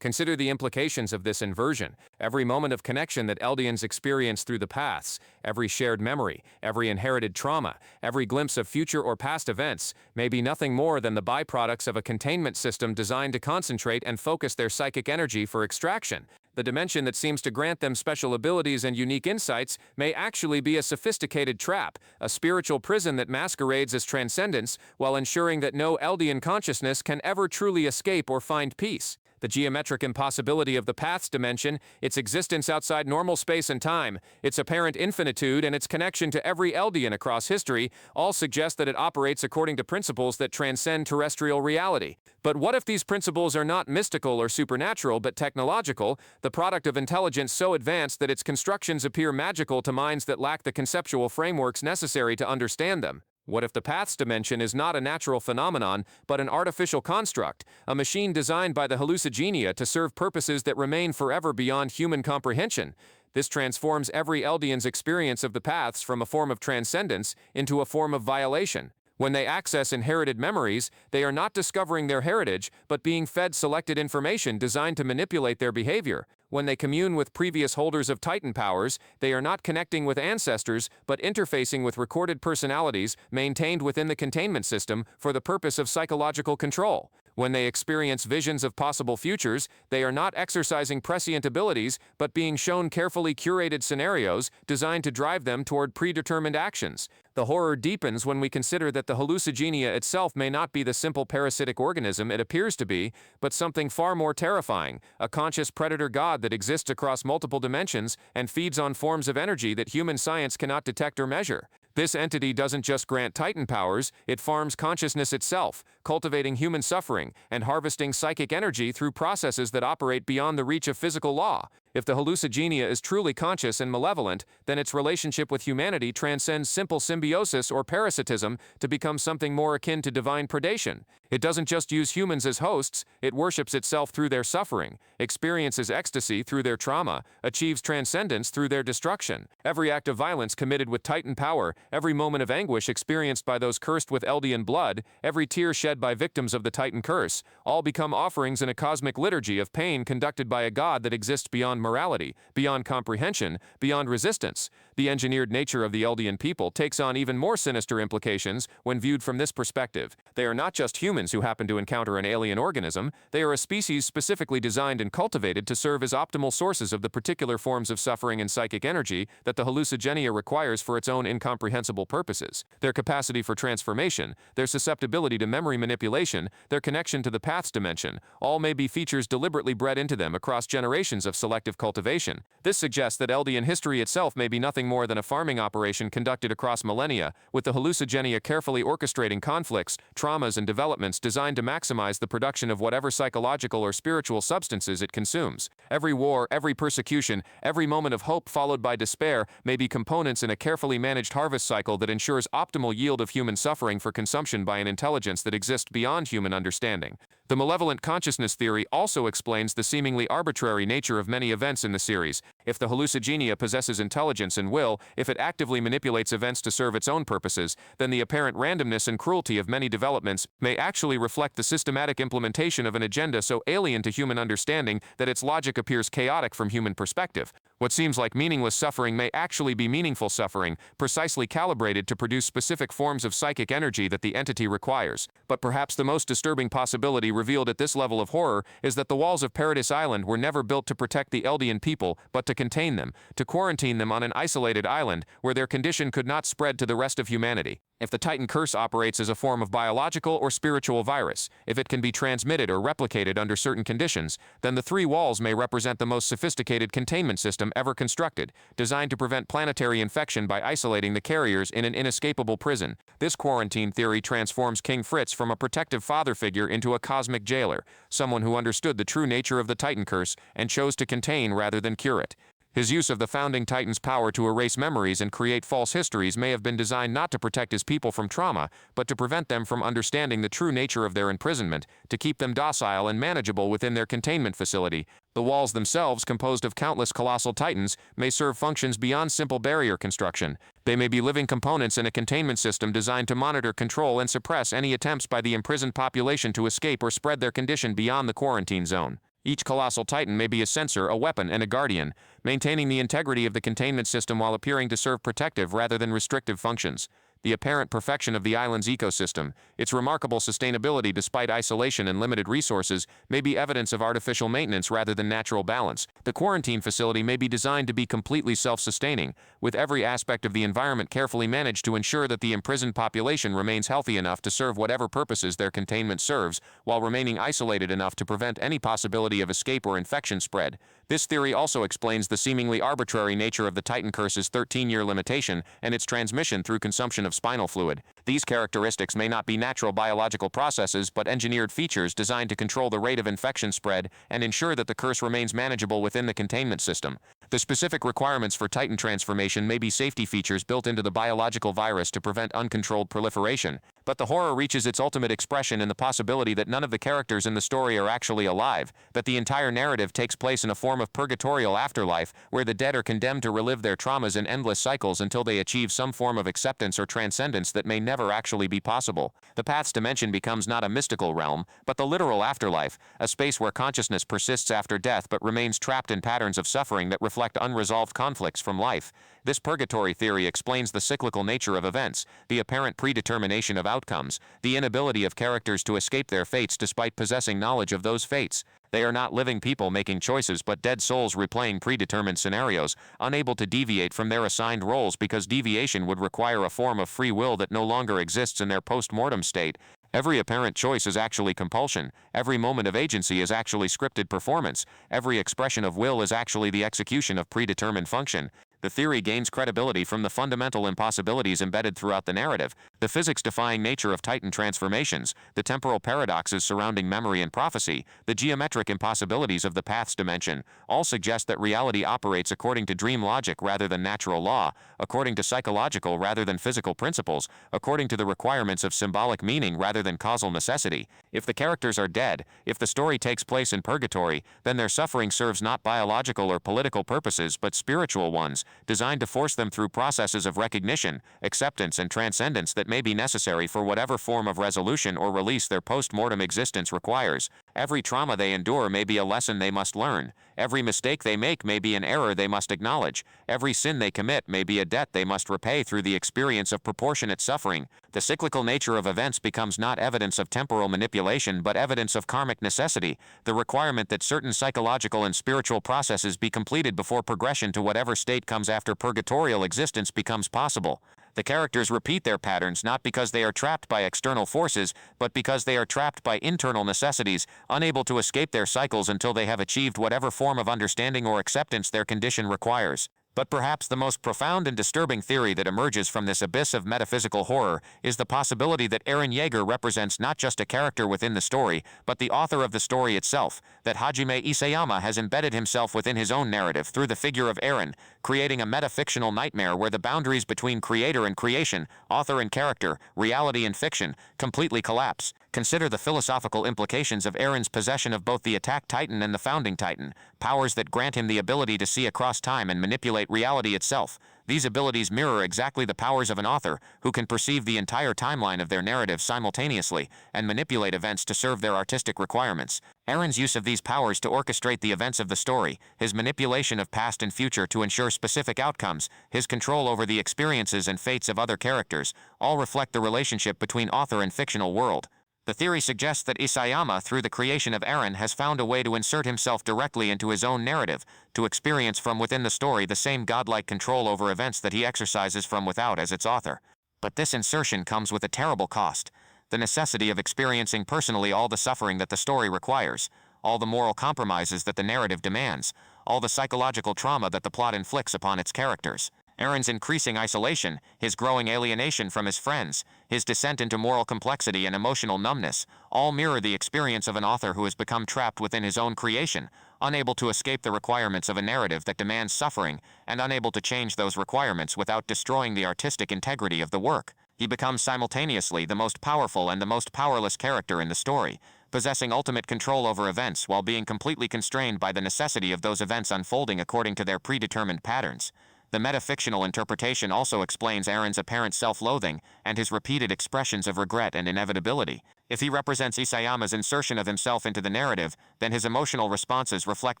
Consider the implications of this inversion. Every moment of connection that Eldians experience through the paths, every shared memory, every inherited trauma, every glimpse of future or past events may be nothing more than the byproducts of a containment system designed to concentrate and focus their psychic energy for extraction. The dimension that seems to grant them special abilities and unique insights may actually be a sophisticated trap, a spiritual prison that masquerades as transcendence while ensuring that no Eldian consciousness can ever truly escape or find peace. the geometric impossibility of the paths dimension, its existence outside normal space and time, its apparent infinitude, and its connection to every Eldian across history all suggest that it operates according to principles that transcend terrestrial reality. But what if these principles are not mystical or supernatural but technological, the product of intelligence so advanced that its constructions appear magical to minds that lack the conceptual frameworks necessary to understand them? What if the paths dimension is not a natural phenomenon, but an artificial construct, a machine designed by the hallucigenia to serve purposes that remain forever beyond human comprehension? This transforms every Eldian's experience of the paths from a form of transcendence into a form of violation. When they access inherited memories, they are not discovering their heritage, but being fed selected information designed to manipulate their behavior. When they commune with previous holders of Titan powers, they are not connecting with ancestors, but interfacing with recorded personalities maintained within the containment system for the purpose of psychological control. When they experience visions of possible futures, they are not exercising prescient abilities, but being shown carefully curated scenarios designed to drive them toward predetermined actions. The horror deepens when we consider that the hallucigenia itself may not be the simple parasitic organism it appears to be, but something far more terrifying, a conscious predator god that exists across multiple dimensions and feeds on forms of energy that human science cannot detect or measure. This entity doesn't just grant Titan powers, it farms consciousness itself, cultivating human suffering and harvesting psychic energy through processes that operate beyond the reach of physical law. If the hallucigenia is truly conscious and malevolent, then its relationship with humanity transcends simple symbiosis or parasitism to become something more akin to divine predation. It doesn't just use humans as hosts, it worships itself through their suffering, experiences ecstasy through their trauma, achieves transcendence through their destruction. Every act of violence committed with Titan power, every moment of anguish experienced by those cursed with Eldian blood, every tear shed by victims of the Titan curse, all become offerings in a cosmic liturgy of pain conducted by a god that exists beyond morality, beyond comprehension, beyond resistance. The engineered nature of the Eldian people takes on even more sinister implications when viewed from this perspective. They are not just humans who happen to encounter an alien organism, they are a species specifically designed and cultivated to serve as optimal sources of the particular forms of suffering and psychic energy that the hallucigenia requires for its own incomprehensible purposes. Their capacity for transformation, their susceptibility to memory manipulation, their connection to the paths dimension, all may be features deliberately bred into them across generations of selective cultivation. This suggests that Eldian history itself may be nothing more than a farming operation conducted across millennia, with the hallucigenia carefully orchestrating conflicts, traumas, and developments designed to maximize the production of whatever psychological or spiritual substances it consumes. Every war, every persecution, every moment of hope followed by despair may be components in a carefully managed harvest cycle that ensures optimal yield of human suffering for consumption by an intelligence that exists beyond human understanding. The malevolent consciousness theory also explains the seemingly arbitrary nature of many events in the series. If the hallucigenia possesses intelligence and will, if it actively manipulates events to serve its own purposes, then the apparent randomness and cruelty of many developments may actually reflect the systematic implementation of an agenda so alien to human understanding that its logic appears chaotic from human perspective. What seems like meaningless suffering may actually be meaningful suffering, precisely calibrated to produce specific forms of psychic energy that the entity requires. But perhaps the most disturbing possibility revealed at this level of horror is that the walls of Paradise Island were never built to protect the Eldian people, but to contain them, to quarantine them on an isolated island where their condition could not spread to the rest of humanity. If the Titan curse operates as a form of biological or spiritual virus, if it can be transmitted or replicated under certain conditions, then the three walls may represent the most sophisticated containment system ever constructed, designed to prevent planetary infection by isolating the carriers in an inescapable prison. This quarantine theory transforms King Fritz from a protective father figure into a cosmic jailer, someone who understood the true nature of the Titan curse and chose to contain rather than cure it. His use of the founding Titan's power to erase memories and create false histories may have been designed not to protect his people from trauma, but to prevent them from understanding the true nature of their imprisonment, to keep them docile and manageable within their containment facility. The walls themselves, composed of countless colossal Titans, may serve functions beyond simple barrier construction. They may be living components in a containment system designed to monitor, control, and suppress any attempts by the imprisoned population to escape or spread their condition beyond the quarantine zone. Each colossal Titan may be a sensor, a weapon, and a guardian, maintaining the integrity of the containment system while appearing to serve protective rather than restrictive functions. The apparent perfection of the island's ecosystem, its remarkable sustainability despite isolation and limited resources, may be evidence of artificial maintenance rather than natural balance. The quarantine facility may be designed to be completely self-sustaining, with every aspect of the environment carefully managed to ensure that the imprisoned population remains healthy enough to serve whatever purposes their containment serves, while remaining isolated enough to prevent any possibility of escape or infection spread. This theory also explains the seemingly arbitrary nature of the Titan Curse's 13-year limitation and its transmission through consumption of spinal fluid. These characteristics may not be natural biological processes but engineered features designed to control the rate of infection spread and ensure that the curse remains manageable within the containment system. The specific requirements for Titan transformation may be safety features built into the biological virus to prevent uncontrolled proliferation, but the horror reaches its ultimate expression in the possibility that none of the characters in the story are actually alive, that the entire narrative takes place in a form of purgatorial afterlife where the dead are condemned to relive their traumas in endless cycles until they achieve some form of acceptance or transcendence that may never actually be possible. The Path's dimension becomes not a mystical realm, but the literal afterlife, a space where consciousness persists after death but remains trapped in patterns of suffering that reflect unresolved conflicts from life. This purgatory theory explains the cyclical nature of events, the apparent predetermination of outcomes, the inability of characters to escape their fates despite possessing knowledge of those fates. They are not living people making choices but dead souls replaying predetermined scenarios, unable to deviate from their assigned roles because deviation would require a form of free will that no longer exists in their post-mortem state. Every apparent choice is actually compulsion, every moment of agency is actually scripted performance, every expression of will is actually the execution of predetermined function. The theory gains credibility from the fundamental impossibilities embedded throughout the narrative, the physics-defying nature of Titan transformations, the temporal paradoxes surrounding memory and prophecy, the geometric impossibilities of the Path's dimension, all suggest that reality operates according to dream logic rather than natural law, according to psychological rather than physical principles, according to the requirements of symbolic meaning rather than causal necessity. If the characters are dead, if the story takes place in purgatory, then their suffering serves not biological or political purposes but spiritual ones, designed to force them through processes of recognition, acceptance and transcendence that may be necessary for whatever form of resolution or release their post-mortem existence requires. Every trauma they endure may be a lesson they must learn. Every mistake they make may be an error they must acknowledge. Every sin they commit may be a debt they must repay through the experience of proportionate suffering. The cyclical nature of events becomes not evidence of temporal manipulation but evidence of karmic necessity, the requirement that certain psychological and spiritual processes be completed before progression to whatever state comes after purgatorial existence becomes possible. The characters repeat their patterns not because they are trapped by external forces, but because they are trapped by internal necessities, unable to escape their cycles until they have achieved whatever form of understanding or acceptance their condition requires. But perhaps the most profound and disturbing theory that emerges from this abyss of metaphysical horror is the possibility that Eren Yeager represents not just a character within the story, but the author of the story itself, that Hajime Isayama has embedded himself within his own narrative through the figure of Eren, creating a metafictional nightmare where the boundaries between creator and creation, author and character, reality and fiction, completely collapse. Consider the philosophical implications of Eren's possession of both the Attack Titan and the Founding Titan, powers that grant him the ability to see across time and manipulate reality itself. These abilities mirror exactly the powers of an author, who can perceive the entire timeline of their narrative simultaneously, and manipulate events to serve their artistic requirements. Eren's use of these powers to orchestrate the events of the story, his manipulation of past and future to ensure specific outcomes, his control over the experiences and fates of other characters, all reflect the relationship between author and fictional world. The theory suggests that Isayama, through the creation of Eren, has found a way to insert himself directly into his own narrative, to experience from within the story the same godlike control over events that he exercises from without as its author. But this insertion comes with a terrible cost: the necessity of experiencing personally all the suffering that the story requires, all the moral compromises that the narrative demands, all the psychological trauma that the plot inflicts upon its characters. Eren's increasing isolation, his growing alienation from his friends, his descent into moral complexity and emotional numbness, all mirror the experience of an author who has become trapped within his own creation, unable to escape the requirements of a narrative that demands suffering, and unable to change those requirements without destroying the artistic integrity of the work. He becomes simultaneously the most powerful and the most powerless character in the story, possessing ultimate control over events while being completely constrained by the necessity of those events unfolding according to their predetermined patterns. The metafictional interpretation also explains Eren's apparent self-loathing and his repeated expressions of regret and inevitability. If he represents Isayama's insertion of himself into the narrative, then his emotional responses reflect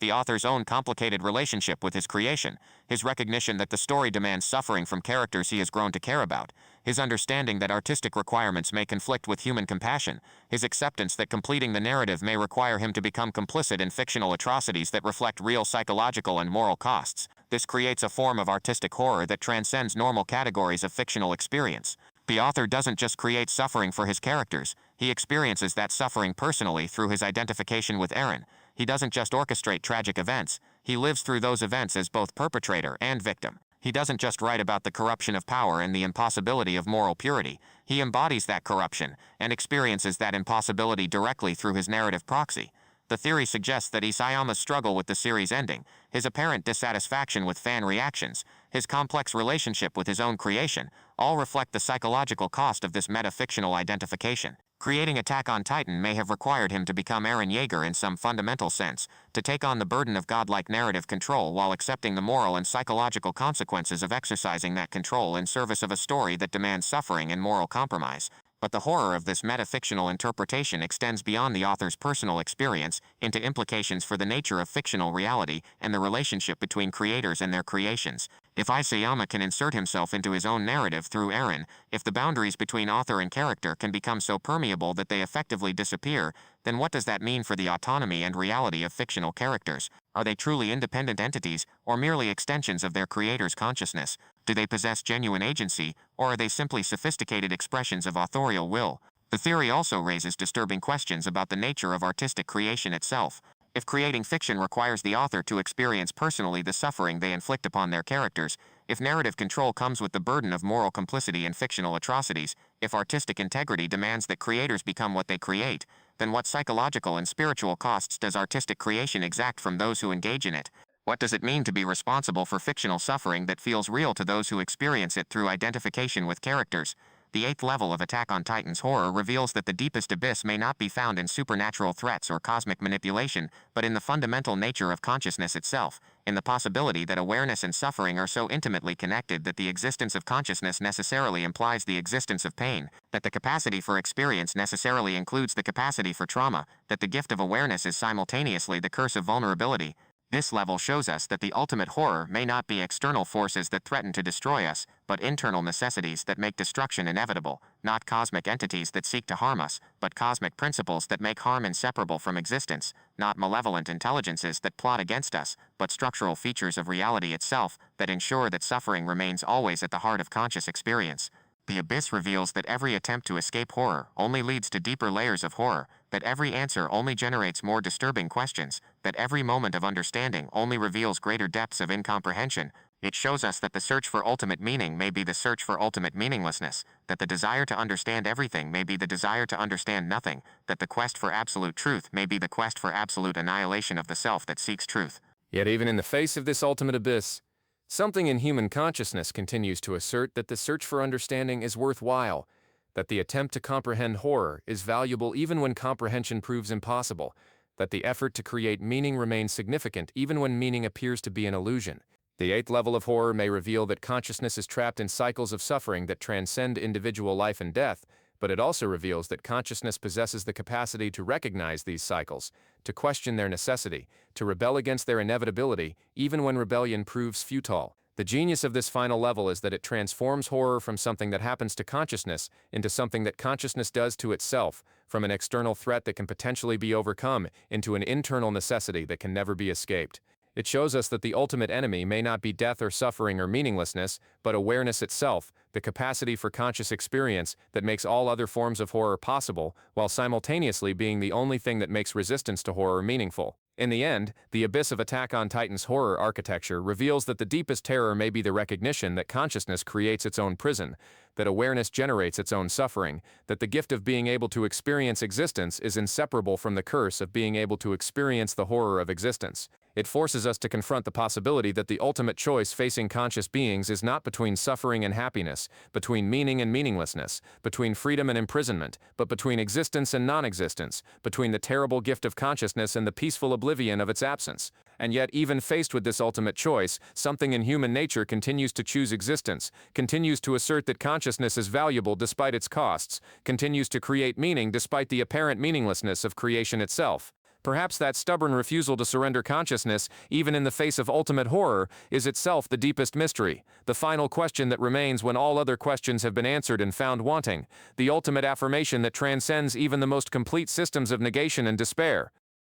the author's own complicated relationship with his creation, his recognition that the story demands suffering from characters he has grown to care about, his understanding that artistic requirements may conflict with human compassion, his acceptance that completing the narrative may require him to become complicit in fictional atrocities that reflect real psychological and moral costs. This creates a form of artistic horror that transcends normal categories of fictional experience. The author doesn't just create suffering for his characters, he experiences that suffering personally through his identification with Eren. He doesn't just orchestrate tragic events, he lives through those events as both perpetrator and victim. He doesn't just write about the corruption of power and the impossibility of moral purity, he embodies that corruption, and experiences that impossibility directly through his narrative proxy. The theory suggests that Isayama's struggle with the series ending, his apparent dissatisfaction with fan reactions, his complex relationship with his own creation, all reflect the psychological cost of this meta-fictional identification. Creating Attack on Titan may have required him to become Eren Yeager in some fundamental sense, to take on the burden of godlike narrative control while accepting the moral and psychological consequences of exercising that control in service of a story that demands suffering and moral compromise. But the horror of this metafictional interpretation extends beyond the author's personal experience into implications for the nature of fictional reality and the relationship between creators and their creations. If Isayama can insert himself into his own narrative through Eren, if the boundaries between author and character can become so permeable that they effectively disappear, then what does that mean for the autonomy and reality of fictional characters? Are they truly independent entities, or merely extensions of their creator's consciousness? Do they possess genuine agency, or are they simply sophisticated expressions of authorial will? The theory also raises disturbing questions about the nature of artistic creation itself. If creating fiction requires the author to experience personally the suffering they inflict upon their characters, if narrative control comes with the burden of moral complicity in fictional atrocities, if artistic integrity demands that creators become what they create, then what psychological and spiritual costs does artistic creation exact from those who engage in it? What does it mean to be responsible for fictional suffering that feels real to those who experience it through identification with characters? The 8th level of Attack on Titan's horror reveals that the deepest abyss may not be found in supernatural threats or cosmic manipulation, but in the fundamental nature of consciousness itself, in the possibility that awareness and suffering are so intimately connected that the existence of consciousness necessarily implies the existence of pain, that the capacity for experience necessarily includes the capacity for trauma, that the gift of awareness is simultaneously the curse of vulnerability. This level shows us that the ultimate horror may not be external forces that threaten to destroy us, but internal necessities that make destruction inevitable, not cosmic entities that seek to harm us, but cosmic principles that make harm inseparable from existence, not malevolent intelligences that plot against us, but structural features of reality itself that ensure that suffering remains always at the heart of conscious experience. The abyss reveals that every attempt to escape horror only leads to deeper layers of horror, that every answer only generates more disturbing questions, that every moment of understanding only reveals greater depths of incomprehension. It shows us that the search for ultimate meaning may be the search for ultimate meaninglessness, that the desire to understand everything may be the desire to understand nothing, that the quest for absolute truth may be the quest for absolute annihilation of the self that seeks truth. Yet even in the face of this ultimate abyss, something in human consciousness continues to assert that the search for understanding is worthwhile, that the attempt to comprehend horror is valuable even when comprehension proves impossible, that the effort to create meaning remains significant even when meaning appears to be an illusion. The 8th level of horror may reveal that consciousness is trapped in cycles of suffering that transcend individual life and death, but it also reveals that consciousness possesses the capacity to recognize these cycles, to question their necessity, to rebel against their inevitability, even when rebellion proves futile. The genius of this final level is that it transforms horror from something that happens to consciousness into something that consciousness does to itself, from an external threat that can potentially be overcome into an internal necessity that can never be escaped. It shows us that the ultimate enemy may not be death or suffering or meaninglessness, but awareness itself, the capacity for conscious experience that makes all other forms of horror possible, while simultaneously being the only thing that makes resistance to horror meaningful. In the end, the abyss of Attack on Titan's horror architecture reveals that the deepest terror may be the recognition that consciousness creates its own prison, that awareness generates its own suffering, that the gift of being able to experience existence is inseparable from the curse of being able to experience the horror of existence. It forces us to confront the possibility that the ultimate choice facing conscious beings is not between suffering and happiness, between meaning and meaninglessness, between freedom and imprisonment, but between existence and non-existence, between the terrible gift of consciousness and the peaceful oblivion of its absence. And yet, even faced with this ultimate choice, something in human nature continues to choose existence, continues to assert that consciousness is valuable despite its costs, continues to create meaning despite the apparent meaninglessness of creation itself. Perhaps that stubborn refusal to surrender consciousness, even in the face of ultimate horror, is itself the deepest mystery, the final question that remains when all other questions have been answered and found wanting, the ultimate affirmation that transcends even the most complete systems of negation and despair.